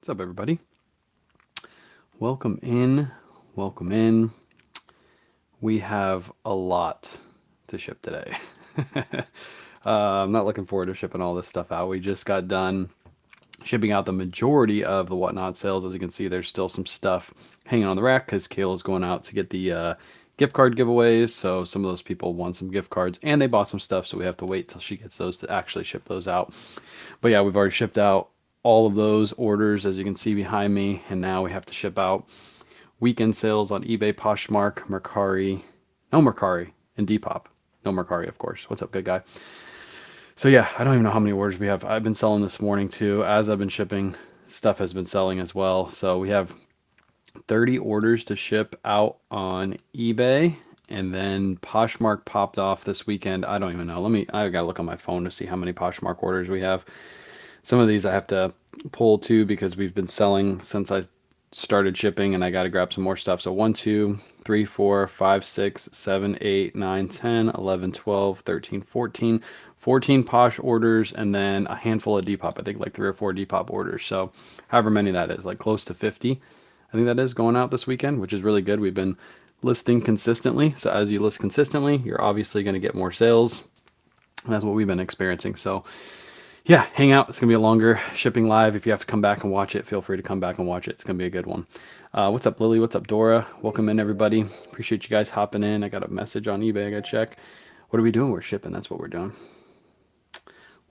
What's up, everybody? Welcome in. Welcome in. We have a lot to ship today. I'm not looking forward to shipping all this stuff out. We just got done shipping out the majority of the Whatnot sales. As you can see, there's still some stuff hanging on the rack because Kayla's going out to get the gift card giveaways. So some of those people won some gift cards and they bought some stuff. So we have to wait till she gets those to actually ship those out. But yeah, we've already shipped out all of those orders, as you can see behind me. And now we have to ship out weekend sales on eBay, Poshmark, Mercari, no Mercari, and Depop. No Mercari, of course. What's up, good guy? So yeah, I don't even know how many orders we have. I've been selling this morning too. As I've been shipping, stuff has been selling as well. So we have 30 orders to ship out on eBay. And then Poshmark popped off this weekend. I don't even know. I gotta look on my phone to see how many Poshmark orders we have. Some of these I have to pull too because we've been selling since I started shipping and I got to grab some more stuff. So 1, 2, 3, 4, 5, 6, 7, 8, 9, 10, 11, 12, 13, 14. 14 Posh orders and then a handful of Depop. I think like 3 or 4 Depop orders. So however many that is, like close to 50. I think that is going out this weekend, which is really good. We've been listing consistently. So as you list consistently, you're obviously going to get more sales. And that's what we've been experiencing. So yeah, hang out. It's going to be a longer shipping live. If you have to come back and watch it, feel free to come back and watch it. It's going to be a good one. What's up, Lily? What's up, Dora? Welcome in, everybody. Appreciate you guys hopping in. I got a message on eBay. I got to check. What are we doing? We're shipping. That's what we're doing.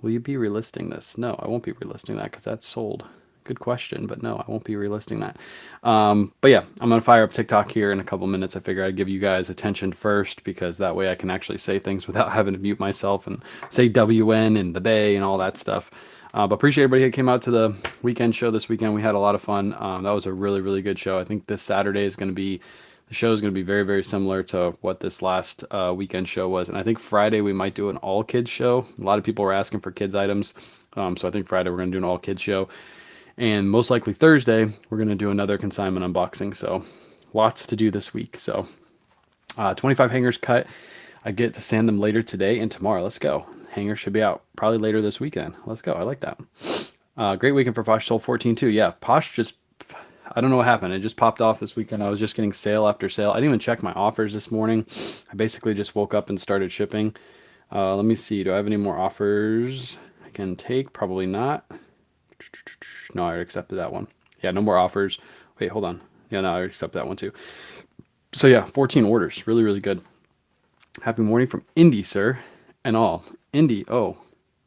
Will you be relisting this? No, I won't be relisting that because that's sold. Good question, but no, I won't be relisting that. But yeah, I'm going to fire up TikTok here in a couple minutes. I figure I'd give you guys attention first because that way I can actually say things without having to mute myself and say WN and the Bay and all that stuff. But appreciate everybody who came out to the weekend show this weekend. We had a lot of fun. That was a really, really good show. I think this Saturday is going to be the show is going to be very, very similar to what this last weekend show was. And I think Friday we might do an all kids show. A lot of people were asking for kids items. So I think Friday we're going to do an all kids show. And most likely Thursday, we're going to do another consignment unboxing. So lots to do this week. So 25 hangers cut. I get to sand them later today and tomorrow. Let's go. Hangers should be out probably later this weekend. Let's go. I like that. Great weekend for Posh. Sold 14 too. Yeah, Posh just, I don't know what happened. It just popped off this weekend. I was just getting sale after sale. I didn't even check my offers this morning. I basically just woke up and started shipping. Let me see. Do I have any more offers I can take? Probably not. No, I accepted that one. Yeah, no more offers. Wait, hold on. Yeah, no, I accept that one too. So yeah, 14 orders. Really, really good. Happy morning from Indy, sir, and all. Indy, oh,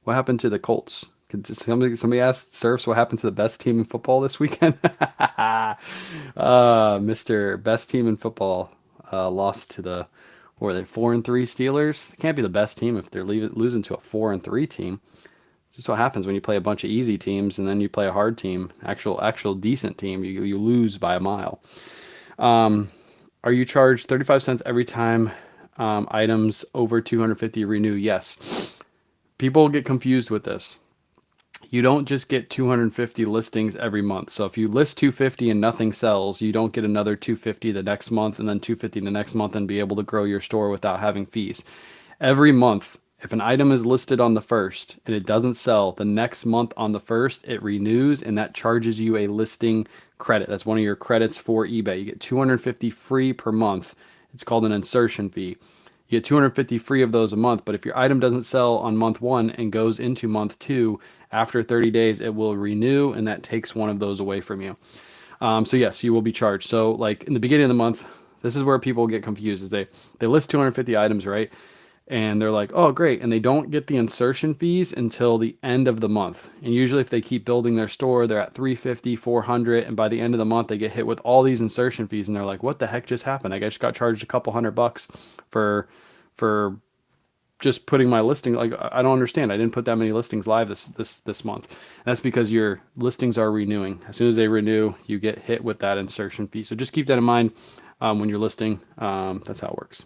what happened to the Colts? Somebody asked Surfs what happened to the best team in football this weekend. Mr. Best Team in Football lost to the, what were they, 4-3 Steelers? They can't be the best team if they're losing to a 4-3 team. It's just what happens when you play a bunch of easy teams and then you play a hard team, actual decent team. You lose by a mile. Are you charged 35 cents every time items over 250 renew? Yes. People get confused with this. You don't just get 250 listings every month. So if you list 250 and nothing sells, you don't get another 250 the next month and then 250 the next month and be able to grow your store without having fees. Every month, if an item is listed on the 1st and it doesn't sell, the next month on the 1st, it renews and that charges you a listing credit. That's one of your credits for eBay. You get 250 free per month. It's called an insertion fee. You get 250 free of those a month, but if your item doesn't sell on month 1 and goes into month 2, after 30 days, it will renew and that takes one of those away from you. So yes, you will be charged. So like in the beginning of the month, this is where people get confused is they list 250 items, right? And they're like, oh, great. And they don't get the insertion fees until the end of the month. And usually if they keep building their store, they're at 350, 400. And by the end of the month, they get hit with all these insertion fees. And they're like, what the heck just happened? I just got charged a couple $100 for just putting my listing. Like, I don't understand. I didn't put that many listings live this month. And that's because your listings are renewing. As soon as they renew, you get hit with that insertion fee. So just keep that in mind when you're listing. That's how it works.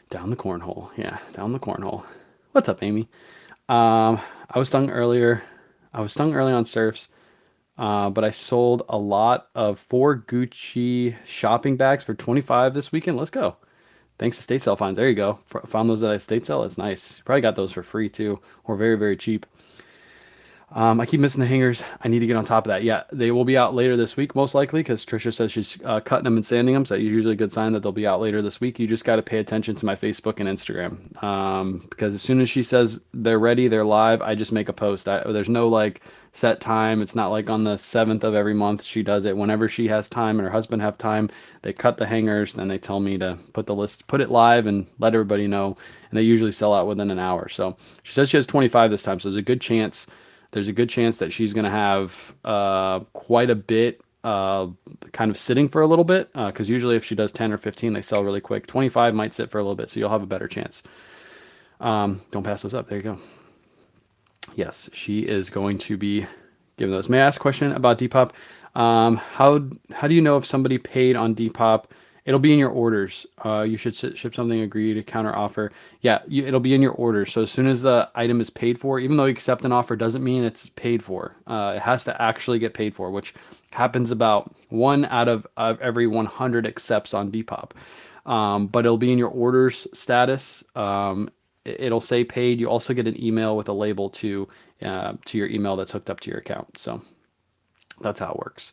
Down the cornhole. Yeah, down the cornhole. What's up, Amy? I was stung earlier. I was stung early on surfs, but I sold a lot of 4 Gucci shopping bags for 25 this weekend. Let's go. Thanks to state sale finds. There you go. Found those at a state sale. It's nice. Probably got those for free too, or very, very cheap. I keep missing the hangers. I need to get on top of that. Yeah, they will be out later this week, most likely, because Trisha says she's cutting them and sanding them. So that's usually a good sign that they'll be out later this week. You just got to pay attention to my Facebook and Instagram, because as soon as she says they're ready, they're live, I just make a post. There's no like set time. It's not like on the 7th of every month. She does it whenever she has time and her husband have time. They cut the hangers, then they tell me to put it live and let everybody know. And they usually sell out within an hour. So she says she has 25 this time. So there's a good chance that she's going to have quite a bit kind of sitting for a little bit, because usually if she does 10 or 15, they sell really quick. 25 might sit for a little bit, so you'll have a better chance. Don't pass those up. There you go. Yes, she is going to be giving those. May I ask a question about Depop? How do you know if somebody paid on Depop? It'll be in your orders. You should ship something, agree to counter offer. Yeah, it'll be in your orders. So as soon as the item is paid for, even though you accept an offer, doesn't mean it's paid for. It has to actually get paid for, which happens about 1 out of every 100 accepts on Depop. But it'll be in your orders status. It'll say paid. You also get an email with a label to your email that's hooked up to your account. So that's how it works.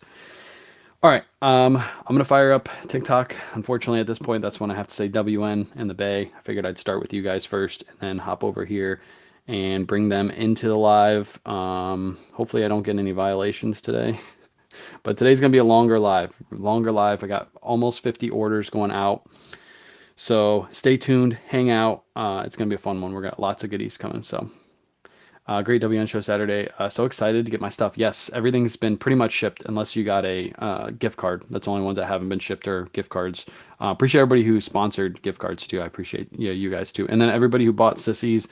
All right, I'm gonna fire up TikTok. Unfortunately, at this point, that's when I have to say WN and the Bay. I figured I'd start with you guys first, and then hop over here and bring them into the live. Hopefully, I don't get any violations today, but today's gonna be a longer live. I got almost 50 orders going out, so stay tuned, hang out. It's gonna be a fun one. We're got lots of goodies coming. So. Great WN show Saturday. So excited to get my stuff. Yes, everything's been pretty much shipped unless you got a gift card. That's the only ones that haven't been shipped are gift cards. Appreciate everybody who sponsored gift cards too. I appreciate you guys too. And then everybody who bought Sissy's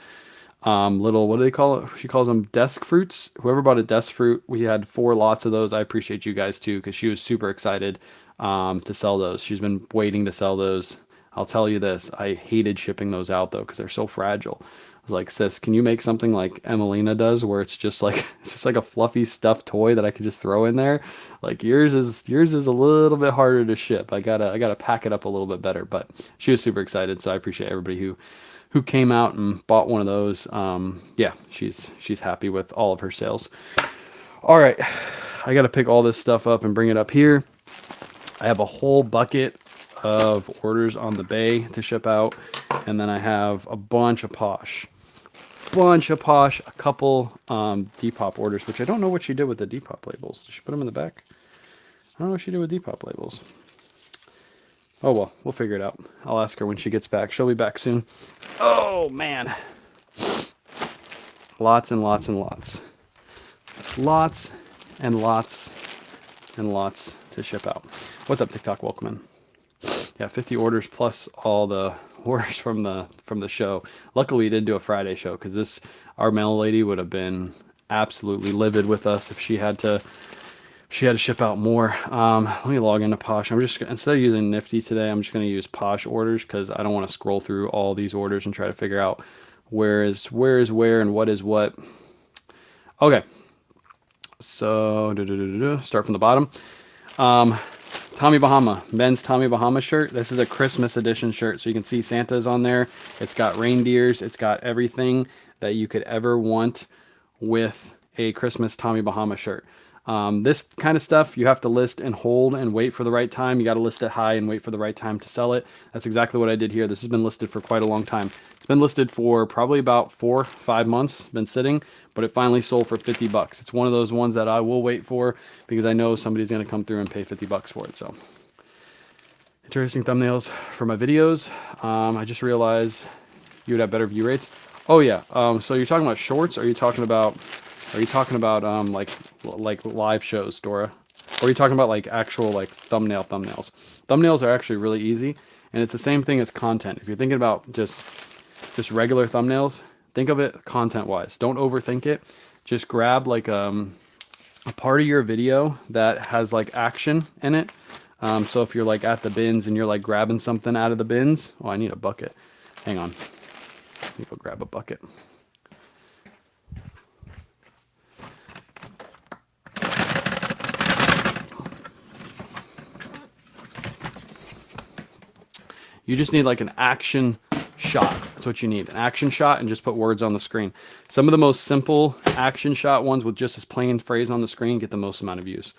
little, what do they call it? She calls them desk fruits. Whoever bought a desk fruit, we had 4 lots of those. I appreciate you guys too, because she was super excited to sell those. She's been waiting to sell those. I'll tell you this, I hated shipping those out though, because they're so fragile. I was like, sis, can you make something like Emelina does, where it's just like a fluffy stuffed toy that I could just throw in there? Like yours is a little bit harder to ship. I gotta pack it up a little bit better. But she was super excited, so I appreciate everybody who came out and bought one of those. Yeah, she's happy with all of her sales. All right, I gotta pick all this stuff up and bring it up here. I have a whole bucket of orders on the Bay to ship out, and then I have a bunch of Posh, a couple Depop orders, which I don't know what she did with the Depop labels. Did she put them in the back? I don't know what she did with Depop labels. Oh well, we'll figure it out. I'll ask her when she gets back. She'll be back soon. Oh man, lots and lots and lots, lots and lots and lots to ship out. What's up, TikTok? Welcome in. Yeah, 50 orders plus all the orders from the show. Luckily, we did do a Friday show, because our mail lady would have been absolutely livid with us if she had to ship out more. Let me log into Posh. I'm just, instead of using Nifty today, I'm just going to use Posh orders, because I don't want to scroll through all these orders and try to figure out where is where and what is what. Okay, so start from the bottom. Tommy Bahama, men's Tommy Bahama shirt. This is a Christmas edition shirt, so you can see Santa's on there. It's got reindeers. It's got everything that you could ever want with a Christmas Tommy Bahama shirt. This kind of stuff you have to list and hold and wait for the right time. You got to list it high and wait for the right time to sell it. That's exactly what I did here. This has been listed for quite a long time. It's been listed for probably about 4-5 months, been sitting, but it finally sold for 50 bucks. It's one of those ones that I will wait for, because I know somebody's going to come through and pay 50 bucks for it. So interesting thumbnails for my videos. I just realized you would have better view rates. Oh yeah. So you're talking about shorts? Or are you talking about like live shows, Dora? Or are you talking about like actual like thumbnails? Thumbnails are actually really easy, and it's the same thing as content. If you're thinking about just regular thumbnails, think of it content wise. Don't overthink it. Just grab like a part of your video that has like action in it. So if you're like at the bins and you're like grabbing something out of the bins, oh, I need a bucket. Hang on. Let me go grab a bucket. You just need like an action shot, That's what you need. An action shot and just put words on the screen. Some of the most simple action shot ones with just this plain phrase on the screen get the most amount of views.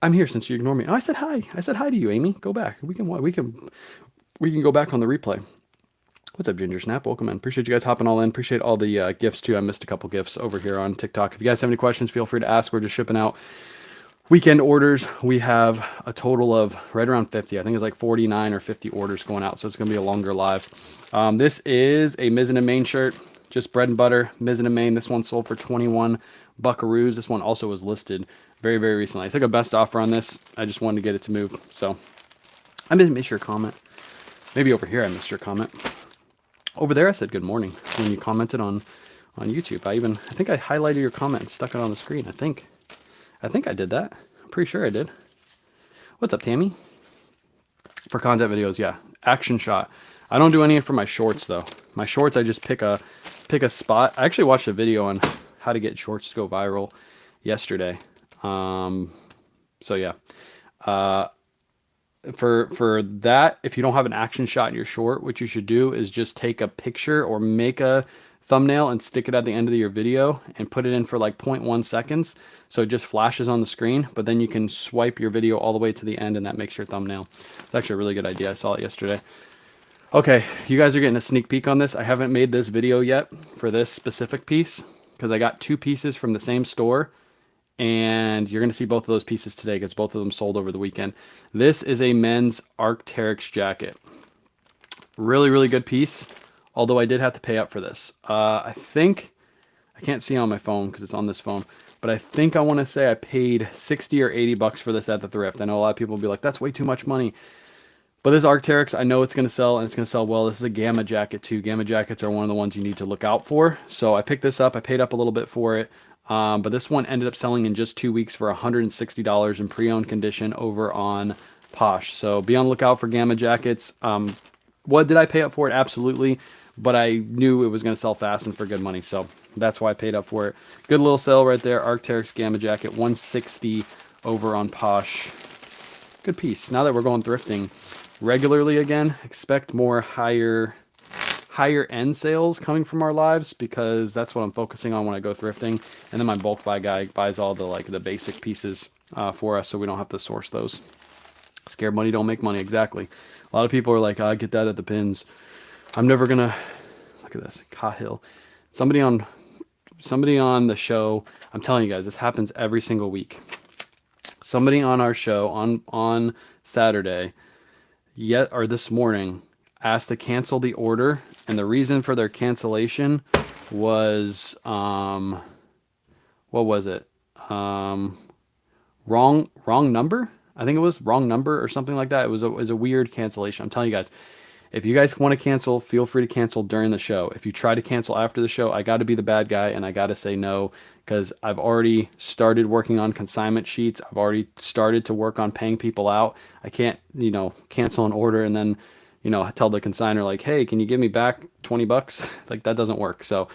I'm here since you ignore me. Oh, I said hi. I said hi to you, Amy. Go back. We can go back on the replay. What's up, Ginger Snap? Welcome in. Appreciate you guys hopping all in. Appreciate all the gifts too. I missed a couple gifts over here on TikTok. If you guys have any questions, feel free to ask. We're just shipping out weekend orders. We have a total of right around 50. I think it's like 49 or 50 orders going out, so it's going to be a longer live. This is a Mizzen and Main shirt, just bread and butter, Mizzen and Main. This one sold for 21 buckaroos. This one also was listed very, very recently. I took a best offer on this. I just wanted to get it to move. So I missed your comment. Maybe over here I missed your comment. Over there I said good morning when you commented on YouTube. I think I highlighted your comment and stuck it on the screen. I think I did that. I'm pretty sure I did. What's up, Tammy? For content videos, yeah. Action shot. I don't do any for my shorts though. My shorts, I just pick a spot. I actually watched a video on how to get shorts to go viral yesterday. So yeah. For that, if you don't have an action shot in your short, what you should do is just take a picture or make a thumbnail and stick it at the end of your video and put it in for like 0.1 seconds. So it just flashes on the screen, but then you can swipe your video all the way to the end and that makes your thumbnail. It's actually a really good idea. I saw it yesterday. Okay, you guys are getting a sneak peek on this. I haven't made this video yet for this specific piece because I got 2 pieces from the same store. And you're going to see both of those pieces today because both of them sold over the weekend. This is a men's Arc'teryx jacket. Really, really good piece. Although I did have to pay up for this. I think, I can't see on my phone because it's on this phone, but I think I want to say I paid 60 or 80 bucks for this at the thrift. I know a lot of people will be like, that's way too much money. But this Arc'teryx, I know it's going to sell, and it's going to sell well. This is a Gamma jacket too. Gamma jackets are one of the ones you need to look out for. So I picked this up. I paid up a little bit for it. But this one ended up selling in just 2 weeks for $160 in pre-owned condition over on Posh. So be on the lookout for Gamma jackets. What did I pay up for it? Absolutely. But I knew it was going to sell fast and for good money. So that's why I paid up for it. Good little sale right there. Arc'teryx Gamma jacket, $160 over on Posh. Good piece. Now that we're going thrifting regularly again, expect more higher end sales coming from our lives because that's what I'm focusing on when I go thrifting. And then my bulk buy guy buys all the basic pieces for us so we don't have to source those. Scared money don't make money. Exactly. A lot of people are like, I get that at the pins. I'm never gonna look at this. Cahill. Somebody on the show, I'm telling you guys, this happens every single week. Somebody on our show on Saturday or this morning asked to cancel the order, and the reason for their cancellation was what was it? Wrong number? I think it was wrong number or something like that. It was a weird cancellation. I'm telling you guys, if you guys want to cancel, feel free to cancel during the show. If you try to cancel after the show, I got to be the bad guy and I got to say no because I've already started working on consignment sheets. I've already started to work on paying people out. I can't, cancel an order and then tell the consignor like, hey, can you give me back 20 bucks? Like that doesn't work. So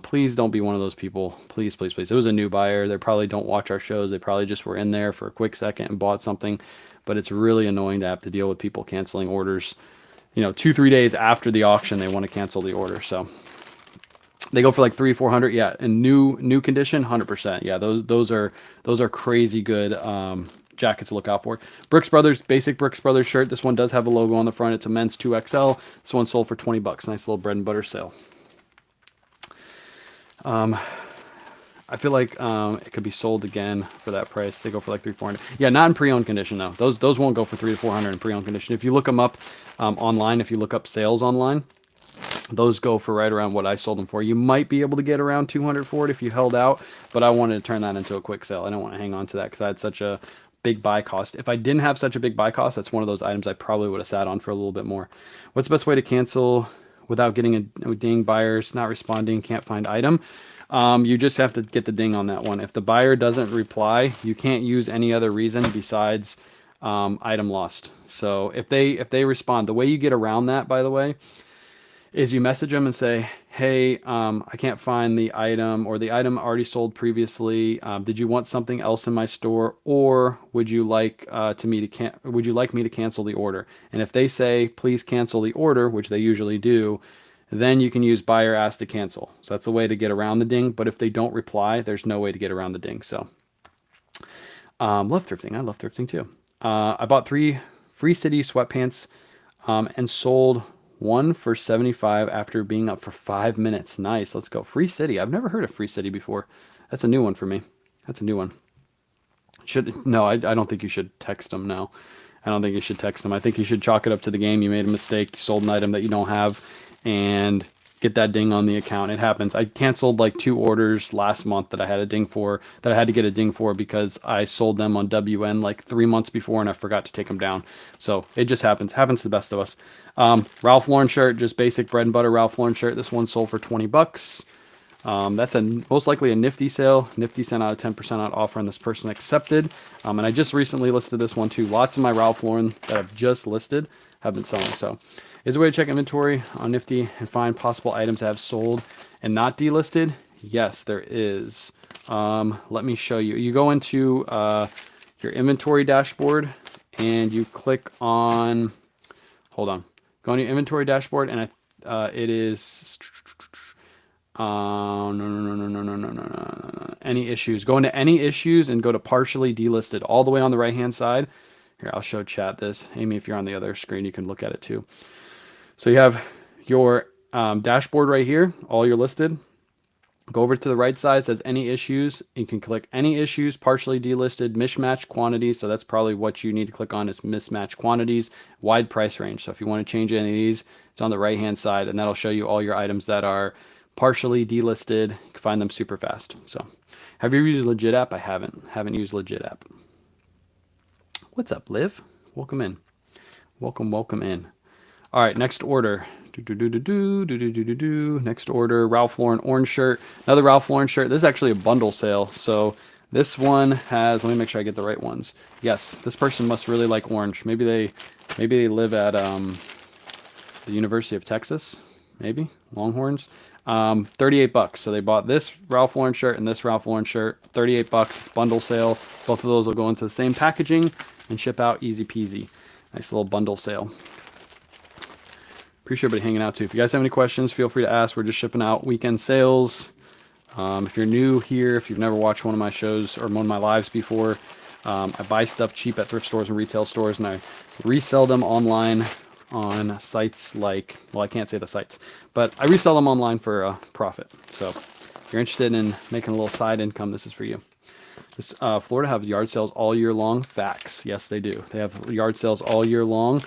please don't be one of those people. Please, please, please. It was a new buyer. They probably don't watch our shows. They probably just were in there for a quick second and bought something. But it's really annoying to have to deal with people canceling orders. 2-3 days after the auction, they want to cancel the order. So they go for like $300-$400. Yeah. In new condition, 100%. Yeah. Those are crazy good, jackets to look out for. Brooks Brothers, basic Brooks Brothers shirt. This one does have a logo on the front. It's a men's 2XL. This one sold for 20 bucks. Nice little bread and butter sale. I feel like it could be sold again for that price. They go for like $300-$400. Yeah, not in pre-owned condition though. Those won't go for $300-$400 in pre-owned condition. If you look them up online, if you look up sales online, those go for right around what I sold them for. You might be able to get around $200 for it if you held out, but I wanted to turn that into a quick sale. I don't want to hang on to that because I had such a big buy cost. If I didn't have such a big buy cost, that's one of those items I probably would have sat on for a little bit more. What's the best way to cancel without getting a ding? Buyers not responding, can't find item. You just have to get the ding on that one. If the buyer doesn't reply, you can't use any other reason besides item lost. So if they respond, the way you get around that, by the way, is you message them and say, hey, I can't find the item, or the item already sold previously. Did you want something else in my store, or would you like would you like me to cancel the order? And if they say please cancel the order, which they usually do, then you can use buyer asked to cancel. So that's the way to get around the ding. But if they don't reply, there's no way to get around the ding. So love thrifting. I love thrifting too. I bought 3 Free City sweatpants and sold one for 75 after being up for 5 minutes. Nice. Let's go. Free City. I've never heard of Free City before. That's a new one for me. That's a new one. I don't think you should text them. No, I don't think you should text them. I think you should chalk it up to the game. You made a mistake. You sold an item that you don't have, and get that ding on the account. It happens. I canceled like 2 orders last month that I had a ding for, that I had to get a ding for because I sold them on WN like 3 months before and I forgot to take them down. So it just happens. Happens to the best of us. Ralph Lauren shirt, just basic bread and butter Ralph Lauren shirt. This one sold for 20 bucks. That's most likely a Nifty sale. Nifty sent out a 10% out offer and this person accepted. And I just recently listed this one too. Lots of my Ralph Lauren that I've just listed have been selling. So is there a way to check inventory on Nifty and find possible items that have sold and not delisted? Yes, there is. Let me show you. You go into your inventory dashboard and you click on, hold on, go on your inventory dashboard and it is, no. Any issues. Go into any issues and go to partially delisted all the way on the right hand side. Here, I'll show chat this. Amy, if you're on the other screen, you can look at it too. So you have your dashboard right here, all your listed. Go over to the right side, it says any issues. You can click any issues, partially delisted, mismatched quantities. So that's probably what you need to click on is mismatched quantities, wide price range. So if you want to change any of these, it's on the right hand side and that'll show you all your items that are partially delisted. You can find them super fast. So have you used Legit app? I haven't used Legit app. What's up, Liv? Welcome in. Welcome in. All right, next order. Next order, Ralph Lauren orange shirt. Another Ralph Lauren shirt. This is actually a bundle sale. So this one has, let me make sure I get the right ones. Yes, this person must really like orange. Maybe they live at the University of Texas, maybe, Longhorns. 38 bucks. So they bought this Ralph Lauren shirt and this Ralph Lauren shirt, 38 bucks, bundle sale. Both of those will go into the same packaging and ship out easy peasy. Nice little bundle sale. Appreciate everybody hanging out too. If you guys have any questions, feel free to ask. We're just shipping out weekend sales. If you're new here, if you've never watched one of my shows or one of my lives before, I buy stuff cheap at thrift stores and retail stores and I resell them online on sites like, well, I can't say the sites, but I resell them online for a profit. So if you're interested in making a little side income, this is for you. This, Florida have yard sales all year long. Facts. Yes, they do. They have yard sales all year long.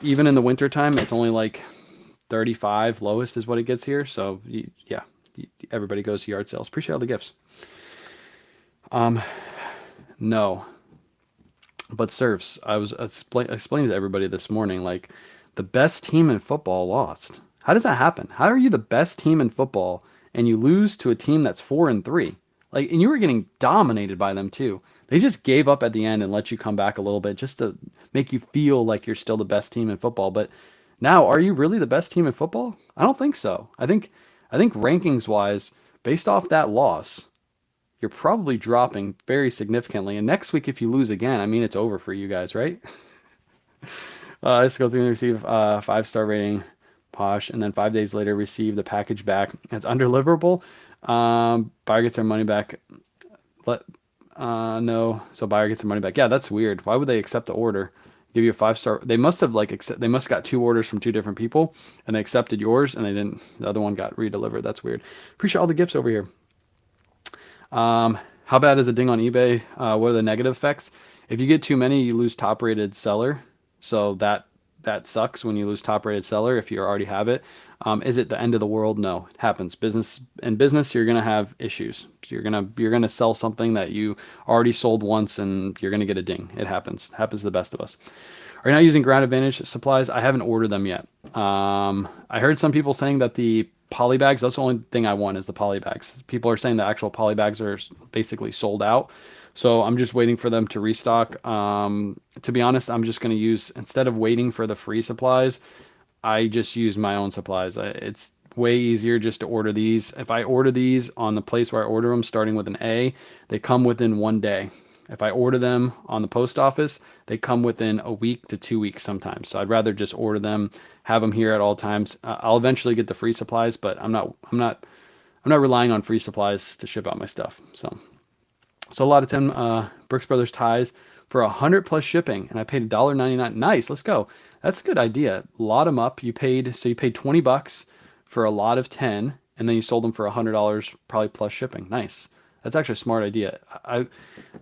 Even in the wintertime, it's only like 35 lowest is what it gets here. So yeah, everybody goes to yard sales. Appreciate all the gifts. No, but serves. I was explaining to everybody this morning, like the best team in football lost. How does that happen? How are you the best team in football and you lose to a team that's 4-3? Like, and you were getting dominated by them too. They just gave up at the end and let you come back a little bit just to make you feel like you're still the best team in football. But now, are you really the best team in football? I don't think so. I think rankings wise, based off that loss, you're probably dropping very significantly. And next week, if you lose again, I mean, it's over for you guys, right? Let's go through and receive 5-star rating, posh, and then 5 days later receive the package back. It's undeliverable. Buyer gets their money back. No, so buyer gets their money back. Yeah, that's weird. Why would they accept the order? Give you a 5-star. They must have they must got 2 orders from 2 different people, and they accepted yours, and they didn't. The other one got redelivered. That's weird. Appreciate all the gifts over here. How bad is a ding on eBay? What are the negative effects? If you get too many, you lose top rated seller. So that sucks when you lose top rated seller if you already have it. Is it the end of the world? No, it happens. In business, you're going to have issues. You're going to sell something that you already sold once and you're going to get a ding. It happens. It happens to the best of us. Are you not using Ground Advantage supplies? I haven't ordered them yet. I heard some people saying that the poly bags, that's the only thing I want is the poly bags. People are saying the actual poly bags are basically sold out. So I'm just waiting for them to restock. To be honest, I'm just going to use, instead of waiting for the free supplies, I just use my own supplies. It's way easier just to order these. If I order these on the place where I order them, starting with an A, they come within 1 day. If I order them on the post office, they come within a week to 2 weeks sometimes. So I'd rather just order them, have them here at all times. I'll eventually get the free supplies, but I'm not relying on free supplies to ship out my stuff. So a lot of 10 Brooks Brothers ties for 100 plus shipping, and I paid $1.99. Nice, let's go. That's a good idea. Lot them up. You paid 20 bucks for a lot of 10, and then you sold them for $100 probably plus shipping. Nice. That's actually a smart idea. I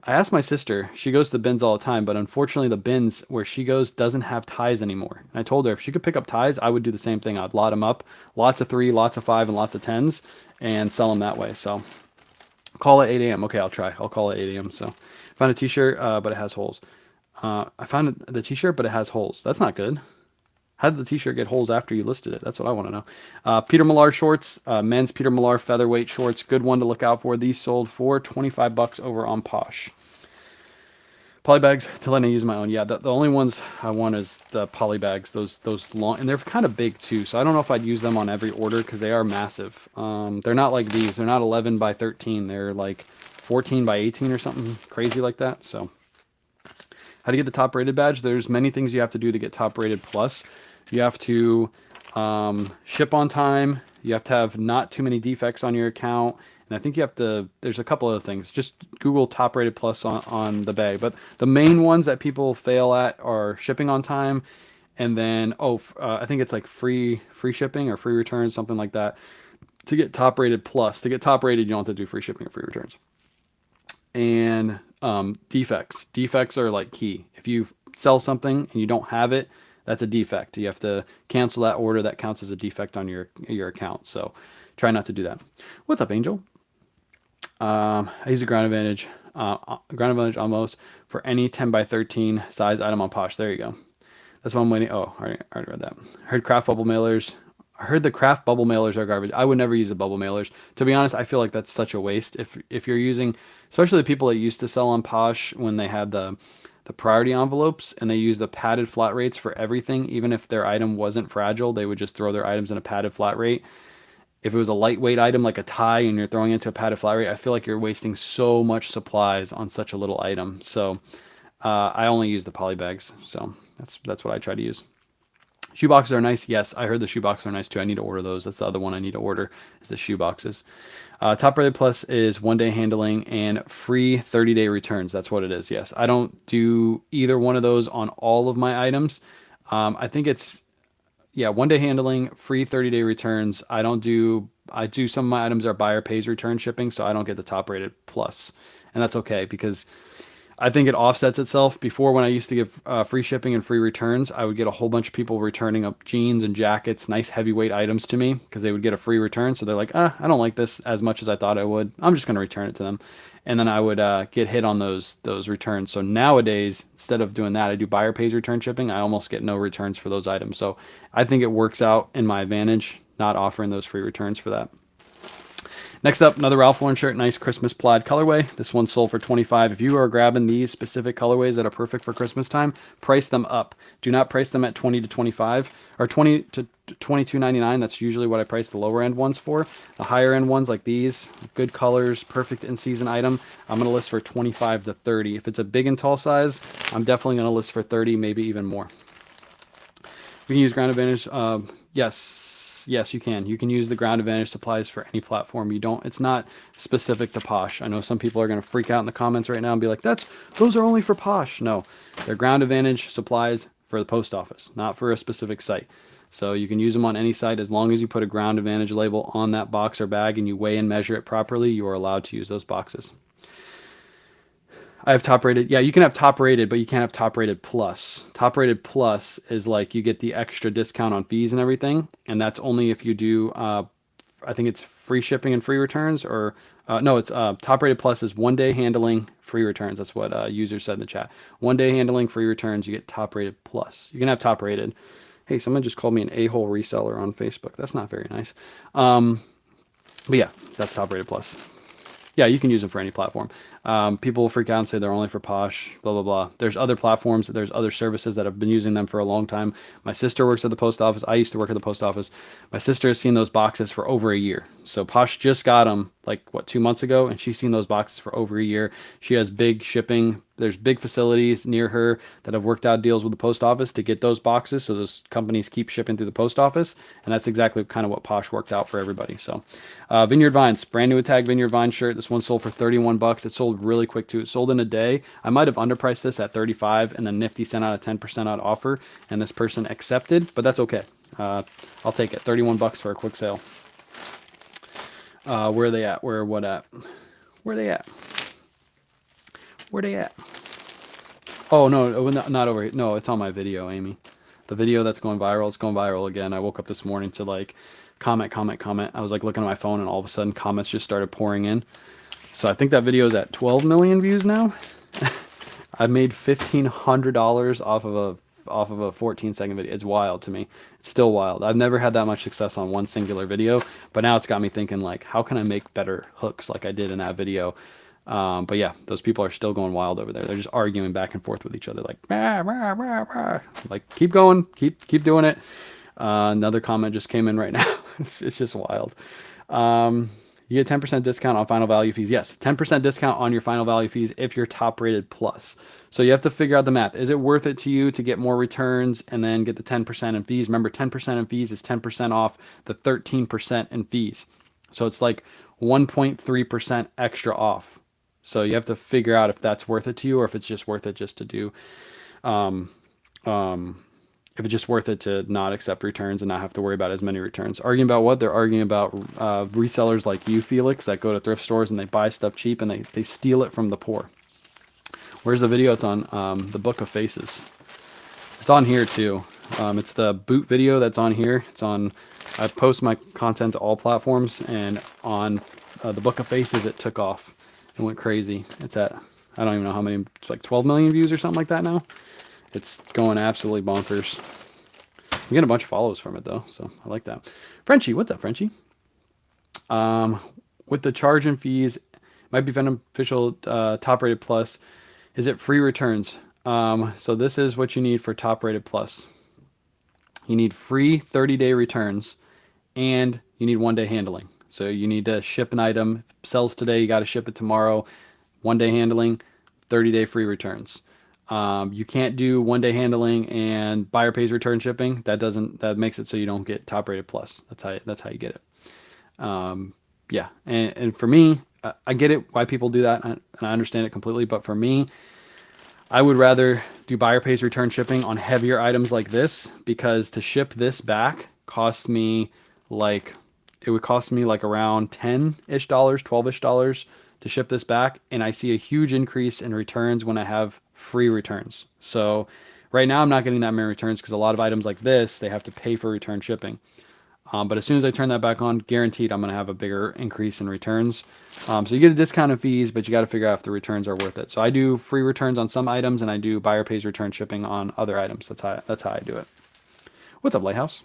asked my sister. She goes to the bins all the time, but unfortunately the bins where she goes doesn't have ties anymore. And I told her if she could pick up ties, I would do the same thing. I'd lot them up, lots of 3, lots of 5, and lots of 10s, and sell them that way. So call it 8 a.m. Okay, I'll try. I'll call it 8 a.m. So found a t-shirt, but it has holes. I found the t-shirt, but it has holes. That's not good. How did the t-shirt get holes after you listed it? That's what I want to know. Peter Millar shorts, men's Peter Millar featherweight shorts. Good one to look out for. These sold for 25 bucks over on Posh. Poly bags to let me use my own. Yeah, the only ones I want is the poly bags. Those long, and they're kind of big too. So I don't know if I'd use them on every order because they are massive. They're not like these. They're not 11 by 13. They're like 14 by 18 or something crazy like that. So how to get the top rated badge? There's many things you have to do to get top rated plus. You have to ship on time. You have to have not too many defects on your account. And I think you have to, there's a couple other things. Just Google top rated plus on the bag. But the main ones that people fail at are shipping on time. And then, I think it's like free shipping or free returns, something like that. To get top rated plus, to get top rated, you don't have to do free shipping or free returns. And defects. Defects are like key. If you sell something and you don't have it, that's a defect. You have to cancel that order. That counts as a defect on your account. So try not to do that. What's up, Angel? I use a ground advantage almost for any 10 by 13 size item on Posh. There you go. That's what I'm waiting. Oh, I already read that. I heard craft bubble mailers. I heard the craft bubble mailers are garbage. I would never use the bubble mailers. To be honest, I feel like that's such a waste. If you're using, especially the people that used to sell on Posh when they had the priority envelopes and they use the padded flat rates for everything, even if their item wasn't fragile, they would just throw their items in a padded flat rate. If it was a lightweight item like a tie and you're throwing it into a padded flat rate, I feel like you're wasting so much supplies on such a little item. So I only use the poly bags. So that's what I try to use. Shoe boxes are nice. Yes, I heard the shoe boxes are nice too. I need to order those. That's the other one I need to order is the shoe boxes. Top Rated Plus is 1-day handling and free 30-day returns. That's what it is. Yes, I don't do either one of those on all of my items. I think it's, 1-day handling, free 30-day returns. I do some of my items are buyer pays return shipping, so I don't get the Top Rated Plus. And that's okay because I think it offsets itself. Before, when I used to give free shipping and free returns, I would get a whole bunch of people returning up jeans and jackets, nice heavyweight items to me because they would get a free return. So they're like, I don't like this as much as I thought I would. I'm just going to return it to them. And then I would get hit on those returns. So nowadays, instead of doing that, I do buyer pays return shipping. I almost get no returns for those items. So I think it works out in my advantage not offering those free returns for that. Next up, another Ralph Lauren shirt, nice Christmas plaid colorway. This one sold for $25. If you are grabbing these specific colorways that are perfect for Christmas time, price them up. Do not price them at $20 to $25 or $20 to $22.99. That's usually what I price the lower end ones for. The higher end ones like these, good colors, perfect in season item, I'm going to list for $25 to $30. If it's a big and tall size, I'm definitely going to list for $30, maybe even more. We can use Ground Advantage. Yes, you can. You can use the Ground Advantage supplies for any platform. It's not specific to Posh. I know some people are going to freak out in the comments right now and be like, those are only for Posh. No, they're Ground Advantage supplies for the post office, not for a specific site. So you can use them on any site as long as you put a Ground Advantage label on that box or bag and you weigh and measure it properly, you are allowed to use those boxes. I have top rated. Yeah, you can have top rated, but you can't have top rated plus. Top rated plus is like you get the extra discount on fees and everything. And that's only if you do, I think it's free shipping and free returns or no, it's top rated plus is 1-day handling, free returns. That's what users said in the chat. 1-day handling, free returns, you get top rated plus. You can have top rated. Hey, someone just called me an a-hole reseller on Facebook. That's not very nice. But yeah, that's top rated plus. Yeah, you can use them for any platform. People freak out and say they're only for Posh, blah, blah, blah. There's other platforms, there's other services that have been using them for a long time. My sister works at the post office. I used to work at the post office. My sister has seen those boxes for over a year. So Posh just got them like, what, 2 months ago? And she's seen those boxes for over a year. She has big shipping. There's big facilities near her that have worked out deals with the post office to get those boxes. So those companies keep shipping through the post office. And that's exactly kind of what Posh worked out for everybody. So Vineyard Vines, brand new Tag Vineyard Vine shirt. This one sold for 31 bucks. It sold really quick too. It sold in a day. I might have underpriced this at 35 and then Nifty sent out a 10% out offer and this person accepted, but that's okay. I'll take it. 31 bucks for a quick sale. Where are they at? Where what at? Where are they at? Where they at? Oh, no, not over here. No, it's on my video, Amy. The video that's going viral, it's going viral again. I woke up this morning to like comment. I was like looking at my phone and all of a sudden comments just started pouring in. So I think that video is at 12 million views now. I've made $1,500 off of a 14-second video. It's wild to me. It's still wild. I've never had that much success on one singular video, but now it's got me thinking like, how can I make better hooks like I did in that video? But yeah, those people are still going wild over there. They're just arguing back and forth with each other, like, rah, rah, rah, rah. Like, keep going, keep doing it. Another comment just came in right now. It's just wild. You get 10% discount on final value fees. Yes, 10% discount on your final value fees if you're top rated plus. So you have to figure out the math. Is it worth it to you to get more returns and then get the 10% in fees? Remember, 10% in fees is 10% off the 13% in fees. So it's like 1.3% extra off. So you have to figure out if that's worth it to you or if it's just worth it just to do, if it's just worth it to not accept returns and not have to worry about as many returns. Arguing about what? They're arguing about resellers like you, Felix, that go to thrift stores and they buy stuff cheap and they steal it from the poor. Where's the video? It's on the Book of Faces. It's on here too. It's the boot video that's on here. It's on, I post my content to all platforms, and on the Book of Faces it took off. It went crazy. It's at, I don't even know how many, it's like 12 million views or something like that now. It's going absolutely bonkers. I'm getting a bunch of follows from it though, so I like that. Frenchie, what's up, Frenchie? With the charge and fees, might be beneficial. Top rated plus, is it free returns? So this is what you need for top rated plus. You need free 30-day returns, and you need 1-day handling. So you need to ship an item, sells today, you got to ship it tomorrow. 1-day handling, 30-day free returns. You can't do 1-day handling and buyer pays return shipping. That makes it so you don't get top rated plus. That's how you get it. Yeah. And for me, I get it why people do that, and I understand it completely. But for me, I would rather do buyer pays return shipping on heavier items like this, because to ship this back costs me like, it would cost me like around $10-ish, $12-ish to ship this back. And I see a huge increase in returns when I have free returns. So right now I'm not getting that many returns because a lot of items like this, they have to pay for return shipping. But as soon as I turn that back on, guaranteed I'm going to have a bigger increase in returns. So you get a discount in fees, but you got to figure out if the returns are worth it. So I do free returns on some items, and I do buyer pays return shipping on other items. That's how I do it. What's up, Lighthouse?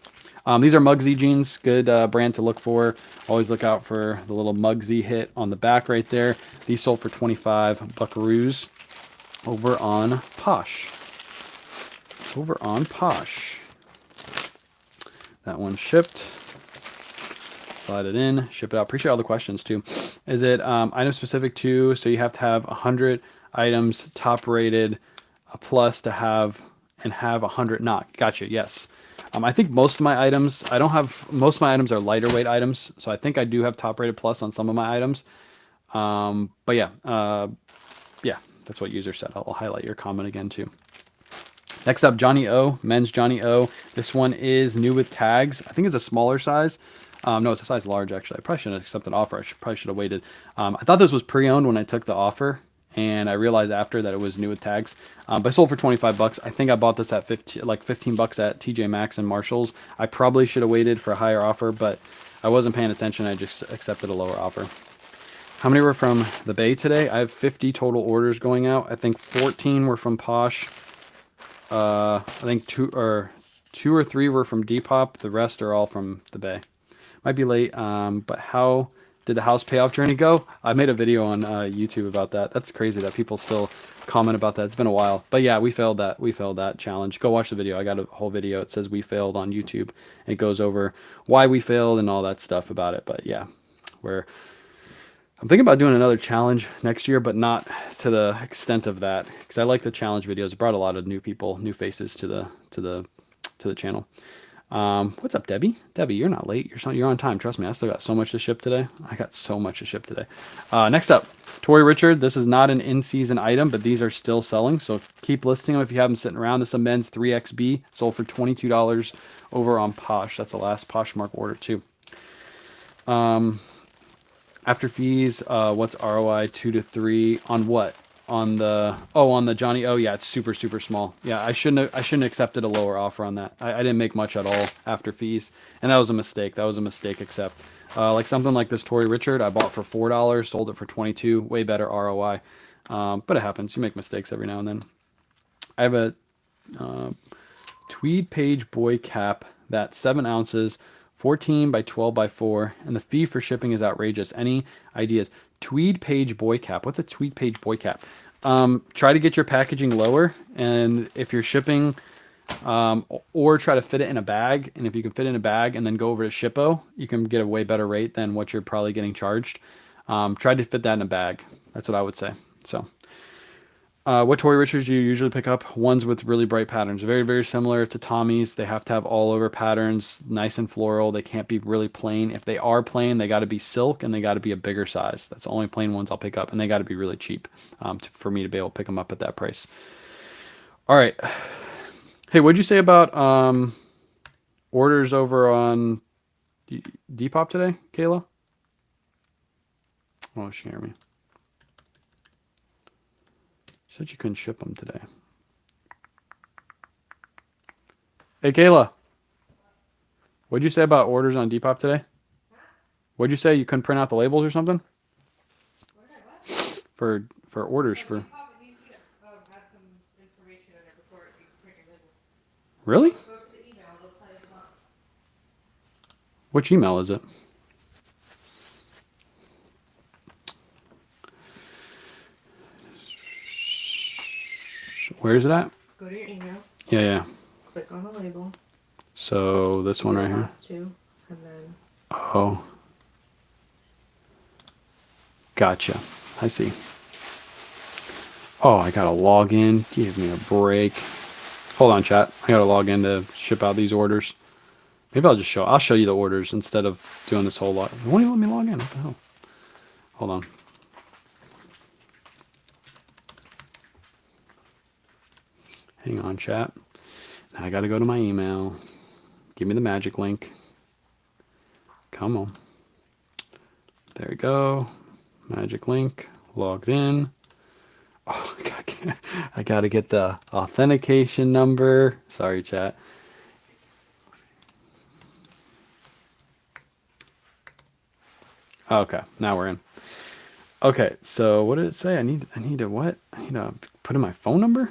These are Mugsy jeans, good brand to look for. Always look out for the little Mugsy hit on the back right there. These sold for 25 buckaroos over on Posh. Over on Posh. That one shipped. Slide it in, ship it out. Appreciate all the questions too. Is it item specific too? So you have to have 100 items top rated plus to have, and have 100 not. Gotcha, yes. I think most of my items, most of my items are lighter weight items. So I think I do have top rated plus on some of my items. But yeah, yeah, that's what user said. I'll highlight your comment again too. Next up, Johnny O, men's Johnny O. This one is new with tags. I think it's a smaller size. No, it's a size large actually. I probably shouldn't have accepted an offer. Probably should have waited. I thought this was pre-owned when I took the offer, and I realized after that it was new with tags. But I sold for 25 bucks. I think I bought this at 15 bucks at TJ Maxx and Marshalls. I probably should have waited for a higher offer, but I wasn't paying attention. I just accepted a lower offer. How many were from the Bay today? I have 50 total orders going out. I think 14 were from Posh. I think two or three were from Depop. The rest are all from the Bay. Might be late, but how Did the house payoff journey go? I made a video on YouTube about that. That's crazy that people still comment about that. It's been a while. But yeah, we failed that. We failed that challenge. Go watch the video. I got a whole video. It says we failed on YouTube. It goes over why we failed and all that stuff about it. But yeah, I'm thinking about doing another challenge next year, but not to the extent of that, because I like the challenge videos. It brought a lot of new people, new faces to the channel. What's up, Debbie? Debbie, you're not late. You're on time. Trust me. I still got so much to ship today. I got so much to ship today. Next up, Tory Richard. This is not an in-season item, but these are still selling. So keep listing them if you have them sitting around. This is a men's 3XB, sold for $22 over on Posh. That's the last Poshmark order too. After fees, what's ROI 2 to 3 on what? On the Johnny. Oh yeah, it's super small. Yeah, I shouldn't have accepted a lower offer on that. I didn't make much at all after fees, and that was a mistake. That was a mistake. Accept. Like something like this Tory Richard, I bought for $4, sold it for 22. Way better ROI. But it happens. You make mistakes every now and then. I have a tweed page boy cap that's 7 ounces. 14 by 12 by 4, and the fee for shipping is outrageous. Any ideas? Tweed page boy cap. What's a tweed page boy cap? Try to get your packaging lower, and if you're shipping, or try to fit it in a bag. And if you can fit it in a bag and then go over to Shippo, you can get a way better rate than what you're probably getting charged. Try to fit that in a bag. That's what I would say. So. What Tory Richards do you usually pick up? Ones with really bright patterns. Very similar to Tommy's. They have to have all over patterns, nice and floral. They can't be really plain. If they are plain, they got to be silk and they got to be a bigger size. That's the only plain ones I'll pick up, and they got to be really cheap for me to be able to pick them up at that price. All right. Hey, what'd you say about orders over on Depop today, Kayla? Oh, she can hear me. Said you couldn't ship them today. Hey, Kayla. What'd you say about orders on Depop today? What'd you say? You couldn't print out the labels or something? For orders for. Really? Which email is it? Where is it at? Go to your email. Yeah. Click on the label. So this one right here. Last two, and then. Oh. Gotcha. I see. Oh, I gotta log in. Give me a break. Hold on, chat. I gotta log in to ship out these orders. Maybe I'll show you the orders instead of doing this whole lot. Why won't you let me log in? What the hell? Hold on. Hang on, chat. Now I gotta go to my email. Give me the magic link. Come on. There we go. Magic link. Logged in. Oh, I gotta get the authentication number. Sorry, chat. Okay, now we're in. Okay, so what did it say? I need to what? I need to put in my phone number?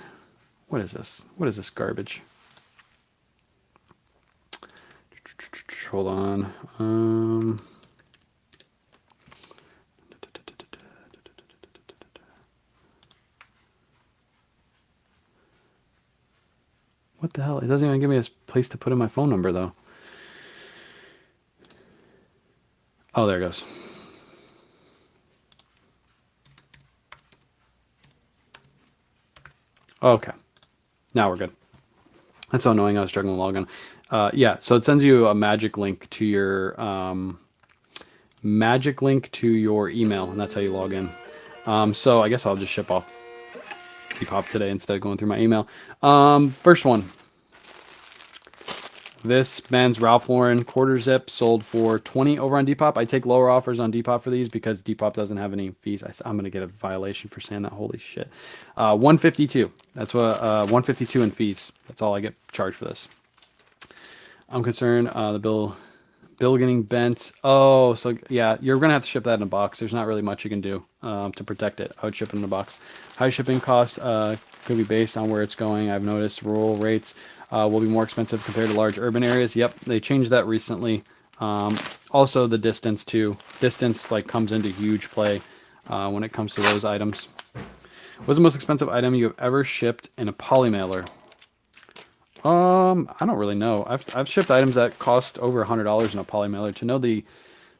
What is this? What is this garbage? Hold on. What the hell? It doesn't even give me a place to put in my phone number, though. Oh, there it goes. Okay. Now we're good. That's so annoying. I was struggling to log in. Yeah, so it sends you a magic link to your email, and that's how you log in. So I guess I'll just ship off Depop today instead of going through my email. First one. This man's Ralph Lauren quarter zip sold for $20 over on Depop. I take lower offers on Depop for these because Depop doesn't have any fees. I'm gonna get a violation for saying that. Holy shit. 152. That's what 152 in fees. That's all I get charged for this. I'm concerned the bill getting bent. Oh, so yeah, you're gonna have to ship that in a box. There's not really much you can do to protect it. I would ship it in a box. High shipping costs could be based on where it's going. I've noticed rural rates will be more expensive compared to large urban areas. Yep, they changed that recently. Also the distance too. Distance like comes into huge play when it comes to those items. What's the most expensive item you have ever shipped in a poly mailer? I don't really know. I've shipped items that cost over $100 in a poly mailer. To know the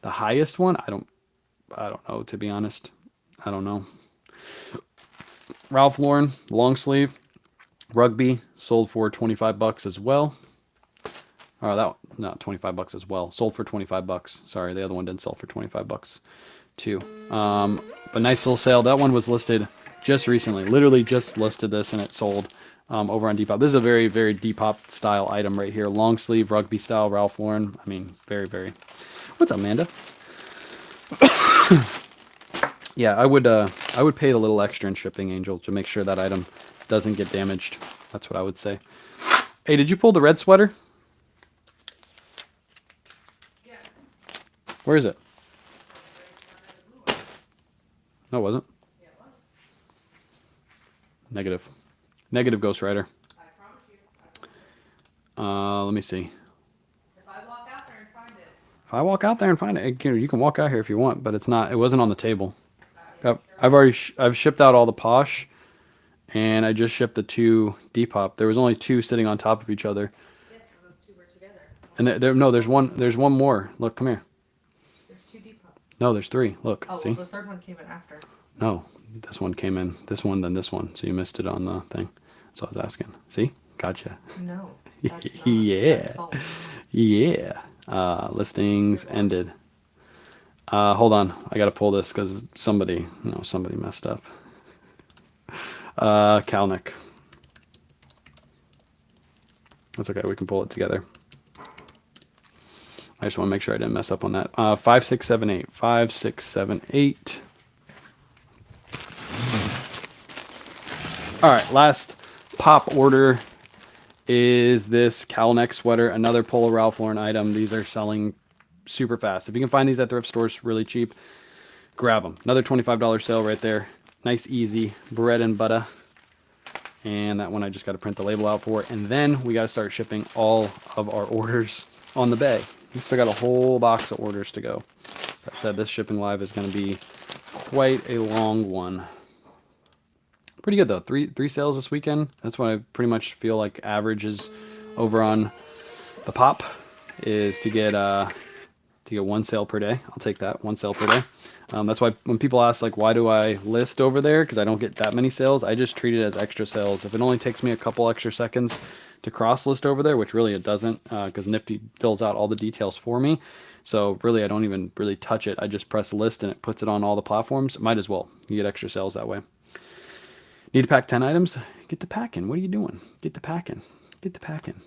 highest one, I don't know, to be honest. I don't know. Ralph Lauren long sleeve rugby sold for 25 bucks as well. Oh, that not 25 bucks as well. Sold for 25 bucks. Sorry, the other one didn't sell for 25 bucks too. But nice little sale. That one was listed just recently. Literally just listed this and it sold over on Depop. This is a very, very Depop style item right here. Long sleeve rugby style Ralph Lauren. I mean, very, very. What's up, Amanda? Yeah, I would pay a little extra in shipping, Angel, to make sure that item doesn't get damaged. That's what I would say. Hey, did you pull the red sweater? Yes. Where is it? No, it wasn't. Yeah, it was. Negative. Negative, Ghost Rider. I promise you. I promise you. Let me see. If I walk out there and find it, If I walk out there and find it, you can walk out here if you want, but it's not. It wasn't on the table. yeah, I've shipped out all the Posh, and I just shipped the 2 Depop. There was only 2 sitting on top of each other, yes, those two were together. and no, there's one more. Look, come here. There's two deep. No, there's 3. Look, Oh, see? well, the third one came in after. No, this one came in. This one, then this one. So you missed it on the thing. So I was asking. See? Gotcha. No, that's not. Yeah. That's false. Yeah. Listings ended. Hold on. I gotta pull this because somebody messed up. Kalnick. That's okay. We can pull it together. I just want to make sure I didn't mess up on that. 5678. 5678. All right. Last pop order is this cowl neck sweater. Another Polo Ralph Lauren item. These are selling super fast. If you can find these at thrift stores really cheap, grab them. Another $25 sale right there. Nice, easy bread and butter. And that one I just got to print the label out for. And then we got to start shipping all of our orders on the bay. We still got a whole box of orders to go. As I said, this shipping live is going to be quite a long one. Pretty good though. Three sales this weekend. That's what I pretty much feel like average is over on the pop, is to get 1 sale per day. I'll take that, 1 sale per day. That's why when people ask like why do I list over there, because I don't get that many sales, I just treat it as extra sales. If it only takes me a couple extra seconds to cross list over there, which really it doesn't, because Nifty fills out all the details for me. So really I don't even really touch it. I just press list and it puts it on all the platforms. Might as well. You get extra sales that way. Need to pack 10 items? Get the packing. What are you doing? Get the packing. Get the packing.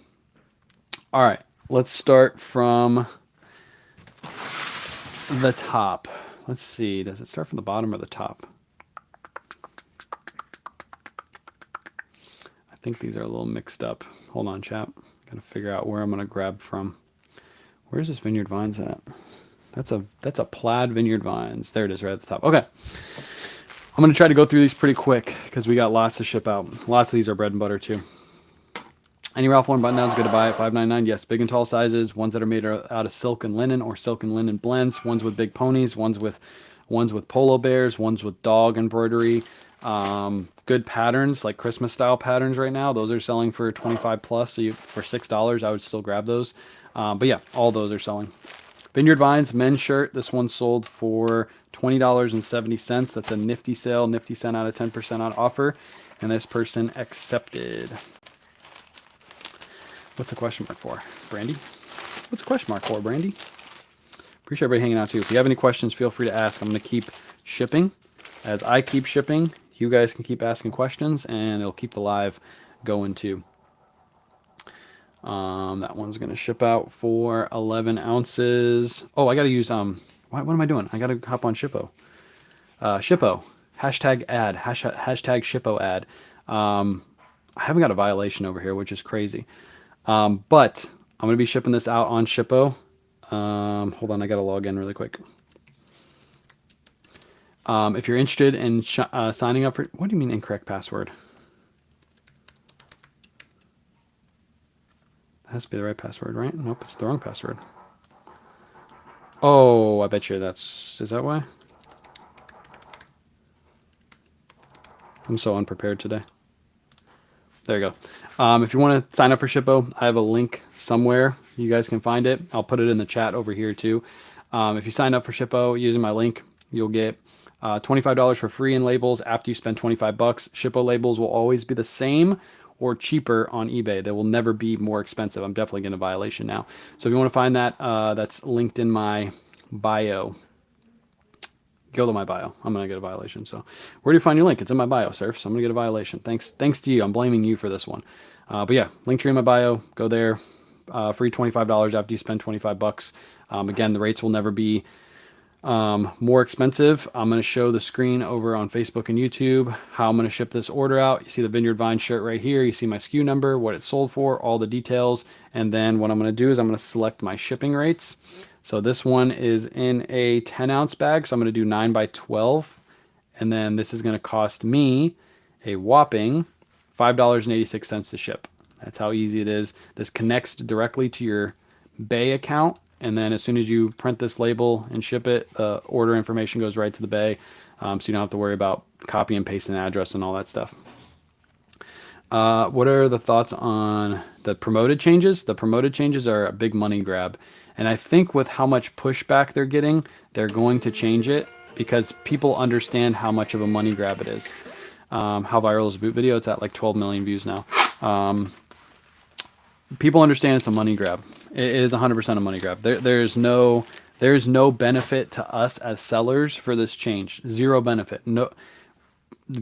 All right, let's start from the top. Let's see. Does it start from the bottom or the top? I think these are a little mixed up. Hold on, chap. Gotta figure out where I'm gonna grab from. Where's this Vineyard Vines at? That's a plaid Vineyard Vines. There it is, right at the top. Okay. I'm going to try to go through these pretty quick because we got lots to ship out. Lots of these are bread and butter too. Any Ralph Lauren button downs good to buy at $5.99? Yes, big and tall sizes. Ones that are made out of silk and linen or silk and linen blends. Ones with big ponies. Ones with polo bears. Ones with dog embroidery. Good patterns like Christmas style patterns right now. Those are selling for 25 plus. So for $6, I would still grab those. But yeah, all those are selling. Vineyard Vines men's shirt. This one sold for $20.70. That's a nifty sale. Nifty sent out a 10% on offer, and this person accepted. What's the question mark for, Brandy? What's the question mark for, Brandy? Appreciate everybody hanging out too. If you have any questions, feel free to ask. I'm going to keep shipping. As I keep shipping, you guys can keep asking questions, and it'll keep the live going too. That one's going to ship out for 11 ounces. Oh, I got to use, what am I doing? I got to hop on Shippo. Shippo. Hashtag ad. Hashtag Shippo ad. I haven't got a violation over here, which is crazy. But I'm going to be shipping this out on Shippo. Hold on, I got to log in really quick. If you're interested in signing up for, what do you mean incorrect password? That has to be the right password, right? Nope, it's the wrong password. Oh, I bet you is that why? I'm so unprepared today. There you go. If you want to sign up for Shippo, I have a link somewhere. You guys can find it. I'll put it in the chat over here too. If you sign up for Shippo using my link, you'll get $25 for free in labels after you spend 25 bucks. Shippo labels will always be the same or cheaper on eBay. They will never be more expensive. I'm definitely getting a violation now. So if you want to find that, that's linked in my bio. Go to my bio. I'm gonna get a violation. So where do you find your link? It's in my bio, Surf. So I'm gonna get a violation. Thanks to you. I'm blaming you for this one. But yeah, link tree in my bio. Go there. Free $25 after you spend 25 bucks. Again, the rates will never be more expensive. I'm going to show the screen over on Facebook and YouTube how I'm going to ship this order out. You see the Vineyard Vine shirt right here. You see my SKU number, what it's sold for, all the details. And then what I'm going to do is I'm going to select my shipping rates. So this one is in a 10-ounce bag. So I'm going to do 9 by 12. And then this is going to cost me a whopping $5.86 to ship. That's how easy it is. This connects directly to your Bay account. And then as soon as you print this label and ship it, order information goes right to the Bay. So you don't have to worry about copy and pasting an address and all that stuff. What are the thoughts on the promoted changes? The promoted changes are a big money grab. And I think with how much pushback they're getting, they're going to change it because people understand how much of a money grab it is. How viral is the boot video? It's at like 12 million views now. People understand it's a money grab. It is 100% a money grab. There's no benefit to us as sellers for this change. Zero benefit. No,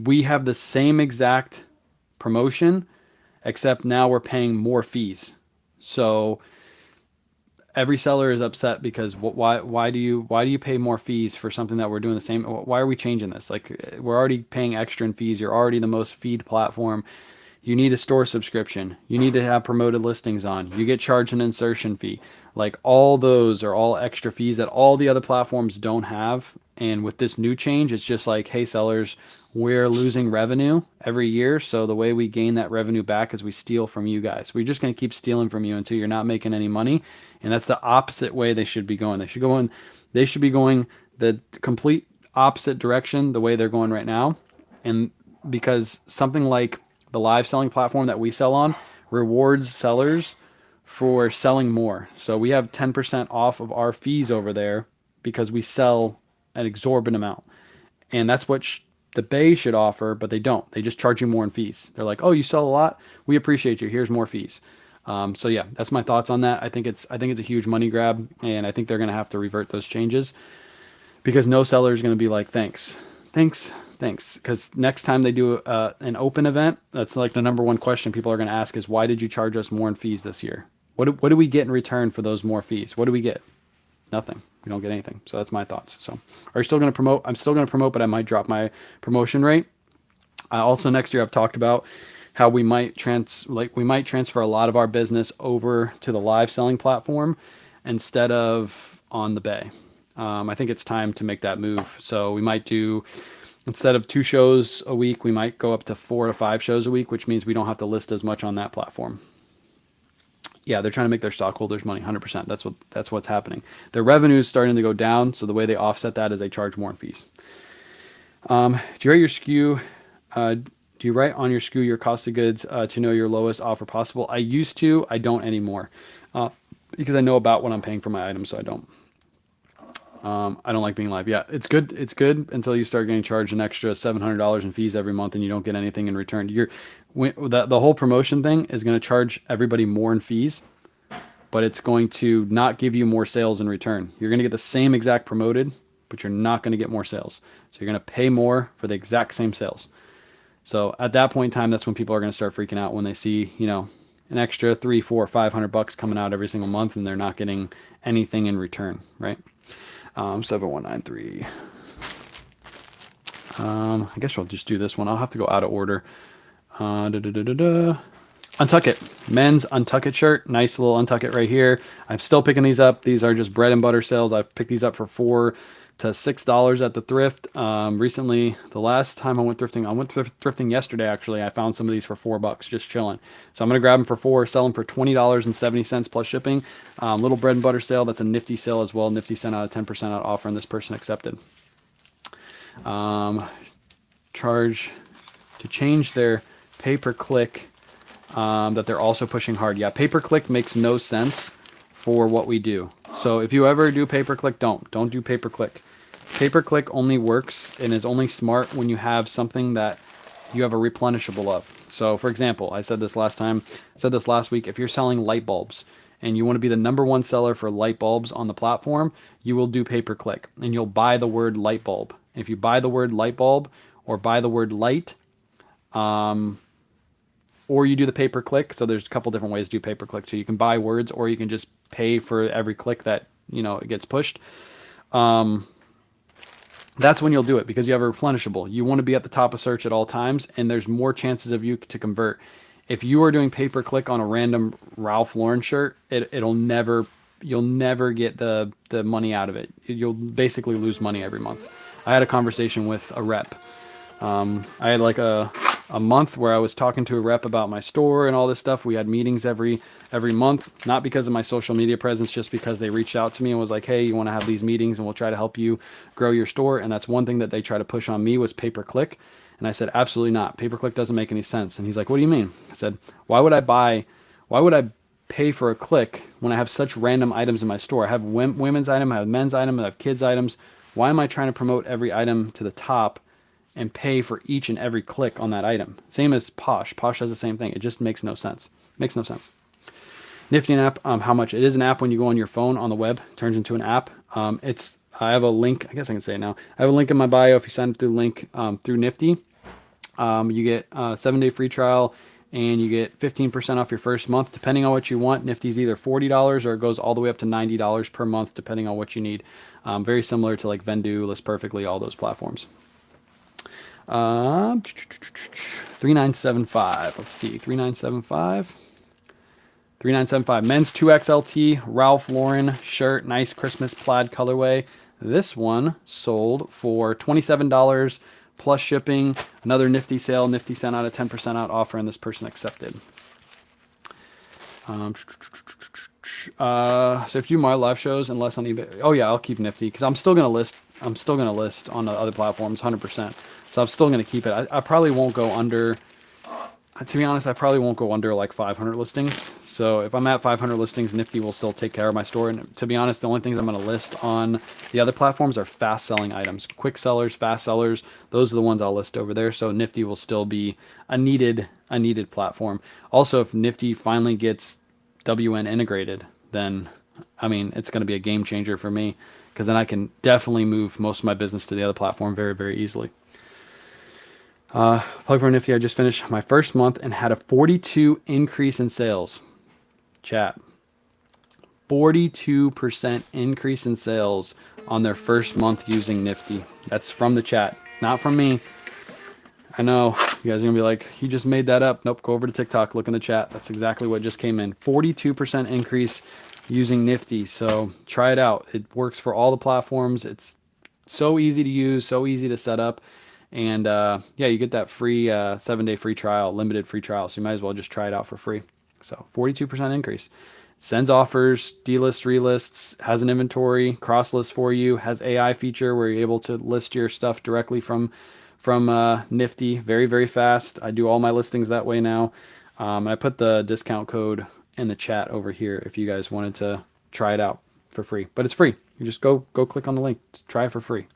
we have the same exact promotion, except now we're paying more fees. So every seller is upset because why do you pay more fees for something that we're doing the same? Why are we changing this? Like, we're already paying extra in fees. You're already the most feed platform. You need a store subscription. You need to have promoted listings on. You get charged an insertion fee. Like, all those are all extra fees that all the other platforms don't have. And with this new change, it's just like, hey, sellers, we're losing revenue every year. So the way we gain that revenue back is we steal from you guys. We're just going to keep stealing from you until you're not making any money. And that's the opposite way they should be going. They should be going the complete opposite direction the way they're going right now. And because something like the live selling platform that we sell on rewards sellers for selling more. So we have 10% off of our fees over there because we sell an exorbitant amount. And that's what the Bay should offer, but they don't. They just charge you more in fees. They're like, oh, you sell a lot? We appreciate you. Here's more fees. So yeah, that's my thoughts on that. I think it's a huge money grab, and I think they're going to have to revert those changes because no seller is going to be like, thanks. Because next time they do an open event, that's like the number one question people are going to ask is, why did you charge us more in fees this year? What do we get in return for those more fees? What do we get? Nothing. We don't get anything. So that's my thoughts. So are you still going to promote? I'm still going to promote, but I might drop my promotion rate. Also next year, I've talked about how we might transfer a lot of our business over to the live selling platform instead of on the Bay. I think it's time to make that move. So we might do, instead of 2 shows a week, we might go up to 4 to 5 shows a week, which means we don't have to list as much on that platform. Yeah, they're trying to make their stockholders money, 100%. That's what's happening. Their revenue is starting to go down, so the way they offset that is they charge more in fees. Do you rate your SKU? Do you write on your SKU your cost of goods to know your lowest offer possible? I used to. I don't anymore because I know about what I'm paying for my items, so I don't. I don't like being live. Yeah, it's good. It's good until you start getting charged an extra $700 in fees every month and you don't get anything in return. The whole promotion thing is going to charge everybody more in fees, but it's going to not give you more sales in return. You're going to get the same exact promoted, but you're not going to get more sales. So you're going to pay more for the exact same sales. So at that point in time, that's when people are going to start freaking out when they see, an extra $300, $400, $500 coming out every single month and they're not getting anything in return, right? 7193. I guess I'll just do this one. I'll have to go out of order. Untuck It. Men's Untuck It shirt. Nice little Untuck It right here. I'm still picking these up. These are just bread and butter sales. I've picked these up for to $6 at the thrift. Recently, the last time I went thrifting yesterday. Actually, I found some of these for $4, just chilling. So I'm gonna grab them for four, sell them for $20.70 plus shipping. Little bread and butter sale. That's a nifty sale as well. Nifty sent out a 10% out offer, and this person accepted. Charge to change their pay per click that they're also pushing hard. Yeah, pay per click makes no sense for what we do. So if you ever do pay per click, don't do pay per click. Pay per click only works and is only smart when you have something that you have a replenishable of. So for example, I said this last week, if you're selling light bulbs and you want to be the number one seller for light bulbs on the platform, you will do pay per click and you'll buy the word light bulb. If you buy the word light bulb or buy the word light, or you do the pay per click. So there's a couple different ways to do pay per click. So you can buy words, or you can just pay for every click that it gets pushed. That's when you'll do it because you have a replenishable. You want to be at the top of search at all times, and there's more chances of you to convert. If you are doing pay per click on a random Ralph Lauren shirt, you'll never get the money out of it. You'll basically lose money every month. I had a conversation with a rep. I had like a month where I was talking to a rep about my store and all this stuff. We had meetings every month, not because of my social media presence, just because they reached out to me and was like, hey, you want to have these meetings and we'll try to help you grow your store. And that's one thing that they try to push on me was pay per click. And I said, absolutely not. Pay per click doesn't make any sense. And he's like, what do you mean? I said, why would I pay for a click when I have such random items in my store? I have women's item, I have men's item, I have kids items. Why am I trying to promote every item to the top and pay for each and every click on that item? Same as Posh. Posh does the same thing. It just makes no sense. Makes no sense. Nifty an app. How much? It is an app when you go on your phone on the web. It turns into an app. I have a link. I guess I can say it now. I have a link in my bio. If you sign up through the link through Nifty, you get a 7-day free trial and you get 15% off your first month, depending on what you want. Nifty's either $40 or it goes all the way up to $90 per month, depending on what you need. Very similar to like Vendoo, List Perfectly, all those platforms. 3975. Let's see. 3975 men's 2XLT Ralph Lauren shirt, nice Christmas plaid colorway. This one sold for $27 plus shipping. Another nifty sale. Nifty sent out a 10% out offer, and this person accepted. So if you do my live shows and less on eBay, oh yeah, I'll keep Nifty because I'm still gonna list. I'm still gonna list on the other platforms, 100%. So I'm still gonna keep it. I probably won't go under. To be honest, I probably won't go under like 500 listings. So if I'm at 500 listings, Nifty will still take care of my store. And to be honest, the only things I'm going to list on the other platforms are fast selling items, quick sellers, fast sellers. Those are the ones I'll list over there. So Nifty will still be a needed platform. Also, if Nifty finally gets WN integrated, then I mean, it's going to be a game changer for me because then I can definitely move most of my business to the other platform very, very easily. Plug for Nifty, I just finished my first month and had a 42 increase in sales. Chat. 42% increase in sales on their first month using Nifty. That's from the chat, not from me. I know you guys are going to be like, he just made that up. Nope, go over to TikTok, look in the chat. That's exactly what just came in. 42% increase using Nifty. So try it out. It works for all the platforms. It's so easy to use, so easy to set up. And yeah, you get that free 7-day free trial, limited free trial. So you might as well just try it out for free. So 42% increase. Sends offers, delists, relists, has an inventory, cross list for you, has AI feature where you're able to list your stuff directly from Nifty. Very, very fast. I do all my listings that way now. I put the discount code in the chat over here if you guys wanted to try it out for free. But it's free. You just go click on the link. Just try it for free.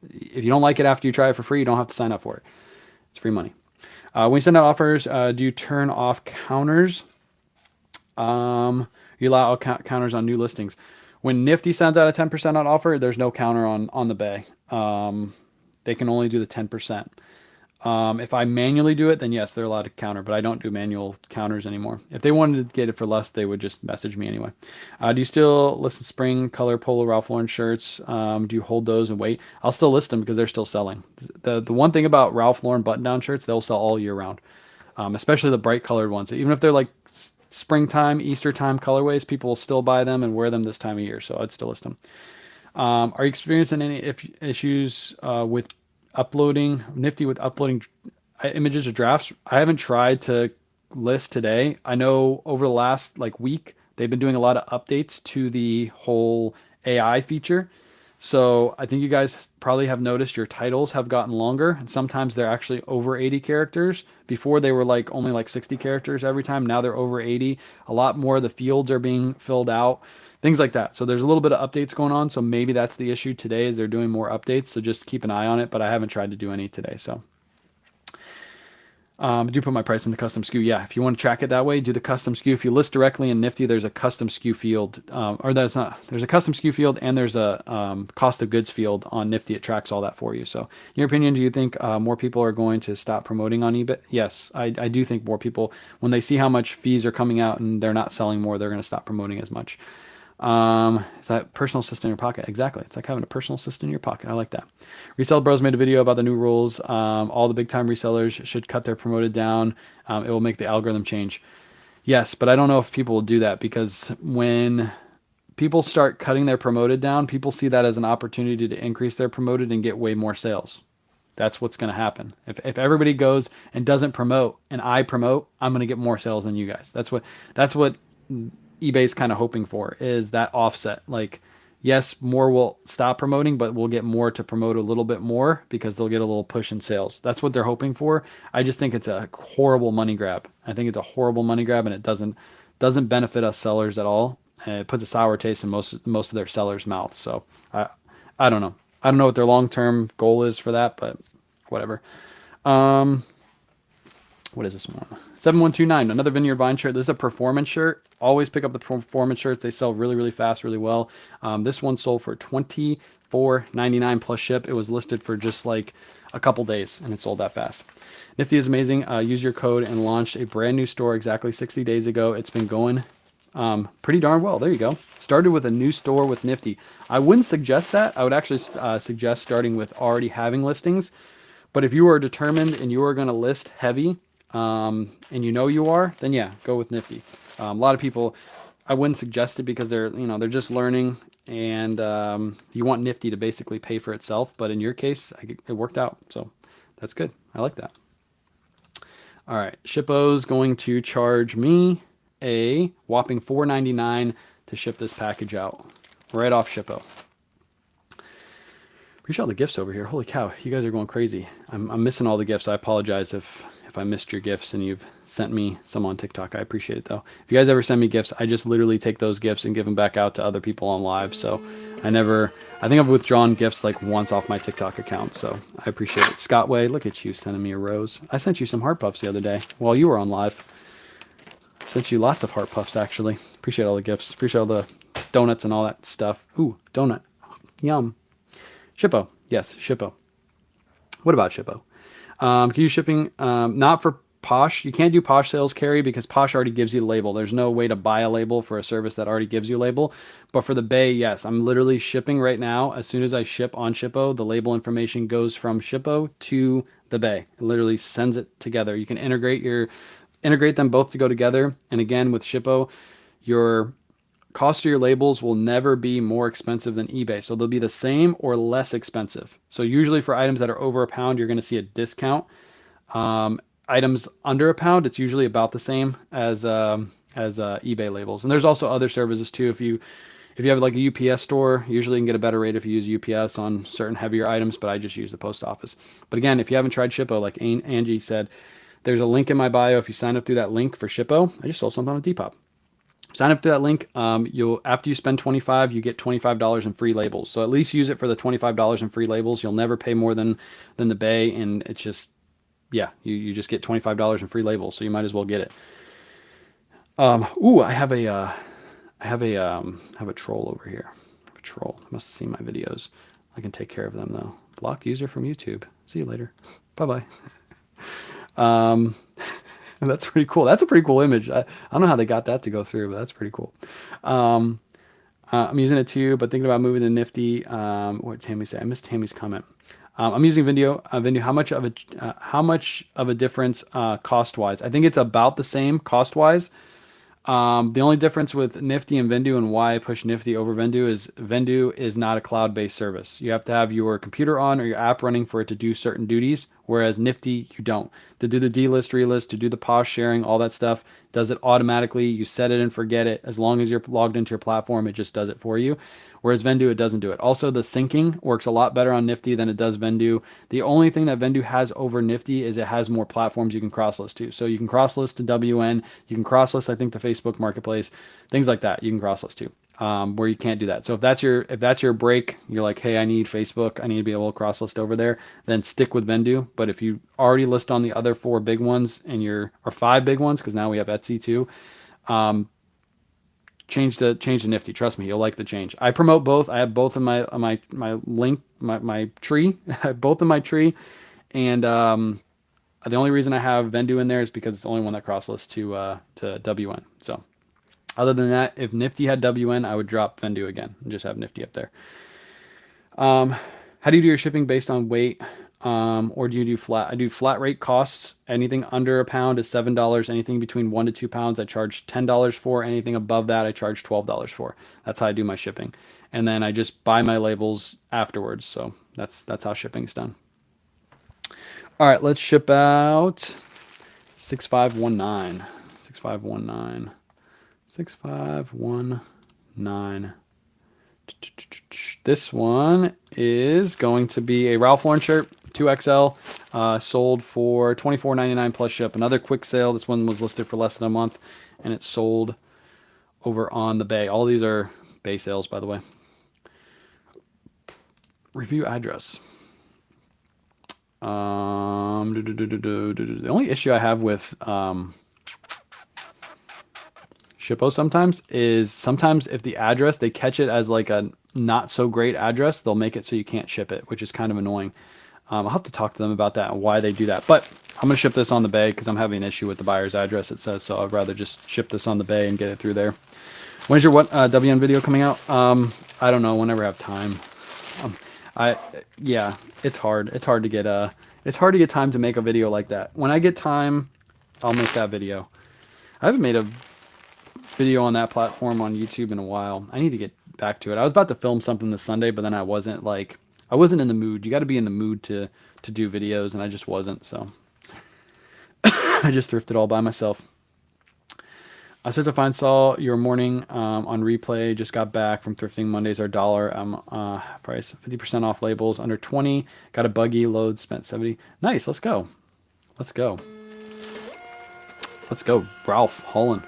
If you don't like it after you try it for free, you don't have to sign up for it. It's free money. When you send out offers, do you turn off counters? You allow counters on new listings. When Nifty sends out a 10% on offer, there's no counter on the bay. They can only do the 10%. If I manually do it, then yes, they're allowed to counter, but I don't do manual counters anymore. If they wanted to get it for less, they would just message me anyway. Do you still list spring color polo Ralph Lauren shirts? Do you hold those and wait? I'll still list them because they're still selling. The one thing about Ralph Lauren button-down shirts, they'll sell all year round, especially the bright colored ones. Even if they're like springtime, Easter time colorways, people will still buy them and wear them this time of year, so I'd still list them. Are you experiencing any issues with uploading Nifty with uploading images or drafts? I haven't tried to list today. I know over the last like week they've been doing a lot of updates to the whole AI feature. So I think you guys probably have noticed your titles have gotten longer, and sometimes they're actually over 80 characters. Before they were like only like 60 characters every time. Now they're over 80. A lot more of the fields are being filled out, things like that. So there's a little bit of updates going on. So maybe that's the issue today is they're doing more updates. So just keep an eye on it. But I haven't tried to do any today. So I do put my price in the custom SKU. Yeah, if you want to track it that way, do the custom SKU. If you list directly in Nifty, there's a custom SKU field, or that's not. There's a custom SKU field and there's a cost of goods field on Nifty. It tracks all that for you. So, in your opinion, do you think more people are going to stop promoting on eBay? Yes, I do think more people, when they see how much fees are coming out and they're not selling more, they're going to stop promoting as much. Is that personal assistant in your pocket? Exactly. It's like having a personal assistant in your pocket. I like that. Resell Bros made a video about the new rules. All the big time resellers should cut their promoted down. It will make the algorithm change. Yes, but I don't know if people will do that because when people start cutting their promoted down, people see that as an opportunity to increase their promoted and get way more sales. That's what's going to happen. If everybody goes and doesn't promote and I promote, I'm going to get more sales than you guys. That's what eBay's kind of hoping for is that offset. Like, yes, more will stop promoting, but we'll get more to promote a little bit more because they'll get a little push in sales. That's what they're hoping for. I just think it's a horrible money grab. I think it's a horrible money grab, and it doesn't benefit us sellers at all. It puts a sour taste in most of their sellers' mouths. So I don't know. I don't know what their long term goal is for that, but whatever. Um, what is this one? 7129, another Vineyard Vine shirt. This is a performance shirt. Always pick up the performance shirts. They sell really, really fast, really well. This one sold for $24.99 plus ship. It was listed for just like a couple days and it sold that fast. Nifty is amazing. Use your code and launched a brand new store exactly 60 days ago. It's been going pretty darn well. There you go. Started with a new store with Nifty. I wouldn't suggest that. I would actually suggest starting with already having listings. But if you are determined and you are going to list heavy, and you know you are, then yeah, go with Nifty. A lot of people, I wouldn't suggest it because they're just learning, and you want Nifty to basically pay for itself. But in your case, it worked out, so that's good. I like that. All right, Shippo's going to charge me a whopping $4.99 to ship this package out right off Shippo. Appreciate all the gifts over here. Holy cow, you guys are going crazy. I'm missing all the gifts. I apologize if I missed your gifts and you've sent me some on TikTok. I appreciate it though. If you guys ever send me gifts, I just literally take those gifts and give them back out to other people on live. So I think I've withdrawn gifts like once off my TikTok account. So I appreciate it. Scott Way, look at you sending me a rose. I sent you some heart puffs the other day while you were on live. I sent you lots of heart puffs actually. Appreciate all the gifts. Appreciate all the donuts and all that stuff. Ooh, donut. Yum. Shippo. Yes, Shippo. What about Shippo? Can you shipping not for Posh? You can't do Posh sales carry because Posh already gives you the label. There's no way to buy a label for a service that already gives you a label. But for the Bay, yes, I'm literally shipping right now. As soon as I ship on Shippo, the label information goes from Shippo to the Bay. It literally sends it together. You can integrate them both to go together. And again, with Shippo, your cost of your labels will never be more expensive than eBay. So they'll be the same or less expensive. So usually for items that are over a pound, you're going to see a discount. Items under a pound, it's usually about the same as eBay labels. And there's also other services too. If you have like a UPS store, usually you can get a better rate if you use UPS on certain heavier items, but I just use the post office. But again, if you haven't tried Shippo, like Angie said, there's a link in my bio. If you sign up through that link for Shippo, I just sold something on Depop. Sign up to that link. You'll after you spend $25, you get $25 in free labels. So at least use it for the $25 in free labels. You'll never pay more than the Bay, and it's just yeah, you just get $25 in free labels. So you might as well get it. Ooh, I have a troll over here. I have a troll. Must have seen my videos. I can take care of them though. Block user from YouTube. See you later. Bye bye. That's pretty cool. That's a pretty cool image. I don't know how they got that to go through, but that's pretty cool. I'm using it too, but thinking about moving to Nifty. What did Tammy say? I missed Tammy's comment. I'm using Video. How much of a difference cost wise? I think it's about the same cost wise. The only difference with Nifty and Vendu and why I push Nifty over Vendu is not a cloud-based service. You have to have your computer on or your app running for it to do certain duties, whereas Nifty you don't. To do the delist, relist, to do the pause sharing, all that stuff does it automatically. You set it and forget it. As long as you're logged into your platform, it just does it for you. Whereas Vendu, it doesn't do it. Also, the syncing works a lot better on Nifty than it does Vendu. The only thing that Vendu has over Nifty is it has more platforms you can cross list to. So you can cross list to WN, you can cross list, I think, to Facebook Marketplace, things like that. You can cross list to. Where you can't do that. So if that's your break, you're like, hey, I need Facebook, I need to be able to cross list over there, then stick with Vendu. But if you already list on the other four big ones and or five big ones, because now we have Etsy too, change to Nifty. Trust me, you'll like the change. I promote both. I have both in my link, my tree. I have both in my tree, and the only reason I have Vendu in there is because it's the only one that cross lists to WN. So other than that, if Nifty had WN, I would drop Vendu again and just have Nifty up there. How do you do your shipping based on weight? Or do you do flat? I do flat rate costs. Anything under a pound is $7. Anything between 1 to 2 pounds, I charge $10 for. Anything above that, I charge $12 for. That's how I do my shipping. And then I just buy my labels afterwards. So that's how shipping's done. All right, let's ship out 6519. 6519. 6519. This one is going to be a Ralph Lauren shirt, 2XL, sold for $24.99 plus ship. Another quick sale. This one was listed for less than a month, and it's sold over on the Bay. All these are Bay sales, by the way. Review address. The only issue I have with Shippo sometimes if the address, they catch it as like a not so great address, they'll make it so you can't ship it, which is kind of annoying. I'll have to talk to them about that and why they do that. But I'm going to ship this on the Bay because I'm having an issue with the buyer's address, it says. So I'd rather just ship this on the Bay and get it through there. When's your WN video coming out? I don't know. Whenever I have time. Um, yeah, it's hard. It's hard to get time to make a video like that. When I get time, I'll make that video. I haven't made a video on that platform on YouTube in a while. I need to get back to it. I was about to film something this Sunday, but then I wasn't in the mood. You got to be in the mood to do videos, and I just wasn't. So I just thrifted all by myself. I started to find saw your morning on replay. Just got back from thrifting. Mondays are dollar. Price 50% off labels under 20. Got a buggy load. Spent 70. Nice. Let's go. Let's go. Let's go. Ralph Holland.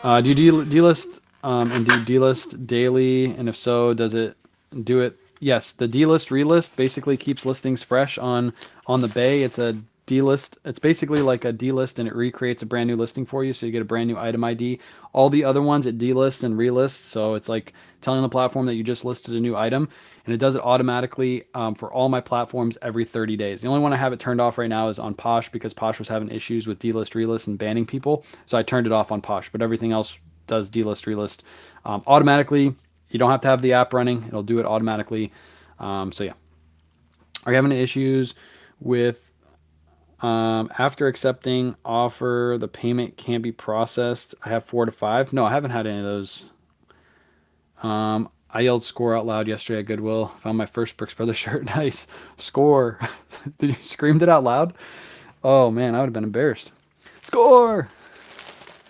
Do you delist and do delist daily? And if so, does it do it? Yes, the delist relist basically keeps listings fresh on the Bay. It's a delist. It's basically like a delist, and it recreates a brand new listing for you, so you get a brand new item ID. All the other ones it delists and relists, so it's like telling the platform that you just listed a new item, and it does it automatically for all my platforms every 30 days. The only one I have it turned off right now is on Posh because Posh was having issues with delist, relist, and banning people, so I turned it off on Posh. But everything else does delist, relist automatically. You don't have to have the app running; it'll do it automatically. So yeah. Are you having any issues with after accepting offer, the payment can't be processed? I have 4 to 5. No, I haven't had any of those. I yelled score out loud yesterday at Goodwill. Found my first Brooks Brothers shirt. Nice. Score. Did you scream it out loud? Oh man, I would have been embarrassed. Score.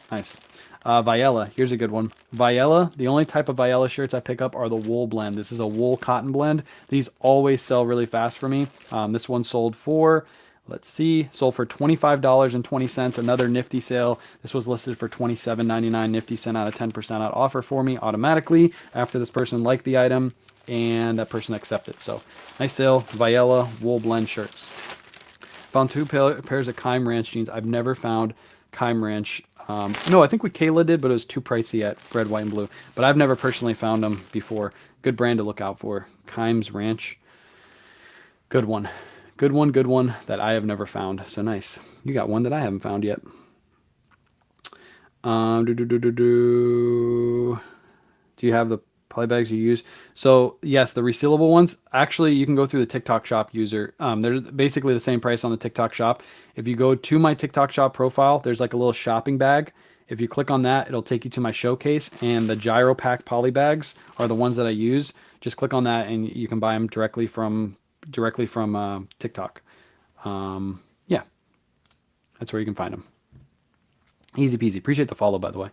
Nice. Viella. Here's a good one. Viella. The only type of Viella shirts I pick up are the wool blend. This is a wool cotton blend. These always sell really fast for me. This one sold for, let's see, sold for $25.20. Another nifty sale. This was listed for $27.99. Nifty sent out a 10% out offer for me automatically after this person liked the item and that person accepted. So nice sale. Viella wool blend shirts. Found 2 pairs of Kime Ranch jeans. I've never found Kime Ranch. No, I think we Kayla did, but it was too pricey at red, white, and blue. But I've never personally found them before. Good brand to look out for. Kimes Ranch. Good one. Good one that I have never found. So nice. You got one that I haven't found yet. Do you have the poly bags you use? So yes, the resealable ones. Actually, you can go through the TikTok shop user. They're basically the same price on the TikTok shop. If you go to my TikTok shop profile, there's like a little shopping bag, If you click on that, it'll take you to my showcase, and the gyro pack poly bags are the ones that I use. Just click on that and you can buy them directly from TikTok. Yeah, that's where you can find them. Easy peasy. Appreciate the follow, by the way.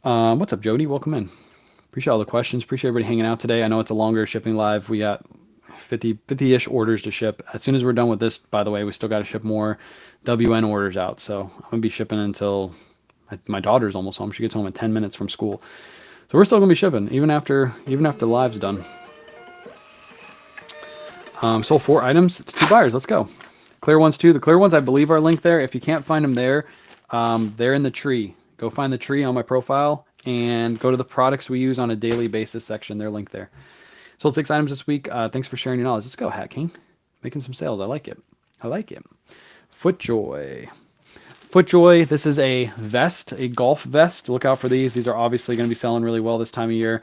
What's up, Jody? Welcome in. Appreciate all the questions. Appreciate everybody hanging out today. I know it's a longer shipping live. We got 50-ish orders to ship. As soon as we're done with this, by the way, we still got to ship more WN orders out. So I'm going to be shipping until my daughter's almost home. She gets home in 10 minutes from school. So we're still going to be shipping even after live's done. Sold 4 items to 2 buyers. Let's go. Clear ones too. The clear ones I believe are linked there. If you can't find them there, they're in the tree. Go find the tree on my profile and go to the products we use on a daily basis section. They're linked there. Sold 6 items this week. Thanks for sharing your knowledge. Let's go, Hat King. Making some sales. I like it. I like it. Footjoy. Footjoy. This is a vest, a golf vest. Look out for these. These are obviously going to be selling really well this time of year.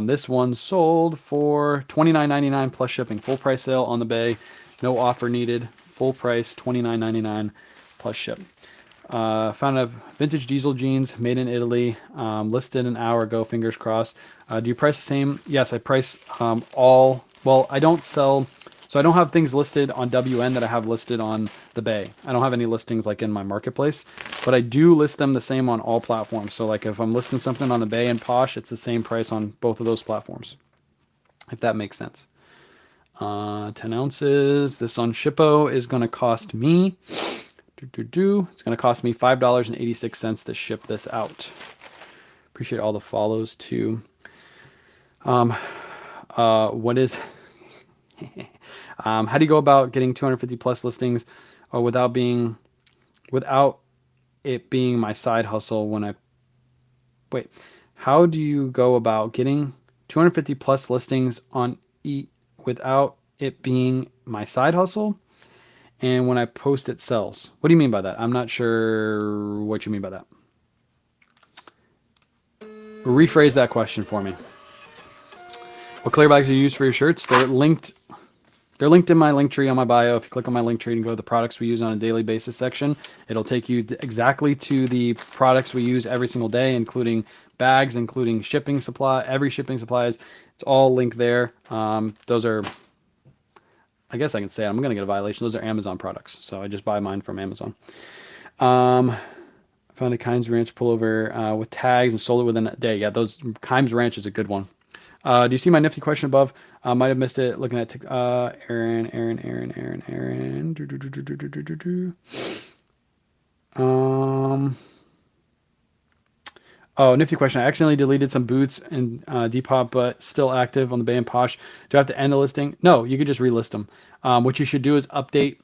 This one sold for $29.99 plus shipping. Full price sale on the bay. No offer needed. Full price $29.99 plus ship. Found a vintage diesel jeans made in Italy, listed an hour ago, fingers crossed. Do you price the same? Yes, I price all. Well, I don't sell, so I don't have things listed on WN that I have listed on the Bay. I don't have any listings like in my marketplace, but I do list them the same on all platforms. So like if I'm listing something on the Bay and Posh, it's the same price on both of those platforms, if that makes sense. 10 ounces. This on Shippo is going to cost me. It's going to cost me $5.86 to ship this out. Appreciate all the follows too. What is how do you go about getting 250 plus listings without it being my side hustle when I wait? How do you go about getting 250 plus listings on without it being my side hustle? And when I post, it sells. What do you mean by that? I'm not sure what you mean by that. Rephrase that question for me. What clear bags do you use for your shirts? They're linked in my link tree on my bio. If you click on my link tree and go to the products we use on a daily basis section, it'll take you exactly to the products we use every single day, including bags, including shipping supply, every shipping supplies. It's all linked there. Those are, I guess I can say it. I'm going to get a violation. Those are Amazon products. So I just buy mine from Amazon. I found a Kimes Ranch pullover with tags and sold it within a day. Yeah, those Kimes Ranch is a good one. Do you see my nifty question above? Might have missed it looking at Aaron. Oh, nifty question. I accidentally deleted some boots in Depop, but still active on the Bay and Posh. Do I have to end the listing? No, you could just relist them. What you should do is update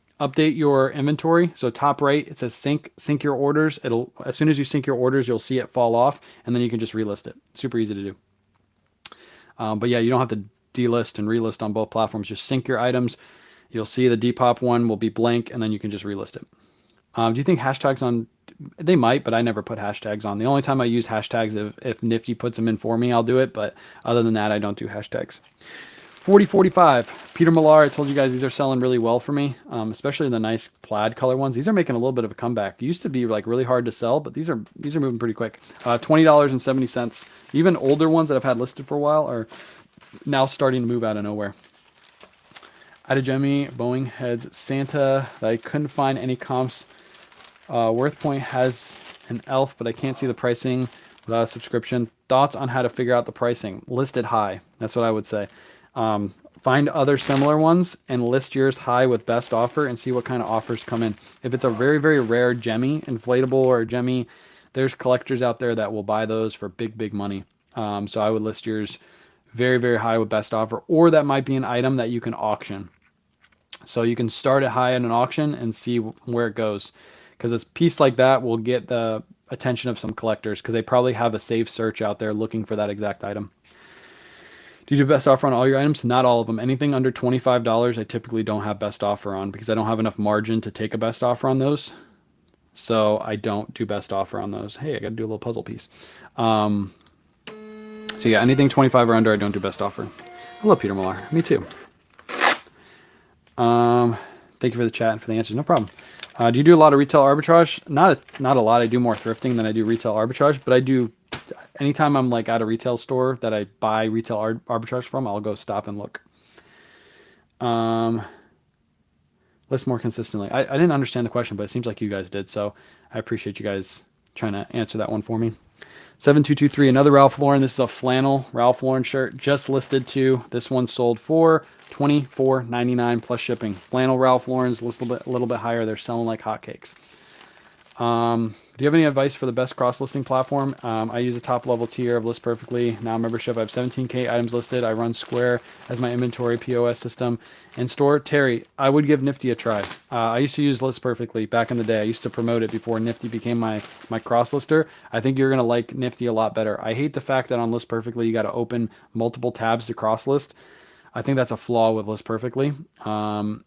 your inventory. So top right, it says sync your orders. It'll, as soon as you sync your orders, you'll see it fall off, and then you can just relist it. Super easy to do. But yeah, you don't have to delist and relist on both platforms. Just sync your items. You'll see the Depop one will be blank, and then you can just relist it. Do you think hashtags on? They might, but I never put hashtags on. The only time I use hashtags if Nifty puts them in for me, I'll do it. But other than that, I don't do hashtags. 4045. Peter Millar, I told you guys these are selling really well for me, especially the nice plaid color ones. These are making a little bit of a comeback. Used to be like really hard to sell, but these are moving pretty quick. $20.70. Even older ones that I've had listed for a while are now starting to move out of nowhere. Adajemi, Boeing heads, Santa. I couldn't find any comps. Worth Point has an elf, but I can't see the pricing without a subscription. Thoughts on how to figure out the pricing? List it high. That's what I would say. Find other similar ones and list yours high with best offer and see what kind of offers come in. If it's a very, very rare Gemmy, inflatable or Gemmy, there's collectors out there that will buy those for big, big money. So I would list yours very, very high with best offer, or that might be an item that you can auction. So you can start it high at an auction and see where it goes. Because a piece like that will get the attention of some collectors because they probably have a safe search out there looking for that exact item. Do you do best offer on all your items? Not all of them. Anything under $25, I typically don't have best offer on because I don't have enough margin to take a best offer on those. So I don't do best offer on those. Hey, I got to do a little puzzle piece. So yeah, anything 25 or under, I don't do best offer. Hello, Peter Millar. Me too. Thank you for the chat and for the answers. No problem. Do you do a lot of retail arbitrage? Not a lot. I do more thrifting than I do retail arbitrage, but I do. Anytime I'm like at a retail store that I buy retail arbitrage from, I'll go stop and look. Um, List more consistently. I didn't understand the question, but it seems like you guys did. So I appreciate you guys trying to answer that one for me. 7223, another Ralph Lauren. This is a flannel Ralph Lauren shirt, just listed too. This one sold for $24.99 plus shipping. Flannel Ralph Lauren's a little bit higher. They're selling like hotcakes. Do you have any advice for the best cross-listing platform? I use a top-level tier of List Perfectly. Now membership, I have 17K items listed. I run Square as my inventory POS system. In store, Terry, I would give Nifty a try. I used to use List Perfectly back in the day. I used to promote it before Nifty became my cross-lister. I think you're going to like Nifty a lot better. I hate the fact that on List Perfectly, you got to open multiple tabs to cross-list. I think that's a flaw with List Perfectly. And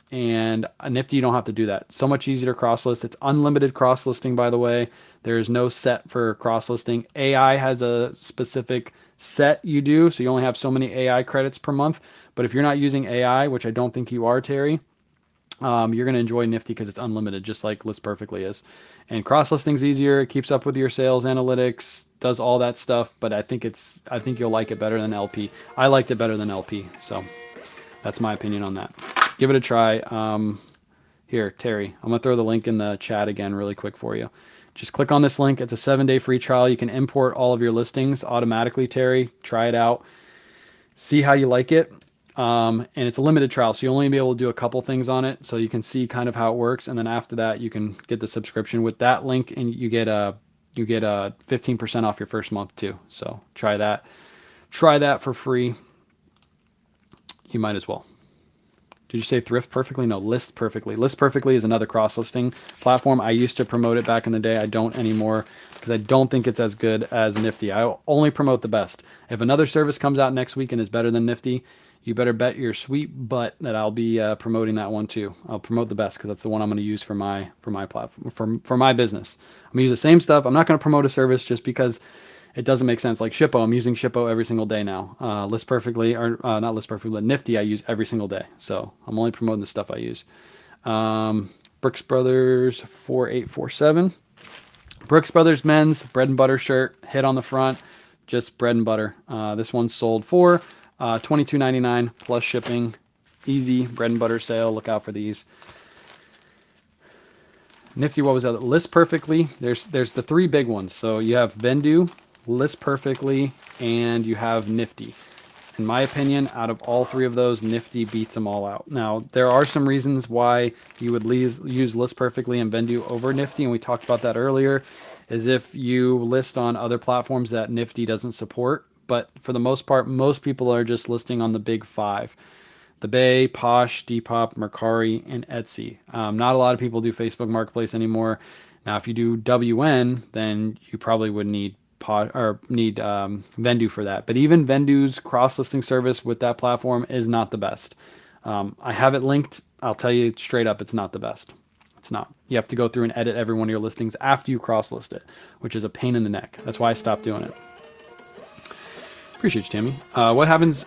Nifty, you don't have to do that. So much easier to cross list. It's unlimited cross listing, by the way. There is no set for cross listing. AI has a specific set you do, so you only have so many AI credits per month. But if you're not using AI, which I don't think you are, Terry, you're going to enjoy Nifty because it's unlimited, just like List Perfectly is. And cross listing's easier. It keeps up with your sales analytics, does all that stuff. But I think you'll like it better than LP. I liked it better than LP, so that's my opinion on that. Give it a try. Here, Terry, I'm going to throw the link in the chat again really quick for you. Just click on this link. It's a 7-day free trial. You can import all of your listings automatically, Terry. Try it out. See how you like it. And it's a limited trial, so you only be able to do a couple things on it, so you can see kind of how it works. And then after that, you can get the subscription with that link, and you get a 15% off your first month too. So try that. Try that for free. You might as well. Did you say Thrift Perfectly? No, List Perfectly. List Perfectly is another cross-listing platform. I used to promote it back in the day. I don't anymore because I don't think it's as good as Nifty. I only promote the best. If another service comes out next week and is better than Nifty, you better bet your sweet butt that I'll be promoting that one too. I'll promote the best because that's the one I'm going to use for my platform for my business. I'm going to use the same stuff. I'm not going to promote a service just because it doesn't make sense. Like Shippo, I'm using Shippo every single day now. List Perfectly, or not List Perfectly, but Nifty I use every single day. So I'm only promoting the stuff I use. Brooks Brothers 4847. Brooks Brothers men's bread and butter shirt, hit on the front, just bread and butter. This one sold for $22.99 plus shipping. Easy bread and butter sale. Look out for these. Nifty, what was that? List Perfectly. There's the three big ones. So you have Vendu, List Perfectly, and you have Nifty. In my opinion, out of all three of those, Nifty beats them all out. Now, there are some reasons why you would use List Perfectly and Vendu over Nifty, and we talked about that earlier, is if you list on other platforms that Nifty doesn't support. But for the most part, most people are just listing on the big five. The Bay, Posh, Depop, Mercari, and Etsy. Not a lot of people do Facebook Marketplace anymore. Now, if you do WN, then you probably would need Vendu for that. But even Vendu's cross-listing service with that platform is not the best. I have it linked. I'll tell you straight up, it's not the best. It's not. You have to go through and edit every one of your listings after you cross-list it, which is a pain in the neck. That's why I stopped doing it. Appreciate you, Tammy. What happens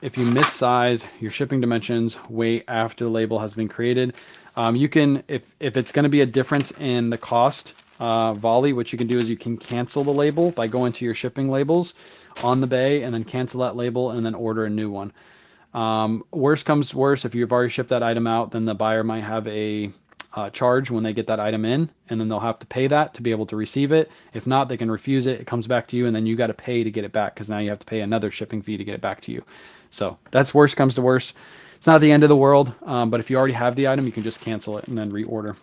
if you missize your shipping dimensions way after the label has been created? You can, if it's going to be a difference in the cost, volley, what you can do is you can cancel the label by going to your shipping labels on the Bay and then cancel that label and then order a new one. Worst comes worse, if you've already shipped that item out, then the buyer might have a charge when they get that item in, and then they'll have to pay that to be able to receive it. If not, they can refuse it. It comes back to you, and then you got to pay to get it back because now you have to pay another shipping fee to get it back to you. So that's worst comes to worst. It's not the end of the world, but if you already have the item, you can just cancel it and then reorder.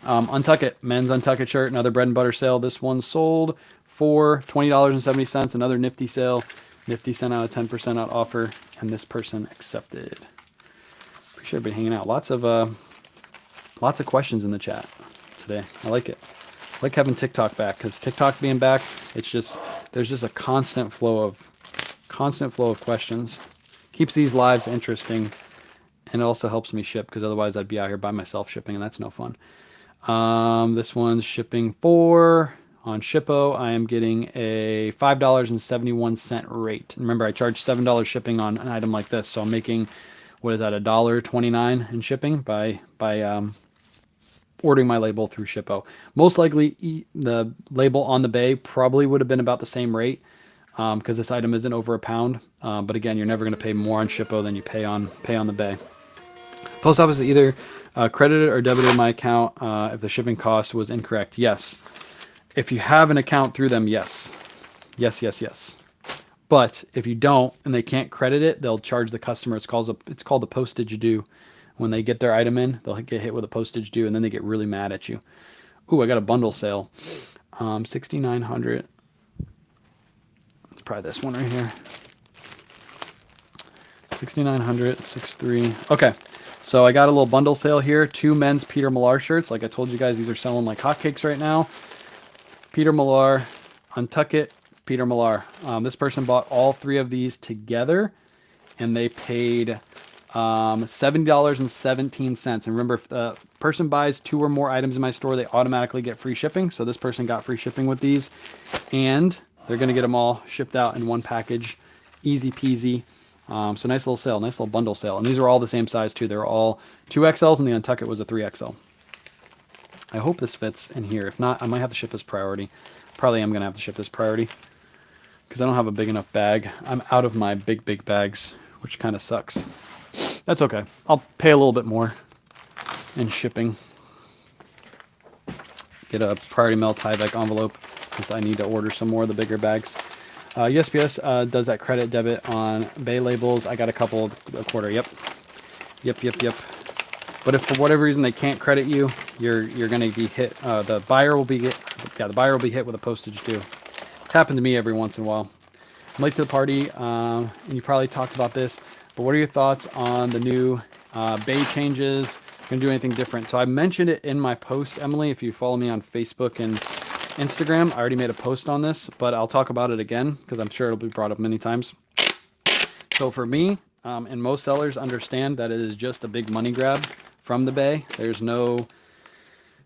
Untuck It, men's Untuck It shirt, another bread and butter sale. This one sold for $20.70, another Nifty sale. Nifty sent out a 10% out offer, and this person accepted. Appreciate everybody hanging out. Lots of questions in the chat today. I like it. I like having TikTok back because TikTok being back, there's just a constant flow of questions. Keeps these lives interesting, and it also helps me ship because otherwise I'd be out here by myself shipping, and that's no fun. This one's shipping for on Shippo. I am getting a $5.71 rate. Remember, I charge $7 shipping on an item like this, so I'm making, what is that, $1.29 in shipping by ordering my label through Shippo. Most likely, the label on the bay probably would have been about the same rate because this item isn't over a pound. But again, you're never going to pay more on Shippo than you pay on the bay. Post office either credited or debited my account if the shipping cost was incorrect. Yes. If you have an account through them, yes. Yes, yes, yes. But if you don't and they can't credit it, they'll charge the customer. It's called a postage due. When they get their item in, they'll get hit with a postage due, and then they get really mad at you. Ooh, I got a bundle sale. 6,900. Let's try this one right here. 6,900, 6,3. Okay, so I got a little bundle sale here. 2 men's Peter Millar shirts. Like I told you guys, these are selling like hotcakes right now. Peter Millar, Untuckit, Peter Millar. This person bought all 3 of these together, and they paid $70.17. And remember, if the person buys 2 or more items in my store, they automatically get free shipping. So this person got free shipping with these, and they're going to get them all shipped out in one package. Easy peasy. So nice little sale, nice little bundle sale. And these are all the same size too. They're all 2XLs, and the Untuckit was a 3XL. I hope this fits in here. If not, I might have to ship this priority. Probably am going to have to ship this priority because I don't have a big enough bag. I'm out of my big bags, which kind of sucks. That's okay. I'll pay a little bit more in shipping. Get a priority mail Tyvek envelope since I need to order some more of the bigger bags. USPS does that credit debit on bay labels. I got a couple a quarter. Yep. But if for whatever reason they can't credit you, you're going to be hit. The buyer will be hit with a postage due. It's happened to me every once in a while. I'm late to the party, and you probably talked about this. But what are your thoughts on the new bay changes? Going to do anything different? So I mentioned it in my post, Emily. If you follow me on Facebook and Instagram, I already made a post on this, but I'll talk about it again because I'm sure it'll be brought up many times. So for me, and most sellers understand that it is just a big money grab from the bay. There's no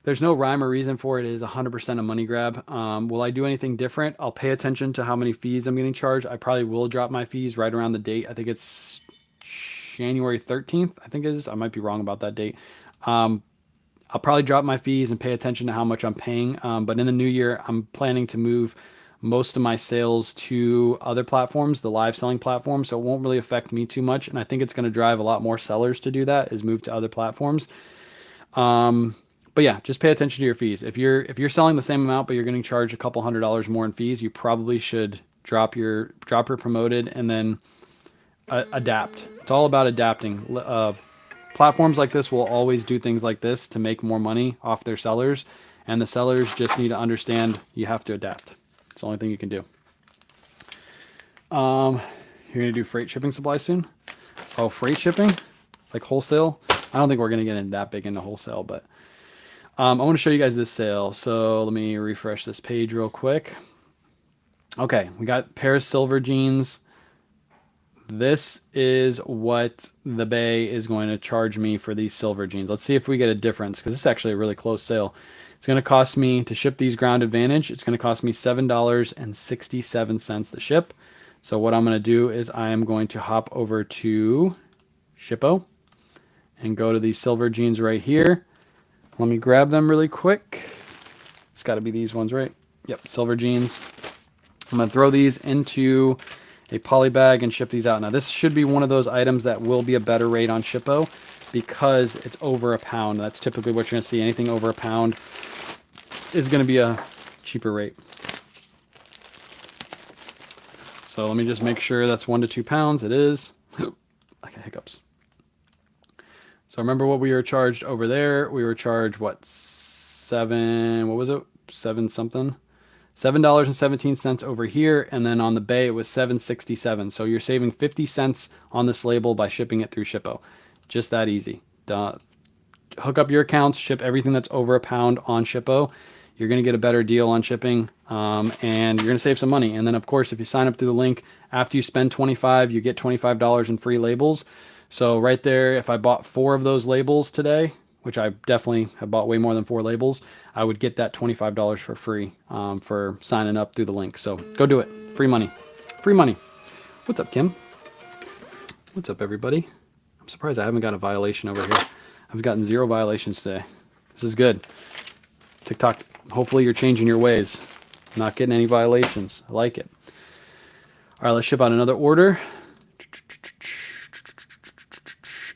rhyme or reason for it. It is 100% a money grab. Will I do anything different? I'll pay attention to how many fees I'm getting charged. I probably will drop my fees right around the date. I think it's January 13th, I think it is. I might be wrong about that date. I'll probably drop my fees and pay attention to how much I'm paying. But in the new year, I'm planning to move most of my sales to other platforms, the live selling platform. So it won't really affect me too much. And I think it's going to drive a lot more sellers to do that, is move to other platforms. But yeah, just pay attention to your fees. If you're selling the same amount, but you're getting charged a couple $100 more in fees, you probably should drop your promoted and then adapt. It's all about adapting. Platforms like this will always do things like this to make more money off their sellers, and the sellers just need to understand you have to adapt. It's the only thing you can do. You're gonna do freight shipping supplies soon? Oh, freight shipping, like wholesale? I don't think we're gonna get in that big into wholesale, but I want to show you guys this sale. So let me refresh this page real quick. Okay, we got Paris silver jeans. This is what the Bay is going to charge me for these silver jeans. Let's see if we get a difference, because this is actually a really close sale. It's going to cost me to ship these Ground Advantage. It's going to cost me $7.67 to ship. So what I'm going to do is I am going to hop over to Shippo and go to these silver jeans right here. Let me grab them really quick. It's got to be these ones, right? Yep, silver jeans. I'm going to throw these into a poly bag and ship these out. Now this should be one of those items that will be a better rate on Shippo because it's over a pound. That's typically what you're going to see. Anything over a pound is going to be a cheaper rate. So let me just make sure that's 1 to 2 pounds. It is. I got hiccups. So remember what we were charged over there. We were charged what, what was it? 7 something. $7.17 over here, and then on the Bay it was $7.67. So you're saving 50 cents on this label by shipping it through Shippo. Just that easy. Hook up your accounts, ship everything that's over a pound on Shippo. You're going to get a better deal on shipping, and you're going to save some money. And then of course, if you sign up through the link, after you spend $25, you get $25 in free labels. So right there, if I bought 4 of those labels today, which I definitely have bought way more than 4 labels, I would get that $25 for free for signing up through the link. So go do it. Free money. Free money. What's up, Kim? What's up, everybody? I'm surprised I haven't got a violation over here. I've gotten 0 violations today. This is good. TikTok, hopefully you're changing your ways. Not getting any violations. I like it. All right, let's ship out another order.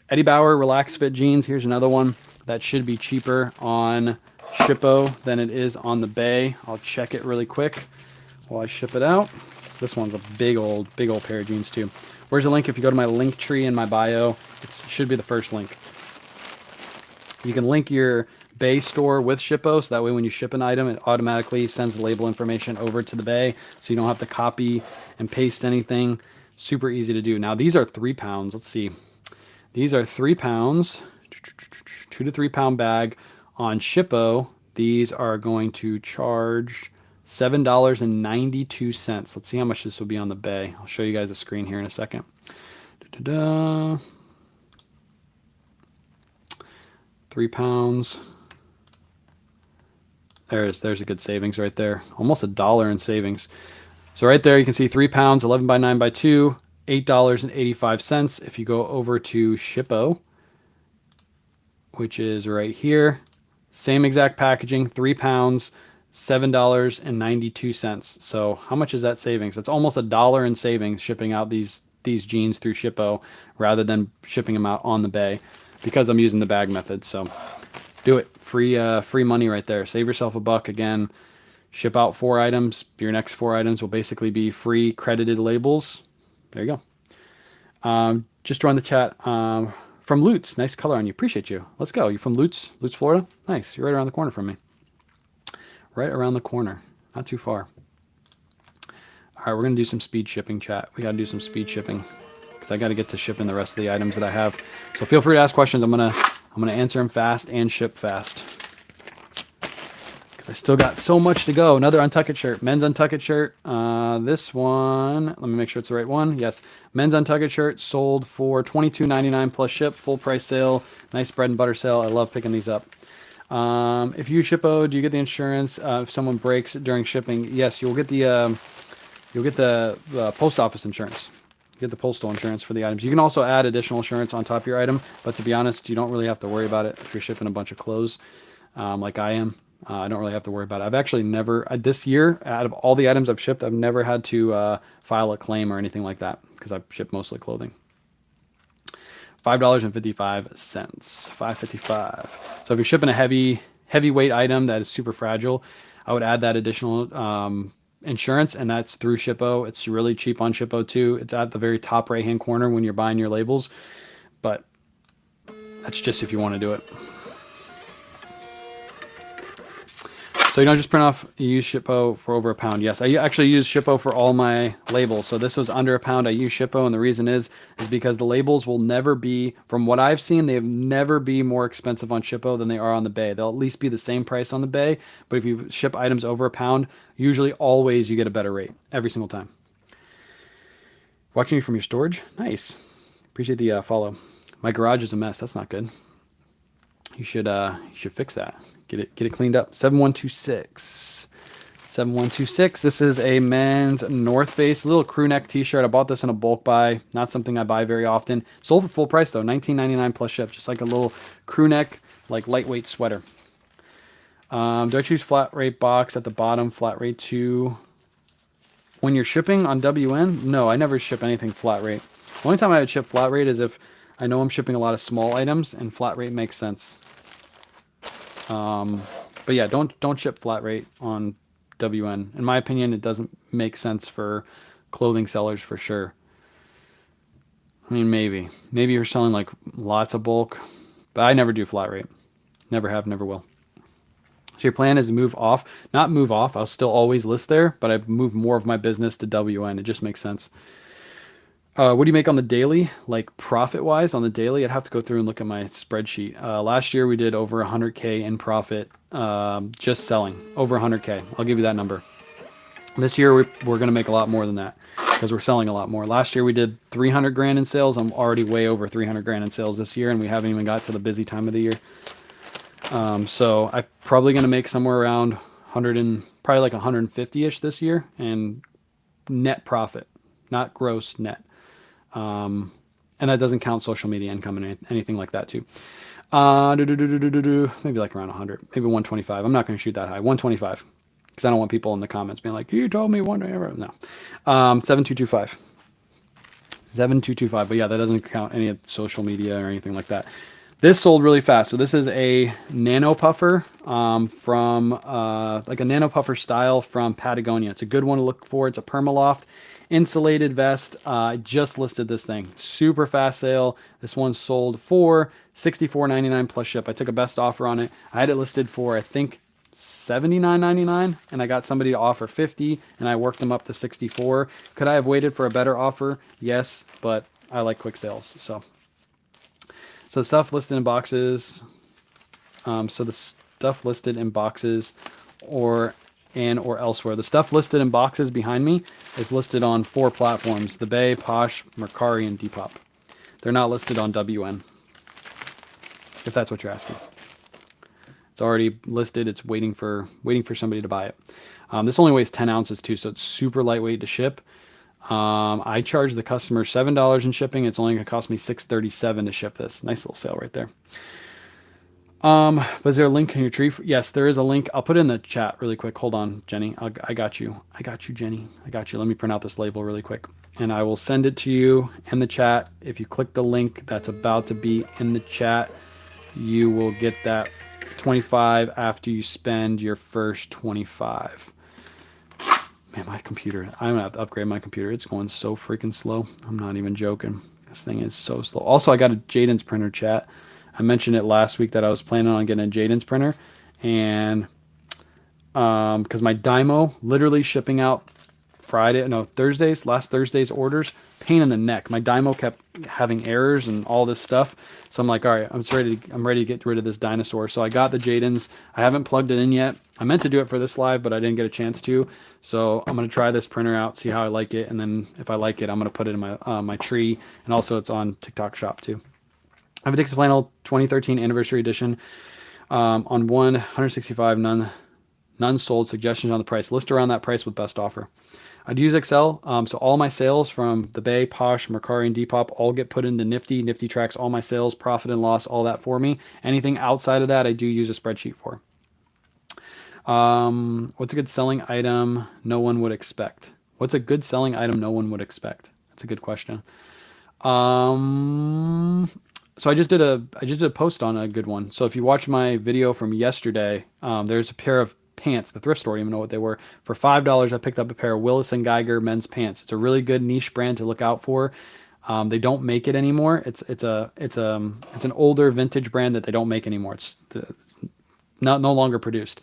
Eddie Bauer Relax Fit jeans. Here's another one that should be cheaper on Shippo than it is on the Bay. I'll check it really quick while I ship it out. This one's a big old pair of jeans too. Where's the link? If you go to my link tree in my bio, it should be the first link. You can link your Bay store with Shippo, so that way when you ship an item, it automatically sends the label information over to the Bay, so you don't have to copy and paste anything. Super easy to do. Now these are 3 pounds. Let's see. These are 3 pounds, 2 to 3 pound bag. On Shippo, these are going to charge $7.92. Let's see how much this will be on the Bay. I'll show you guys a screen here in a second. Da-da-da. 3 pounds. There's a good savings right there. Almost $1 in savings. So right there you can see 3 pounds, 11 by 9 by 2, $8.85. If you go over to Shippo, which is right here, same exact packaging, 3 pounds, $7.92. So how much is that savings? It's almost $1 in savings shipping out these jeans through Shippo rather than shipping them out on the Bay, because I'm using the bag method. So do it. Free money right there. Save yourself $1 again. Ship out 4 items. Your next 4 items will basically be free credited labels. There you go. Just join the chat. From Lutz. Nice color on you. Appreciate you. Let's go. You're from Lutz, Florida? Nice. You're right around the corner from me. Right around the corner. Not too far. All right, we're going to do some speed shipping, chat. We got to do some speed shipping because I got to get to shipping the rest of the items that I have. So feel free to ask questions. I'm gonna answer them fast and ship fast because I still got so much to go. Another Untucked shirt, men's Untucked shirt. This one, let me make sure it's the right one. Yes, men's Untucked shirt sold for $22.99 plus ship, full price sale. Nice bread and butter sale. I love picking these up. If you Shippo, do you get the insurance if someone breaks during shipping? Yes, you'll get the post office insurance. You get the postal insurance for the items. You can also add additional insurance on top of your item, but to be honest, you don't really have to worry about it if you're shipping a bunch of clothes, like I am. I don't really have to worry about it. I've actually never, this year, out of all the items I've shipped, I've never had to file a claim or anything like that because I've shipped mostly clothing. $5.55. $5.55. So if you're shipping a heavyweight item that is super fragile, I would add that additional insurance, and that's through Shippo. It's really cheap on Shippo too. It's at the very top right hand corner when you're buying your labels, but that's just if you want to do it. So you don't just print off, you use Shippo for over £1. Yes, I actually use Shippo for all my labels. So this was under £1. I use Shippo, and the reason is because the labels will never be, from what I've seen, they have never be more expensive on Shippo than they are on the Bay. They'll at least be the same price on the Bay, but if you ship items over £1, usually always you get a better rate every single time. Watching you from your storage? Nice. Appreciate the follow. My garage is a mess. That's not good. You should fix that. Get it cleaned up. 7126. 7126. This is a men's North Face little crew neck t-shirt. I bought this in a bulk buy. Not something I buy very often. Sold for full price though. $19.99 plus ship. Just like a little crew neck, like lightweight sweater. Do I choose flat rate box at the bottom? Flat rate 2. When you're shipping on WN? No, I never ship anything flat rate. The only time I would ship flat rate is if I know I'm shipping a lot of small items, and flat rate makes sense. But yeah, don't ship flat rate on WN. In my opinion, it doesn't make sense for clothing sellers for sure. I mean, maybe you're selling like lots of bulk, but I never do flat rate. Never have, never will. So your plan is to move off, not move off. I'll still always list there, but I move more of my business to WN. It just makes sense. What do you make on the daily? Like profit-wise on the daily, I'd have to go through and look at my spreadsheet. Last year we did over 100K in profit, just selling over 100K. I'll give you that number. This year we're going to make a lot more than that because we're selling a lot more. Last year we did 300 grand in sales. I'm already way over 300 grand in sales this year, and we haven't even got to the busy time of the year. So I'm probably going to make somewhere around 100 and probably like 150-ish this year, and net profit, not gross, net. And that doesn't count social media income and anything like that too. Maybe like around 100, maybe 125. I'm not going to shoot that high. 125, because I don't want people in the comments being like, "You told me one." No, 7225. 7225. But yeah, that doesn't count any of social media or anything like that. This sold really fast. So this is a nano puffer from like a nano puffer style from Patagonia. It's a good one to look for. It's a Permaloft insulated vest. I just listed this thing. Super fast sale. This one sold for $64.99 plus ship. I took a best offer on it. I had it listed for, I think, $79.99, and I got somebody to offer 50, and I worked them up to 64. Could I have waited for a better offer? Yes, but I like quick sales. So the stuff listed in boxes. So the stuff listed in boxes or elsewhere. The stuff listed in boxes behind me is listed on 4 platforms: the Bay, Posh, Mercari, and Depop. They're not listed on WN, if that's what you're asking. It's already listed. It's waiting for somebody to buy it. This only weighs 10 ounces too, so it's super lightweight to ship. I charge the customer $7 in shipping. It's only going to cost me $6.37 to ship this. Nice little sale right there. But is there a link in your tree? Yes, there is a link. I'll put it in the chat really quick. Hold on, Jenny. I got you. I got you, Jenny. I got you. Let me print out this label really quick, and I will send it to you in the chat. If you click the link that's about to be in the chat, you will get that 25 after you spend your first 25. Man, my computer. I'm gonna have to upgrade my computer. It's going so freaking slow. I'm not even joking. This thing is so slow. Also, I got a Jaden's printer, chat. I mentioned it last week that I was planning on getting a Jaden's printer, and because my Dymo literally shipping out last Thursday's orders, pain in the neck. My Dymo kept having errors and all this stuff. So I'm like, all right, I'm ready to get rid of this dinosaur. So I got the Jaden's. I haven't plugged it in yet. I meant to do it for this live, but I didn't get a chance to. So I'm gonna try this printer out, see how I like it, and then if I like it, I'm gonna put it in my tree. And also, it's on TikTok Shop too. I have a Dixie Flannel 2013 Anniversary Edition on 165, none sold. Suggestions on the price. List around that price with best offer. I'd use Excel. So all my sales from the Bay, Posh, Mercari, and Depop all get put into Nifty. Nifty tracks all my sales, profit and loss, all that for me. Anything outside of that, I do use a spreadsheet for. What's a good selling item no one would expect? What's a good selling item no one would expect? That's a good question. So I just did a post on a good one. So if you watch my video from yesterday, there's a pair of pants. The thrift store didn't even know what they were. For $5, I picked up a pair of Willis and Geiger men's pants. It's a really good niche brand to look out for. They don't make it anymore. It's an older vintage brand that they don't make anymore. It's no longer produced.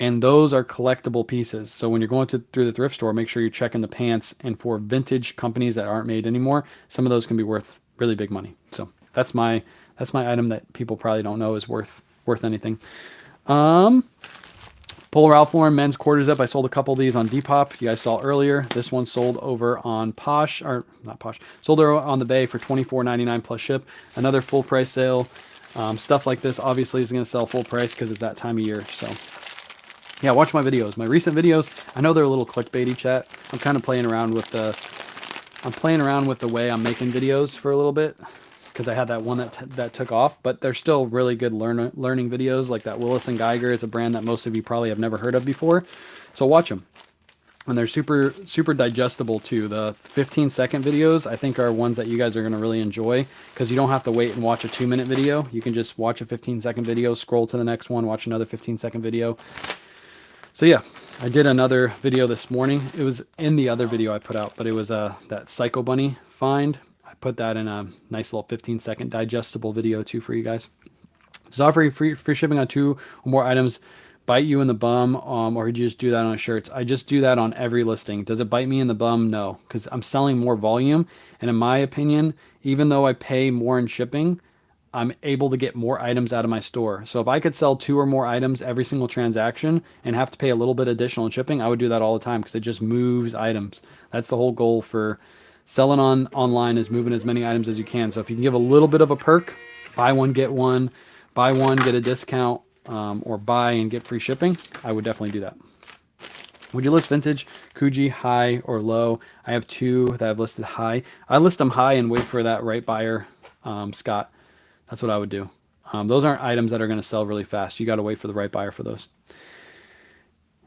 And those are collectible pieces. So when you're going through the thrift store, make sure you're checking the pants. And for vintage companies that aren't made anymore, some of those can be worth really big money. So that's my item that people probably don't know is worth anything. Polo Ralph Lauren men's quarter zip. I sold a couple of these on Depop. You guys saw earlier. This one sold over on Posh, or not Posh. Sold over on the Bay for $24.99 plus ship. Another full price sale. Stuff like this obviously is going to sell full price because it's that time of year. So yeah, watch my videos. My recent videos, I know they're a little clickbaity, chat. I'm kind of playing around with the way I'm making videos for a little bit because I had that one that took off, but they're still really good learning videos. Like that Willis and Geiger is a brand that most of you probably have never heard of before. So watch them. And they're super, super digestible too. The 15-second videos, I think, are ones that you guys are going to really enjoy because you don't have to wait and watch a 2-minute video. You can just watch a 15-second video, scroll to the next one, watch another 15-second video. So yeah, I did another video this morning. It was in the other video I put out, but it was that Psycho Bunny find. I put that in a nice little 15-second digestible video too for you guys. Just offering free shipping on 2 or more items. Bite you in the bum, or did you just do that on shirts? I just do that on every listing. Does it bite me in the bum? No, because I'm selling more volume. And in my opinion, even though I pay more in shipping, I'm able to get more items out of my store. So if I could sell 2 or more items every single transaction and have to pay a little bit additional in shipping, I would do that all the time because it just moves items. That's the whole goal for selling online, is moving as many items as you can. So if you can give a little bit of a perk, buy one, get one, buy one, get a discount, or buy and get free shipping, I would definitely do that. Would you list vintage, Kuji, high or low? I have 2 that I've listed high. I list them high and wait for that right buyer, Scott. That's what I would do. Those aren't items that are going to sell really fast. You got to wait for the right buyer for those.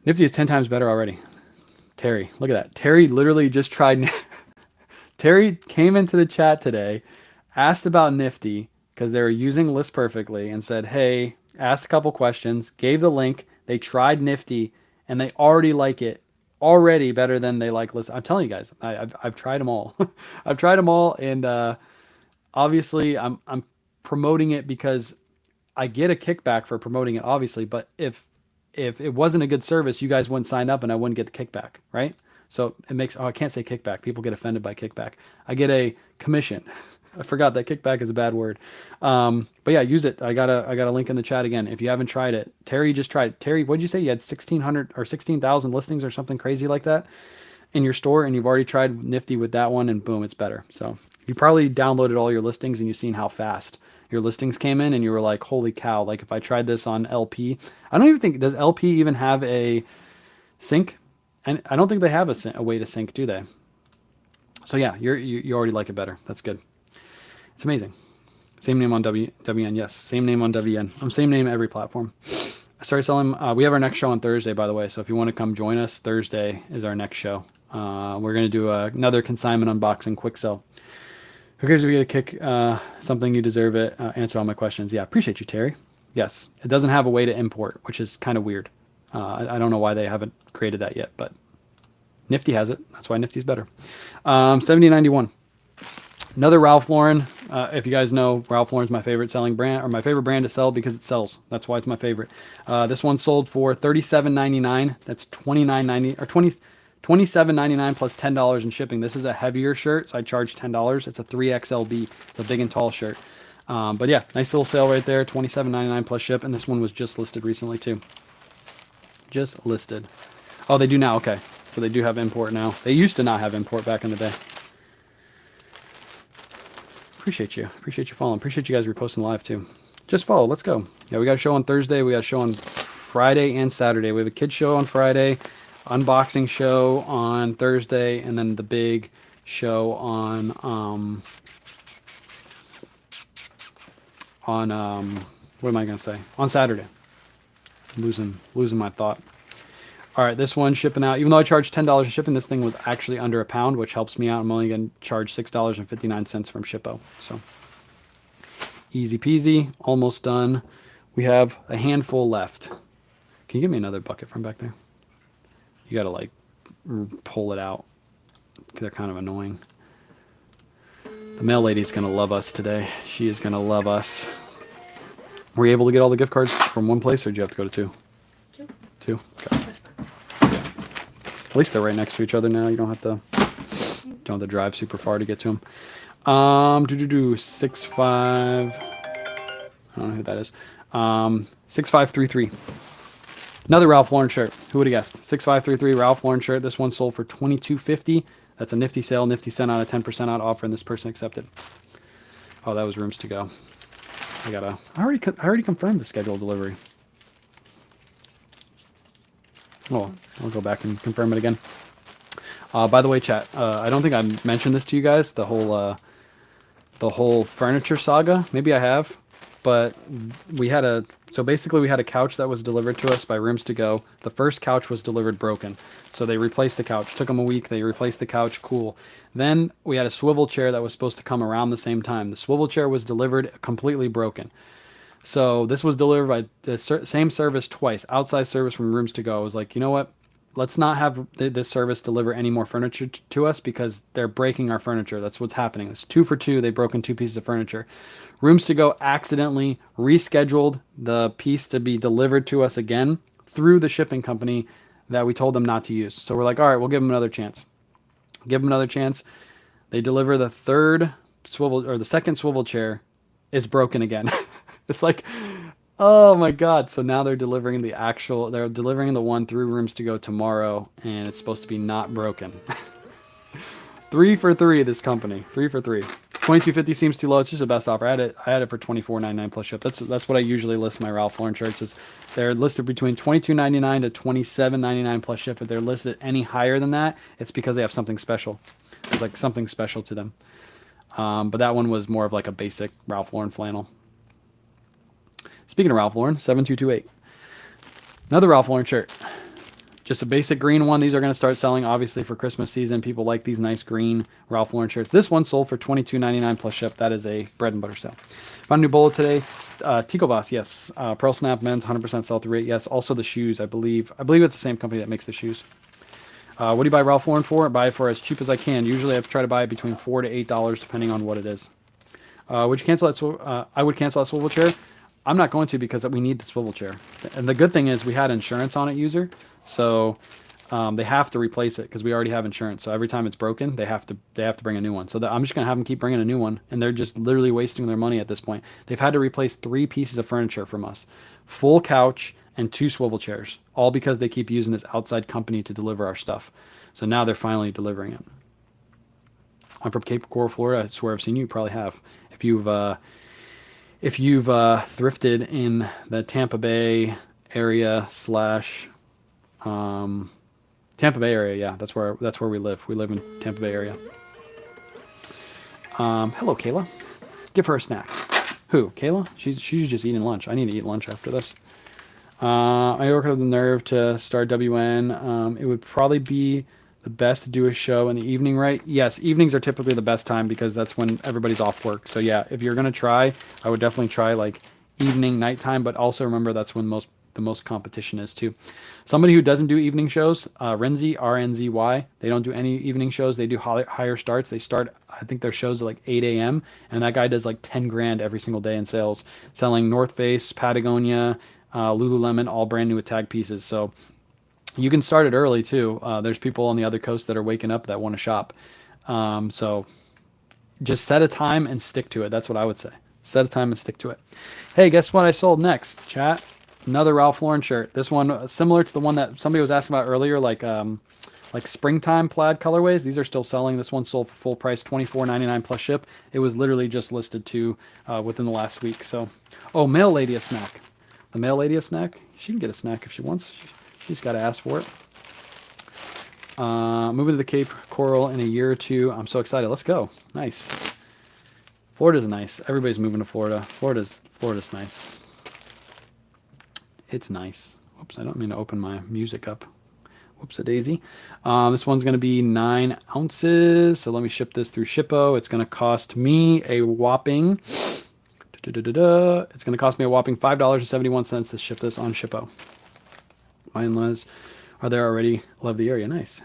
Nifty is 10 times better already. Terry, look at that. Terry literally just tried. Terry came into the chat today, asked about Nifty because they were using List Perfectly and said, hey, asked a couple questions, gave the link. They tried Nifty and they already like it already better than they like List. I'm telling you guys, I've tried them all. I've tried them all. And obviously I'm promoting it because I get a kickback for promoting it, obviously, but if it wasn't a good service, you guys wouldn't sign up and I wouldn't get the kickback, right? So it makes, oh, I can't say kickback. People get offended by kickback. I get a commission. I forgot that kickback is a bad word. But yeah, use it. I got a link in the chat again. If you haven't tried it, Terry just tried. Terry, what did you say? You had 1,600 or 16,000 listings or something crazy like that in your store, and you've already tried Nifty with that one, and boom, it's better. So you probably downloaded all your listings and you've seen how fast your listings came in, and you were like, holy cow, like if I tried this on LP, I don't even think, does LP even have a sync? And I don't think they have a way to sync, do they? So yeah, you already like it better. That's good. It's amazing. Same name on WN. Yes, same name on WN. Same name every platform. I started selling. We have our next show on Thursday, by the way. So if you want to come join us, Thursday is our next show. We're going to do another consignment unboxing quick sell. Who cares if you get a kick? Something you deserve it. Answer all my questions. Yeah, appreciate you, Terry. Yes, it doesn't have a way to import, which is kind of weird. I don't know why they haven't created that yet, but Nifty has it. That's why Nifty's better. 7091. Another Ralph Lauren. If you guys know, Ralph Lauren's my favorite selling brand, or my favorite brand to sell because it sells. That's why it's my favorite. This one sold for $37.99. That's $29.90 or $27.99 plus $10 in shipping. This is a heavier shirt, so I charge $10. It's a 3XLB. It's a big and tall shirt. But yeah, nice little sale right there. $27.99 plus ship, and this one was just listed recently too. Just listed. Oh, they do now. Okay, so they do have import now. They used to not have import back in the day. Appreciate you. Appreciate you following. Appreciate you guys reposting live too. Just follow. Let's go. Yeah, we got a show on Thursday. We got a show on Friday and Saturday. We have a kids show on Friday, unboxing show on Thursday, and then the big show on what am I gonna say? On Saturday. Losing my thought. All right, this one shipping out. Even though I charged $10 in shipping, this thing was actually under a pound, which helps me out. I'm only going to charge $6.59 from Shippo. So easy peasy, almost done. We have a handful left. Can you give me another bucket from back there? You got to like pull it out. They're kind of annoying. The mail lady's going to love us today. She is going to love us. Were you able to get all the gift cards from one place, or did you have to go to two? Two? Okay. At least they're right next to each other now. You don't have to drive super far to get to them. 65. I don't know who that is. 6533. Another Ralph Lauren shirt. Who would have guessed? 6533 Ralph Lauren shirt. This one sold for $22.50. That's a nifty sale. Nifty sent out a 10% out offer, and this person accepted. Oh, that was rooms to go. I already confirmed the scheduled delivery. Oh, I'll go back and confirm it again. By the way, chat, I don't think I mentioned this to you guys, the whole furniture saga. Maybe I have, but so basically we had a couch that was delivered to us by Rooms to Go. The first couch was delivered broken. So they replaced the couch. Took them a week. They replaced the couch. Cool. Then we had a swivel chair that was supposed to come around the same time. The swivel chair was delivered completely broken. So this was delivered by the same service twice, outside service from Rooms to Go. I was like, you know what? Let's not have this service deliver any more furniture to us because they're breaking our furniture. That's what's happening. It's 2 for 2. They've broken 2 pieces of furniture. Rooms to Go accidentally rescheduled the piece to be delivered to us again through the shipping company that we told them not to use. So we're like, all right, we'll give them another chance. Give them another chance. They deliver the second swivel chair is broken again. It's like, oh my God. So now they're delivering the one through Rooms to Go tomorrow, and it's supposed to be not broken. 3 for 3, this company. 3 for 3. $22.50 seems too low. It's just the best offer. I had it for $24.99 plus ship. That's what I usually list my Ralph Lauren shirts. Is they're listed between $22.99 to $27.99 plus ship. If they're listed any higher than that, it's because they have something special. There's like something special to them. But that one was more of like a basic Ralph Lauren flannel. Speaking of Ralph Lauren, 7228. Another Ralph Lauren shirt. Just a basic green one. These are going to start selling, obviously, for Christmas season. People like these nice green Ralph Lauren shirts. This one sold for $22.99 plus ship. That is a bread and butter sale. Found a new bowler today. Tico Boss, yes. Pearl Snap men's 100% sell through rate, yes. Also the shoes, I believe. I believe it's the same company that makes the shoes. What do you buy Ralph Lauren for? I buy it for as cheap as I can. Usually I try to buy it between $4 to $8, depending on what it is. Would you cancel that? I would cancel that swivel chair. I'm not going to because we need the swivel chair. And the good thing is we had insurance on it, user. So they have to replace it because we already have insurance. So every time it's broken, they have to bring a new one. So I'm just gonna have them keep bringing a new one, and they're just literally wasting their money at this point. They've had to replace 3 pieces of furniture from us, full couch and 2 swivel chairs, all because they keep using this outside company to deliver our stuff. So now they're finally delivering it. I'm from Cape Coral, Florida. I swear I've seen you. You probably have. If you've thrifted in the Tampa Bay area slash Tampa Bay area, yeah, that's where we live. We live in Tampa Bay area. Hello, Kayla. Give her a snack. Who? Kayla? She's just eating lunch. I need to eat lunch after this. I work with the nerve to start WN. It would probably be the best to do a show in the evening, right? Yes, evenings are typically the best time because that's when everybody's off work. So yeah, if you're gonna try, I would definitely try like evening, nighttime. But also remember that's when the most competition is too. Somebody who doesn't do evening shows, Renzy, RNZY, they don't do any evening shows. They do higher starts. They start, I think their shows at like 8 a.m. And that guy does like 10 grand every single day in sales, selling North Face, Patagonia, Lululemon, all brand new with tag pieces. So you can start it early too. There's people on the other coast that are waking up that want to shop. So just set a time and stick to it. That's what I would say. Set a time and stick to it. Hey, guess what I sold next, chat? Another Ralph Lauren shirt. This one similar to the one that somebody was asking about earlier, like springtime plaid colorways. These are still selling. This one sold for full price, $24.99 plus ship. It was literally just listed to within the last week. So, oh, mail lady a snack. The mail lady a snack. She can get a snack if she wants. She's got to ask for it. Moving to the Cape Coral in a year or 2. I'm so excited. Let's go. Nice. Florida's nice. Everybody's moving to Florida. Florida's nice. It's nice. Whoops, I don't mean to open my music up. Whoops a daisy. This one's going to be 9 ounces. So let me ship this through Shippo. It's going to cost me a whopping... It's going to cost me a whopping $5.71 to ship this on Shippo. My in-laws are there already. Love the area. Nice.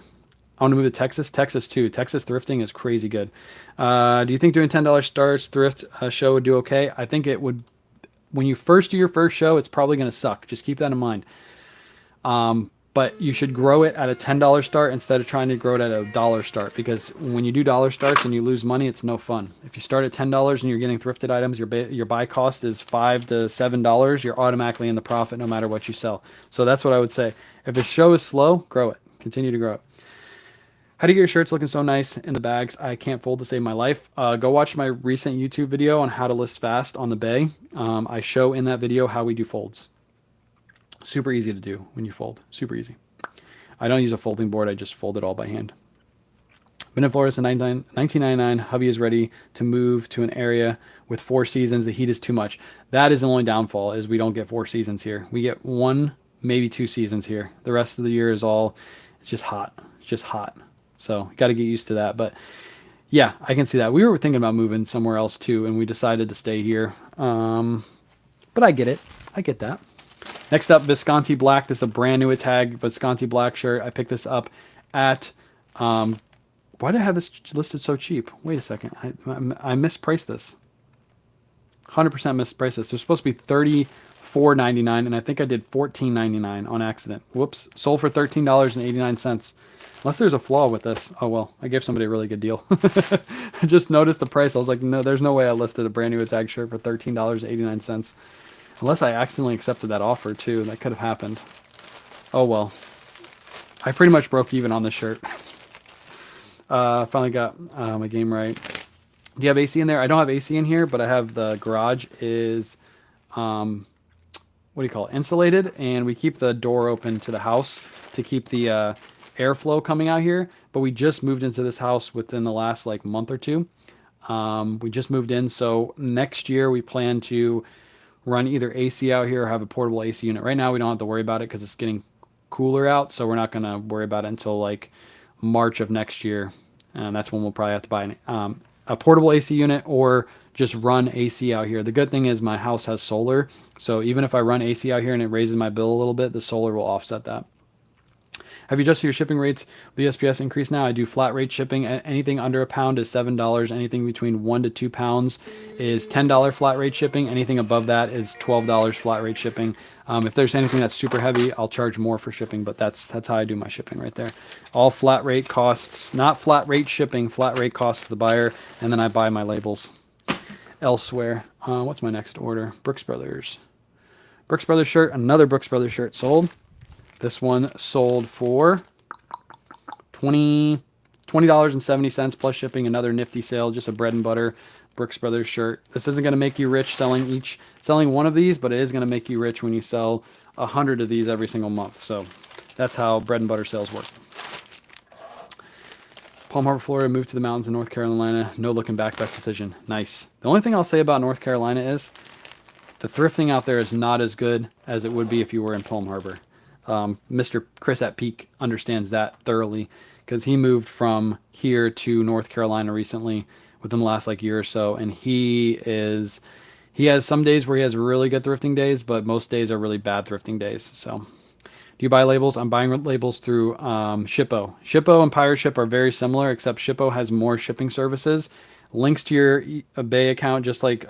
I want to move to Texas. Texas too. Texas thrifting is crazy good. Do you think doing $10 starts thrift show would do okay? I think it would. When you first do your first show, it's probably going to suck. Just keep that in mind. But you should grow it at a $10 start instead of trying to grow it at a dollar start, because when you do dollar starts and you lose money, it's no fun. If you start at $10 and you're getting thrifted items, your buy cost is $5 to $7, you're automatically in the profit no matter what you sell. So that's what I would say. If a show is slow, grow it. Continue to grow it. How do you get your shirts looking so nice in the bags? I can't fold to save my life. Go watch my recent YouTube video on how to list fast on the Bay. I show in that video how we do folds. Super easy to do when you fold. Super easy. I don't use a folding board. I just fold it all by hand. Been in Florida since 1999. Hubby is ready to move to an area with 4 seasons. The heat is too much. That is the only downfall, is we don't get 4 seasons here. We get 1, maybe 2 seasons here. The rest of the year is it's just hot. It's just hot. So got to get used to that. But yeah, I can see that. We were thinking about moving somewhere else too, and we decided to stay here. But I get it. I get that. Next up, Visconti Black. This is a brand new tag Visconti Black shirt. I picked this up at... why did I have this listed so cheap? Wait a second. I mispriced this. 100% mispriced this. They're supposed to be $34.99, and I think I did $14.99 on accident. Whoops. Sold for $13.89. Unless there's a flaw with this. Oh, well. I gave somebody a really good deal. I just noticed the price. I was like, no, there's no way I listed a brand new tag shirt for $13.89. Unless I accidentally accepted that offer, too. That could have happened. Oh, well. I pretty much broke even on this shirt. Finally got my game right. Do you have AC in there? I don't have AC in here, but I have the garage is, what do you call it? Insulated. And we keep the door open to the house to keep the airflow coming out here. But we just moved into this house within the last month or two. We just moved in. So next year we plan to run either AC out here or have a portable AC unit. Right now, we don't have to worry about it because it's getting cooler out, so we're not going to worry about it until like March of next year. And that's when we'll probably have to buy a portable AC unit or just run AC out here. The good thing is my house has solar, so even if I run AC out here and it raises my bill a little bit, the solar will offset that. Have you adjusted your shipping rates? The USPS increase now. I do flat rate shipping. Anything under a pound is $7. Anything between 1 to 2 pounds is $10 flat rate shipping. Anything above that is $12 flat rate shipping. If there's anything that's super heavy, I'll charge more for shipping, but that's how I do my shipping right there. All flat rate costs, not flat rate shipping, flat rate costs to the buyer, and then I buy my labels elsewhere. What's my next order? Brooks Brothers. Brooks Brothers shirt, another Brooks Brothers shirt sold. This one sold for $20.70 plus shipping. Another nifty sale, just a bread and butter Brooks Brothers shirt. This isn't going to make you rich selling one of these, but it is going to make you rich when you sell 100 of these every single month. So that's how bread and butter sales work. Palm Harbor, Florida, moved to the mountains in North Carolina. No looking back, best decision. Nice. The only thing I'll say about North Carolina is the thrifting out there is not as good as it would be if you were in Palm Harbor. Mr. Chris at Peak understands that thoroughly because he moved from here to North Carolina recently within the last like year or so, and he has some days where he has really good thrifting days, but most days are really bad thrifting days. So, do you buy labels? I'm buying labels through Shippo. Shippo and Pirate Ship are very similar, except Shippo has more shipping services, links to your eBay account just like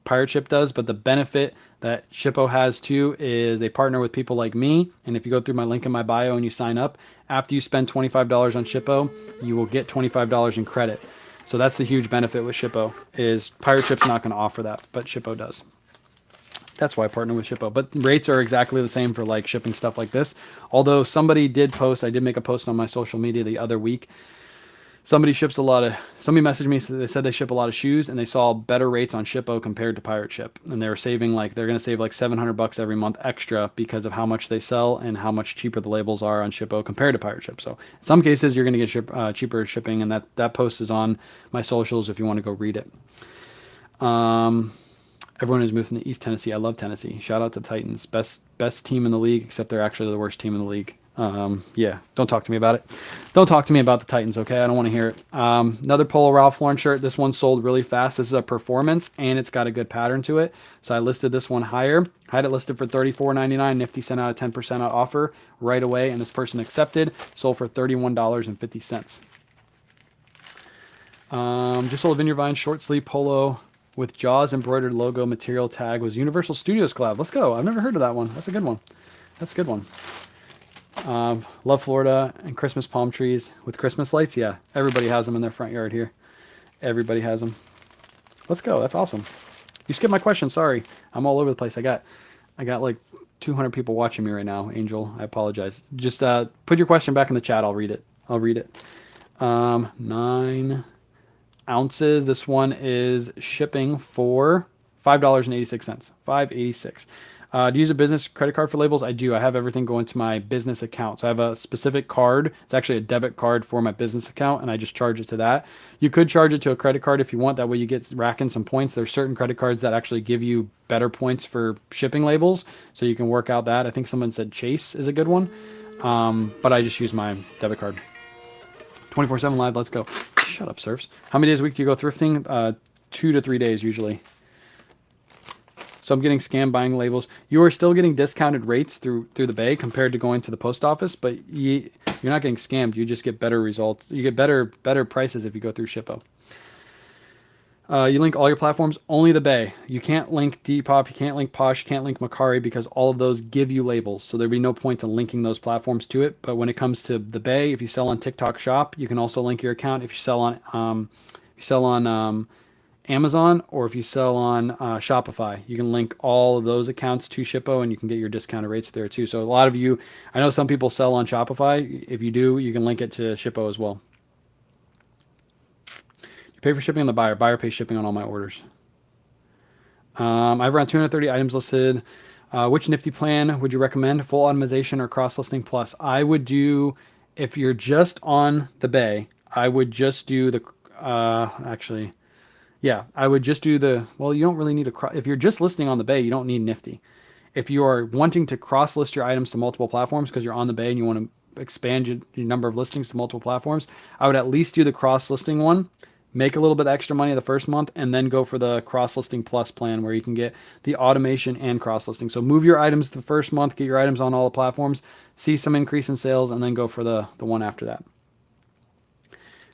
Pirate Ship does, but the benefit that Shippo has too is they partner with people like me, and if you go through my link in my bio and you sign up, after you spend $25 on Shippo, you will get $25 in credit. So that's the huge benefit with Shippo, is Pirate Ship's not going to offer that, but Shippo does. That's why I partner with Shippo. But rates are exactly the same for like shipping stuff like this. Although somebody did post, I did make a post on my social media the other week. Somebody messaged me, they said they ship a lot of shoes and they saw better rates on Shippo compared to Pirate Ship. And they're going to save like $700 every month extra because of how much they sell and how much cheaper the labels are on Shippo compared to Pirate Ship. So in some cases you're going to get cheaper shipping, and that post is on my socials if you want to go read it. Everyone who's moved from the East Tennessee. I love Tennessee. Shout out to Titans. Best team in the league, except they're actually the worst team in the league. Yeah, don't talk to me about it. Don't talk to me about the Titans, okay? I don't want to hear it. Another Polo Ralph Lauren shirt. This one sold really fast. This is a performance, and it's got a good pattern to it. So I listed this one higher. I had it listed for $34.99. Nifty sent out a 10% offer right away, and this person accepted. Sold for $31.50. Just sold a Vineyard Vine short sleeve polo with Jaws embroidered logo material tag. Was Universal Studios collab. Let's go. I've never heard of that one. That's a good one. That's a good one. Love Florida and Christmas palm trees with Christmas lights. Yeah, everybody has them in their front yard here. Everybody has them. Let's go. That's awesome. You skipped my question. Sorry. I'm all over the place. I got like 200 people watching me right now. Angel, I apologize. Just put your question back in the chat. I'll read it. 9 ounces. This one is shipping for $5.86. $5.86. Do you use a business credit card for labels? I do. I have everything going to my business account. So I have a specific card. It's actually a debit card for my business account, and I just charge it to that. You could charge it to a credit card if you want. That way you get racking some points. There's certain credit cards that actually give you better points for shipping labels, so you can work out that. I think someone said Chase is a good one, but I just use my debit card. 24/7 live. Let's go. Shut up, Surfs. How many days a week do you go thrifting? 2 to 3 days usually. So I'm getting scammed buying labels. You are still getting discounted rates through the Bay compared to going to the post office, but you're not getting scammed. You just get better results. You get better prices if you go through Shippo. You link all your platforms, only the Bay. You can't link Depop, you can't link Posh, you can't link Macari because all of those give you labels. So there'd be no point in linking those platforms to it. But when it comes to the Bay, if you sell on TikTok Shop, you can also link your account. If you sell on Amazon, or if you sell on Shopify, you can link all of those accounts to Shippo, and you can get your discounted rates there too. So a lot of you, I know some people sell on Shopify. If you do, you can link it to Shippo as well. You pay for shipping on the buyer. Buyer pays shipping on all my orders. I have around 230 items listed. Which Nifty plan would you recommend? Full automation or cross listing plus? I would do, if you're just on the Bay, I would just do the, actually, Yeah, I would just do well, you don't really need if you're just listing on the bay, you don't need Nifty. If you are wanting to cross list your items to multiple platforms because you're on the bay and you want to expand your number of listings to multiple platforms, I would at least do the cross listing one, make a little bit extra money the first month, and then go for the cross listing plus plan where you can get the automation and cross listing. So move your items the first month, get your items on all the platforms, see some increase in sales, and then go for the one after that.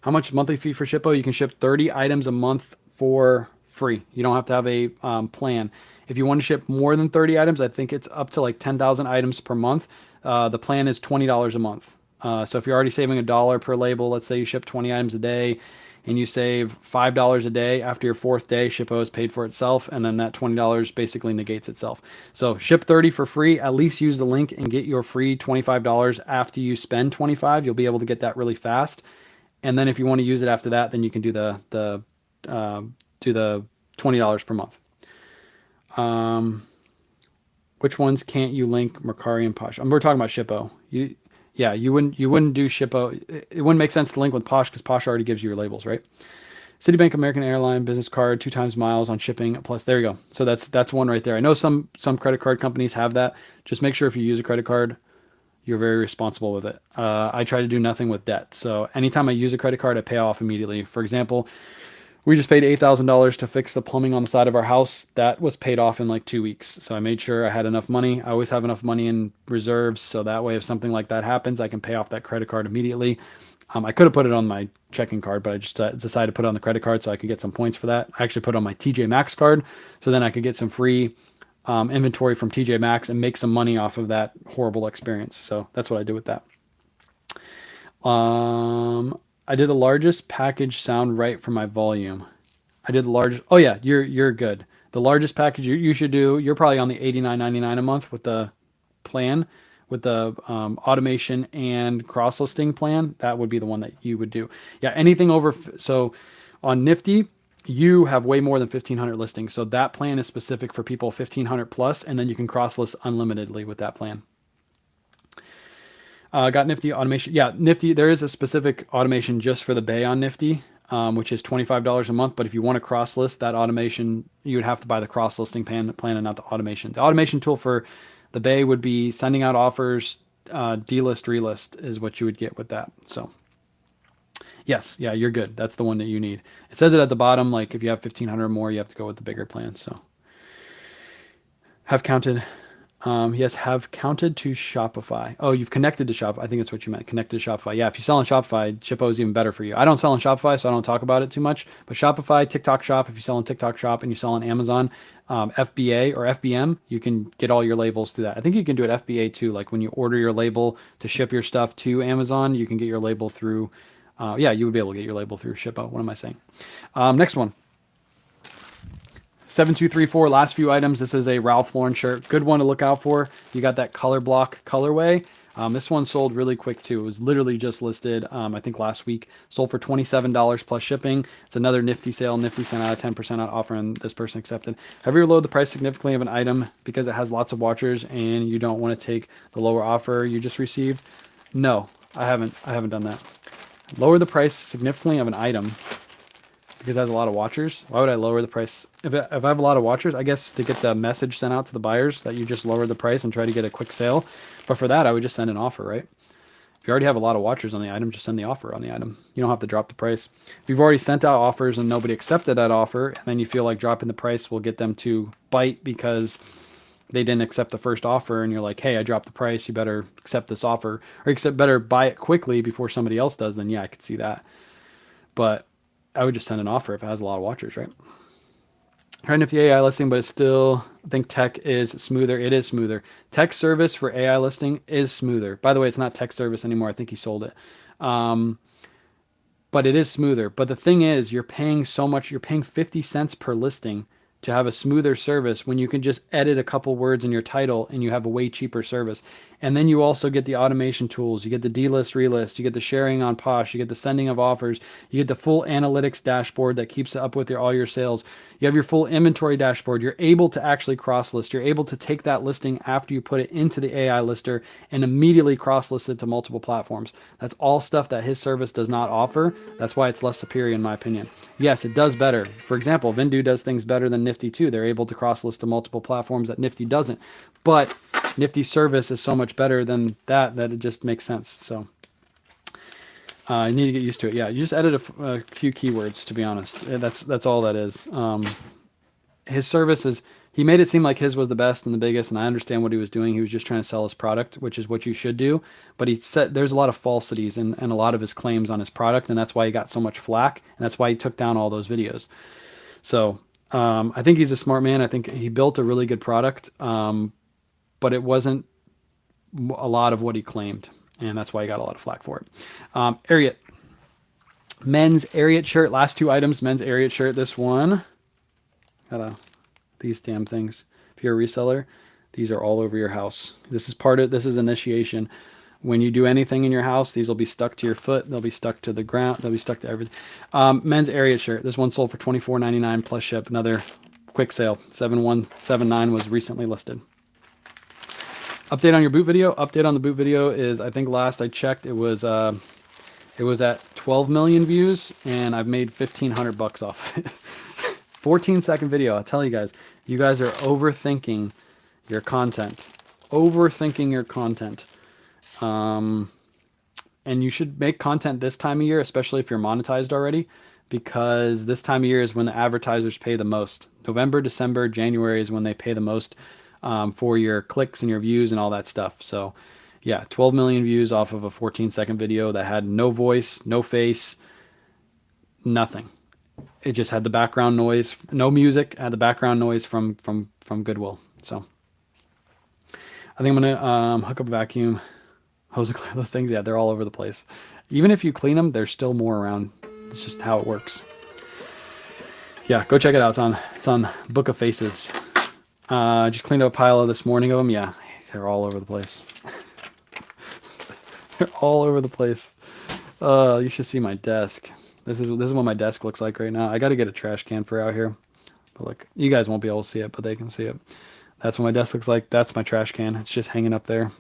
How much monthly fee for Shippo? You can ship 30 items a month for free. You don't have to have a plan. If you want to ship more than 30 items, I think it's up to like 10,000 items per month. The plan is $20 a month. So if you're already saving $1 per label, let's say you ship 20 items a day and you save $5 a day, after your fourth day, Shippo is paid for itself, and then that $20 basically negates itself. So ship 30 for free. At least use the link and get your free $25 after you spend 25. You'll be able to get that really fast. And then if you want to use it after that, then you can do uh, the $20 per month. Which ones can't you link Mercari and Posh? We're talking about Shippo. Yeah, you wouldn't do Shippo. It wouldn't make sense to link with Posh because Posh already gives you your labels, right? Citibank, American Airline, business card, 2 times miles on shipping. Plus, there you go. So that's one right there. I know some credit card companies have that. Just make sure if you use a credit card, you're very responsible with it. I try to do nothing with debt. So anytime I use a credit card, I pay off immediately. For example, we just paid $8,000 to fix the plumbing on the side of our house. That was paid off in like 2 weeks. So I made sure I had enough money. I always have enough money in reserves. So that way, if something like that happens, I can pay off that credit card immediately. I could have put it on my checking card, but I just decided to put it on the credit card so I could get some points for that. I actually put it on my TJ Maxx card so then I could get some free inventory from TJ Maxx and make some money off of that horrible experience. So that's what I did with that. I did the largest package sound right for my volume. I did the largest. Oh yeah, you're good. The largest package you should do. You're probably on the 89.99 a month with the plan, with the automation and cross listing plan. That would be the one that you would do. Yeah, anything over. So on Nifty, you have way more than 1,500 listings. So that plan is specific for people 1,500 plus, and then you can cross list unlimitedly with that plan. Got Nifty automation. Yeah, Nifty. There is a specific automation just for the Bay on Nifty, which is $25 a month. But if you want to cross list that automation, you would have to buy the cross listing plan and not the automation. The automation tool for the Bay would be sending out offers, delist, relist is what you would get with that. So yes, yeah, you're good. That's the one that you need. It says it at the bottom, like if you have 1,500 or more, you have to go with the bigger plan. So have counted. Yes, have counted to Shopify. Oh, you've connected to Shopify. I think that's what you meant. Connected to Shopify. Yeah, if you sell on Shopify, Shippo is even better for you. I don't sell on Shopify, so I don't talk about it too much. But Shopify, TikTok Shop, if you sell on TikTok Shop and you sell on Amazon, FBA or FBM, you can get all your labels through that. I think you can do it FBA too. Like when you order your label to ship your stuff to Amazon, you can get your label through. Yeah, you would be able to get your label through Shippo. What am I saying? Next one. 7234, last few items. This is a Ralph Lauren shirt. Good one to look out for. You got that color block colorway. This one sold really quick too. It was literally just listed, I think last week. Sold for $27 plus shipping. It's another Nifty sale. Nifty sent out a 10% out offer and this person accepted. Have you ever lowered the price significantly of an item because it has lots of watchers and you don't want to take the lower offer you just received? No, I haven't. I haven't done that. Lower the price significantly of an item because it has a lot of watchers. Why would I lower the price? If I have a lot of watchers, I guess to get the message sent out to the buyers that you just lowered the price and try to get a quick sale. But for that, I would just send an offer, right? If you already have a lot of watchers on the item, just send the offer on the item. You don't have to drop the price. If you've already sent out offers and nobody accepted that offer, and then you feel like dropping the price will get them to bite because they didn't accept the first offer, and you're like, hey, I dropped the price, you better accept this offer, or better buy it quickly before somebody else does, then yeah, I could see that. But I would just send an offer if it has a lot of watchers, right? Trying Nifty AI listing, but it's still, I think tech is smoother. It is smoother. Tech service for AI listing is smoother. By the way, it's not tech service anymore. I think he sold it. But it is smoother. But the thing is, you're paying so much. You're paying 50 cents per listing to have a smoother service when you can just edit a couple words in your title and you have a way cheaper service. And then you also get the automation tools. You get the delist, relist. You get the sharing on Posh. You get the sending of offers. You get the full analytics dashboard that keeps up with all your sales. You have your full inventory dashboard. You're able to actually cross list. You're able to take that listing after you put it into the AI lister and immediately cross list it to multiple platforms. That's all stuff that his service does not offer. That's why it's less superior in my opinion. Yes, it does better. For example, Vindu does things better than Nifty too. They're able to cross list to multiple platforms that Nifty doesn't. But Nifty's service is so much better than that it just makes sense. So you need to get used to it. Yeah, you just edit a few keywords, to be honest. That's all that is. His service is, he made it seem like his was the best and the biggest, and I understand what he was doing. He was just trying to sell his product, which is what you should do. But he said there's a lot of falsities and a lot of his claims on his product, and that's why he got so much flack, and that's why he took down all those videos. So I think he's a smart man. I think he built a really good product, but it wasn't a lot of what he claimed, and that's why he got a lot of flack for it. Ariat. Men's Ariat shirt. Last two items. Men's Ariat shirt. This one. These damn things. If you're a reseller, these are all over your house. This is initiation. When you do anything in your house, these will be stuck to your foot. They'll be stuck to the ground. They'll be stuck to everything. Men's Ariat shirt. This one sold for $24.99 plus ship. Another quick sale. 7179 was recently listed. Update on your boot video. Update on the boot video is, I think last I checked, it was at 12 million views, and I've made $1,500 off it. 14-second video. I'll tell you guys are overthinking your content. Overthinking your content. And you should make content this time of year, especially if you're monetized already, because this time of year is when the advertisers pay the most. November, December, January is when they pay the most for your clicks and your views and all that stuff. So yeah, 12 million views off of a 14-second video that had no voice, no face, nothing. It just had the background noise, no music, had the background noise from Goodwill. So I think I'm gonna hook up a vacuum, hose and clear those things. Yeah, they're all over the place. Even if you clean them, there's still more around. It's just how it works. Yeah, go check it out. It's on Book of Faces. Just cleaned up a pile of this morning of them. Yeah, they're all over the place. They're all over the place. You should see my desk. This is what my desk looks like right now. I got to get a trash can for out here. But look, you guys won't be able to see it, but they can see it. That's what my desk looks like. That's my trash can. It's just hanging up there.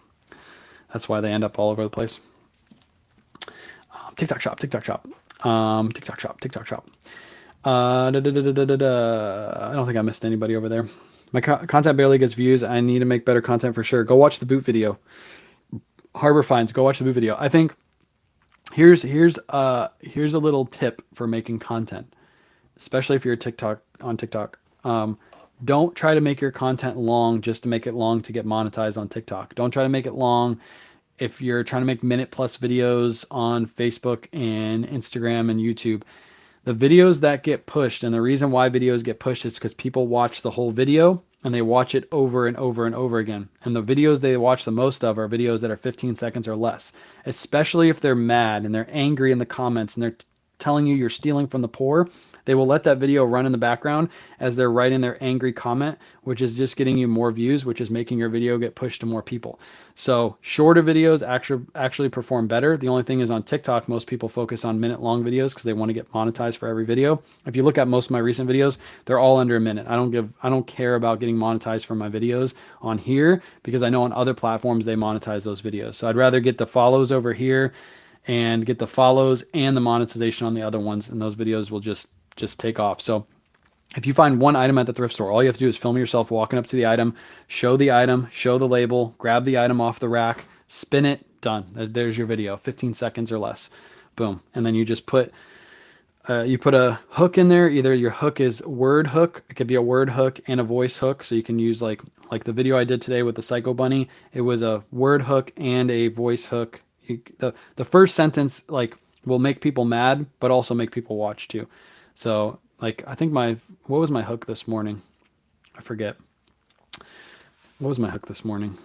That's why they end up all over the place. TikTok shop, TikTok shop. TikTok shop, TikTok shop. I don't think I missed anybody over there. My content barely gets views. I need to make better content for sure. Go watch the boot video. Harbor Finds. Go watch the boot video. I think here's a little tip for making content, especially if you're on TikTok. Don't try to make your content long just to make it long to get monetized on TikTok. Don't try to make it long if you're trying to make minute plus videos on Facebook and Instagram and YouTube. The videos that get pushed, and the reason why videos get pushed is because people watch the whole video and they watch it over and over and over again. And the videos they watch the most of are videos that are 15 seconds or less, especially if they're mad and they're angry in the comments and they're telling you you're stealing from the poor. They will let that video run in the background as they're writing their angry comment, which is just getting you more views, which is making your video get pushed to more people. So shorter videos actually perform better. The only thing is on TikTok, most people focus on minute-long videos because they want to get monetized for every video. If you look at most of my recent videos, they're all under a minute. I don't care about getting monetized for my videos on here because I know on other platforms they monetize those videos. So I'd rather get the follows over here and get the follows and the monetization on the other ones, and those videos will just take off. So if you find one item at the thrift store, all you have to do is film yourself walking up to the item, show the label, grab the item off the rack, spin it, done. There's your video, 15 seconds or less. Boom. And then you just put a hook in there. Either your hook is word hook. It could be a word hook and a voice hook. So you can use like the video I did today with the Psycho Bunny. It was a word hook and a voice hook. The first sentence will make people mad, but also make people watch too. So I think what was my hook this morning? I forget. What was my hook this morning?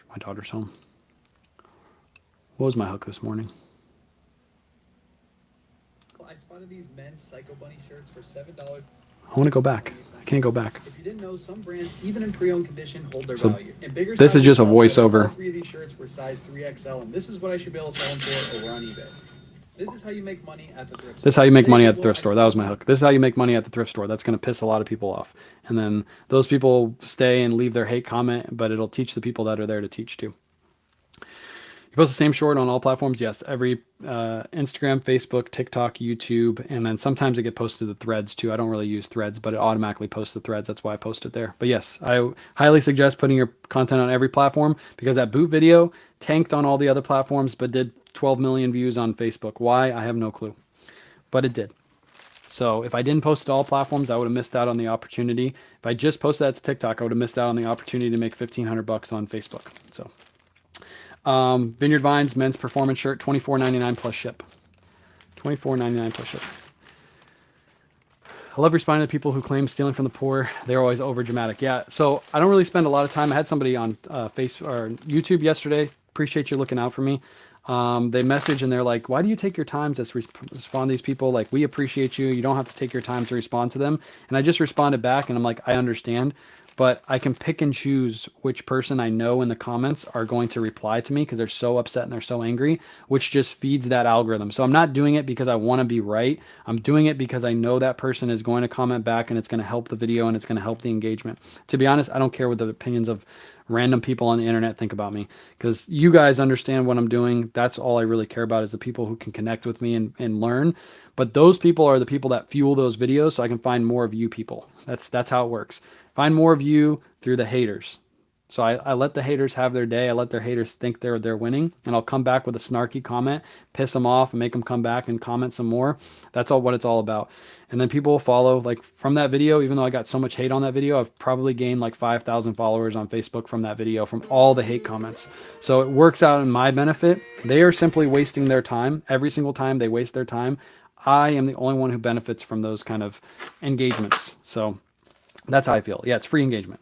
My daughter's home. What was my hook this morning? I spotted these men's Psycho Bunny shirts for $7. I want to go back. I can't go back. If you didn't know, some brands, even in pre-owned condition, hold their So value. And bigger this is sizes just a sell better. All voiceover. three of these shirts were size 3XL, and this is what I should be able to sell them for over on eBay. This is how you make money at the thrift This is store. how you make Today, money at the people, thrift I store. That was my hook. This is how you make money at the thrift store. That's going to piss a lot of people off. And then those people stay and leave their hate comment, but it'll teach the people that are there to teach too. You post the same short on all platforms? Yes. Every Instagram, Facebook, TikTok, YouTube, and then sometimes it get posted to Threads too. I don't really use Threads, but it automatically posts to Threads. That's why I post it there. But yes, I highly suggest putting your content on every platform because that boot video tanked on all the other platforms, but did 12 million views on Facebook. Why? I have no clue, but it did. So if I didn't post to all platforms, I would have missed out on the opportunity. If I just posted that to TikTok, I would have missed out on the opportunity to make $1,500 on Facebook. So Vineyard Vines men's performance shirt, $24.99 plus ship. $24.99 plus ship. I love responding to people who claim stealing from the poor. They're always over dramatic. Yeah. So I don't really spend a lot of time. I had somebody on Facebook or YouTube yesterday. Appreciate you looking out for me. They message and they're like, "Why do you take your time to respond to these people? Like, we appreciate you. You don't have to take your time to respond to them." And I just responded back, and I'm like, "I understand, but I can pick and choose which person I know in the comments are going to reply to me because they're so upset and they're so angry, which just feeds that algorithm. So I'm not doing it because I want to be right. I'm doing it because I know that person is going to comment back and it's going to help the video and it's going to help the engagement. To be honest, I don't care what the opinions of random people on the internet think about me because you guys understand what I'm doing. That's all I really care about is the people who can connect with me and learn. But those people are the people that fuel those videos so I can find more of you people. That's how it works. Find more of you through the haters. So I let the haters have their day. I let their haters think they're winning, and I'll come back with a snarky comment, piss them off, and make them come back and comment some more. That's all what it's all about. And then people will follow. Like from that video, even though I got so much hate on that video, I've probably gained like 5,000 followers on Facebook from that video from all the hate comments. So it works out in my benefit. They are simply wasting their time. Every single time they waste their time, I am the only one who benefits from those kind of engagements. So that's how I feel. Yeah, it's free engagement.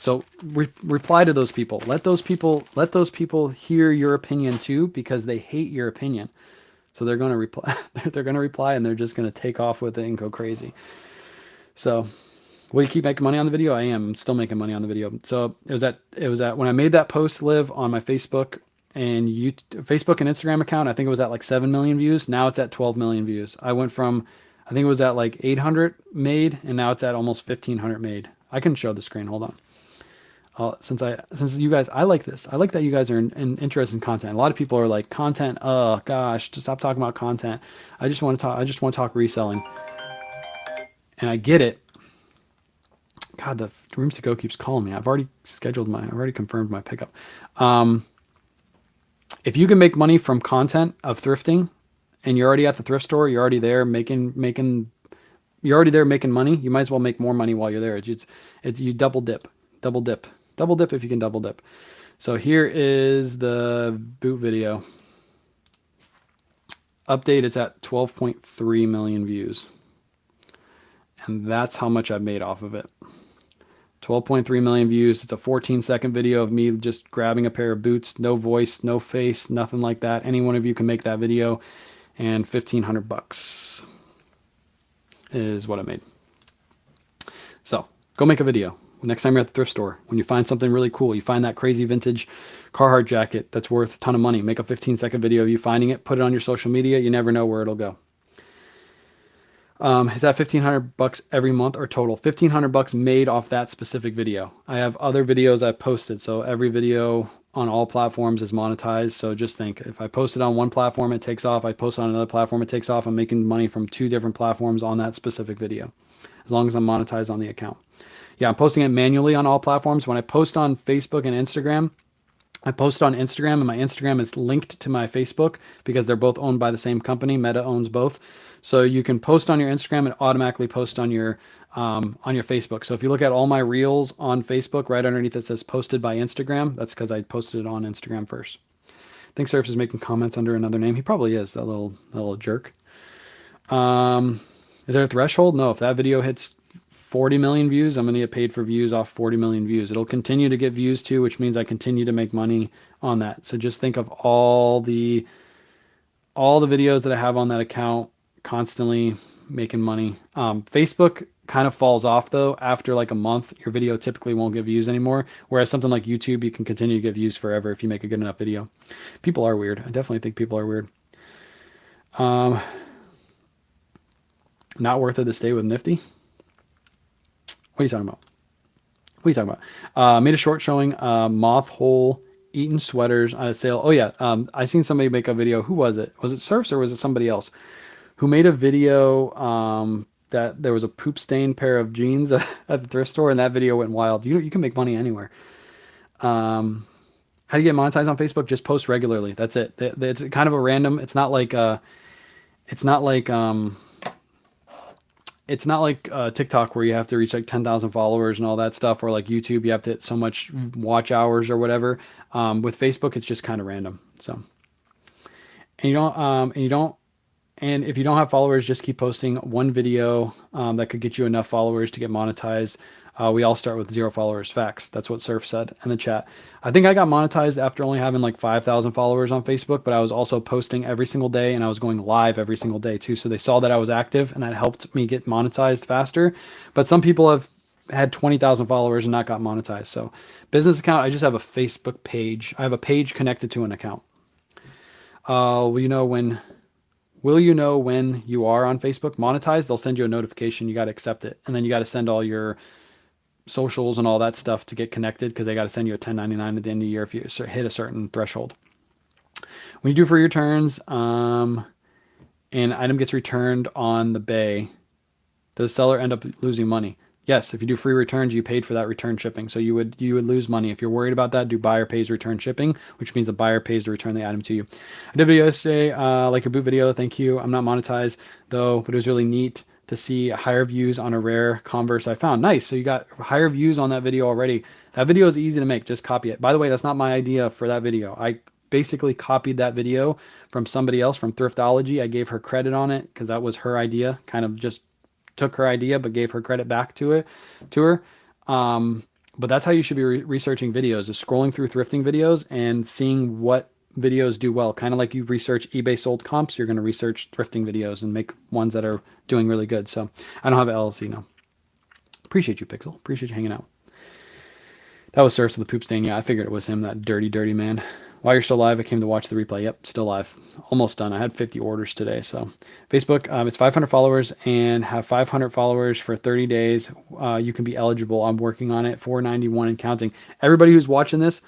So reply to those people. Let those people hear your opinion too, because they hate your opinion. So they're going to reply. They're going to reply, and they're just going to take off with it and go crazy. So, will you keep making money on the video? I am. I'm still making money on the video. So it was at when I made that post live on my Facebook and Facebook and Instagram account. I think it was at like 7 million views. Now it's at 12 million views. I went from I think it was at like 800 made, and now it's at almost 1,500 made. I can show the screen. Hold on. Since you guys, I like this. I like that you guys are interested in content. A lot of people are like content. Oh gosh, just stop talking about content. I just want to talk. I just want to talk reselling, and I get it. God, the Rooms to Go keeps calling me. I've already confirmed my pickup. If you can make money from content of thrifting, and you're already at the thrift store, you're already there you're already there making money. You might as well make more money while you're there. It's you double dip if you can double dip. So here is the boot video. Update, it's at 12.3 million views. And that's how much I've made off of it. 12.3 million views. It's a 14-second video of me just grabbing a pair of boots, no voice, no face, nothing like that. Any one of you can make that video, and $1,500 is what I made. So go make a video. Next time you're at the thrift store, when you find something really cool, you find that crazy vintage Carhartt jacket that's worth a ton of money, make a 15-second video of you finding it, put it on your social media. You never know where it'll go. Is that $1,500 every month or total? $1,500 made off that specific video. I have other videos I've posted, so every video on all platforms is monetized. So just think, if I post it on one platform, it takes off. I post it on another platform, it takes off. I'm making money from 2 different platforms on that specific video, as long as I'm monetized on the account. Yeah, I'm posting it manually on all platforms. When I post on Facebook and Instagram, I post on Instagram, and my Instagram is linked to my Facebook because they're both owned by the same company. Meta owns both. So you can post on your Instagram and automatically post on your Facebook. So if you look at all my reels on Facebook, right underneath it says posted by Instagram. That's because I posted it on Instagram first. I think Surf is making comments under another name. He probably is, that little jerk. Is there a threshold? No, if that video hits 40 million views, I'm going to get paid for views off 40 million views. It'll continue to get views too, which means I continue to make money on that. So just think of all the videos that I have on that account constantly making money. Facebook kind of falls off though. After like a month, your video typically won't get views anymore. Whereas something like YouTube, you can continue to get views forever if you make a good enough video. People are weird. I definitely think people are weird. Not worth it to stay with Nifty. What are you talking about? What are you talking about? Made a short showing moth hole eaten sweaters on a sale. Oh yeah, I seen somebody make a video. Who was it? Was it Surfs or was it somebody else who made a video that there was a poop stained pair of jeans at the thrift store, and that video went wild. You can make money anywhere. How do you get monetized on Facebook? Just post regularly. That's it. It's kind of a random. It's not like it's not like TikTok where you have to reach like 10,000 followers and all that stuff, or like YouTube you have to hit so much watch hours or whatever. With Facebook, it's just kind of random. So, and if you don't have followers, just keep posting one video that could get you enough followers to get monetized. We all start with 0 followers. Facts. That's what Surf said in the chat. I think I got monetized after only having like 5,000 followers on Facebook, but I was also posting every single day and I was going live every single day too. So they saw that I was active and that helped me get monetized faster. But some people have had 20,000 followers and not got monetized. So business account, I just have a Facebook page. I have a page connected to an account. Will you know when you are on Facebook monetized? They'll send you a notification. You got to accept it. And then you got to send all your socials and all that stuff to get connected, because they got to send you a 1099 at the end of the year if you hit a certain threshold. When you do free returns, an item gets returned on the bay, does the seller end up losing money? Yes, if you do free returns, you paid for that return shipping. So you would lose money. If you're worried about that, do buyer pays return shipping, which means the buyer pays to return the item to you. I did a video yesterday, like your boot video. Thank you. I'm not monetized though, but it was really neat to see higher views on a rare Converse I found. Nice. So you got higher views on that video already. That video is easy to make. Just copy it. By the way, that's not my idea for that video. I basically copied that video from somebody else, from Thriftology. I gave her credit on it because that was her idea. Kind of just took her idea but gave her credit back to her. But that's how you should be researching videos, is scrolling through thrifting videos and seeing what videos do well. Kind of like you research eBay sold comps, you're going to research thrifting videos and make ones that are doing really good. So I don't have an LLC now. Appreciate you, Pixel. Appreciate you hanging out. That was Surfs with the poop stain. Yeah, I figured it was him, that dirty, dirty man. While you're still live, I came to watch the replay. Yep, still live. Almost done. I had 50 orders today. So Facebook, it's 500 followers and have 500 followers for 30 days. You can be eligible. I'm working on it. 491 and counting. Everybody who's watching this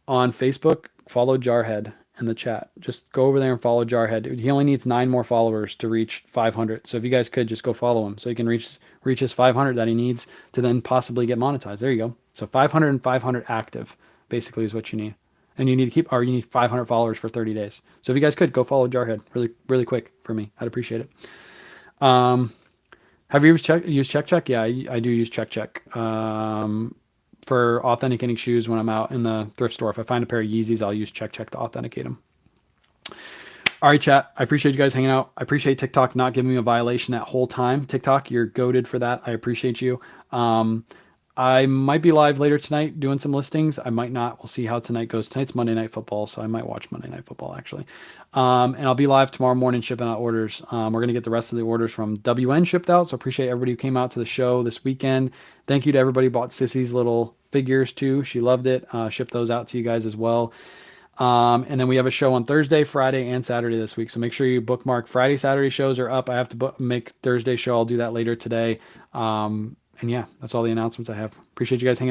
on Facebook, follow Jarhead in the chat. Just go over there and follow Jarhead. He only needs 9 more followers to reach 500. So if you guys could just go follow him so he can reach his 500 that he needs to then possibly get monetized. There you go. So 500 and 500 active basically is what you need. And you need you need 500 followers for 30 days. So if you guys could go follow Jarhead really, really quick for me, I'd appreciate it. Have you used Check? Yeah, I do use Check. For authenticating shoes when I'm out in the thrift store. If I find a pair of Yeezys, I'll use Check to authenticate them. All right, chat. I appreciate you guys hanging out. I appreciate TikTok not giving me a violation that whole time. TikTok, you're goated for that. I appreciate you. I might be live later tonight doing some listings. I might not. We'll see how tonight goes. Tonight's Monday Night Football, so I might watch Monday Night Football, actually. And I'll be live tomorrow morning shipping out orders. We're going to get the rest of the orders from WN shipped out, so appreciate everybody who came out to the show this weekend. Thank you to everybody who bought Sissy's little figures, too. She loved it. Shipped those out to you guys as well. And then we have a show on Thursday, Friday, and Saturday this week. So make sure you bookmark. Friday, Saturday shows are up. I have to make Thursday show. I'll do that later today. And yeah, that's all the announcements I have. Appreciate you guys hanging out.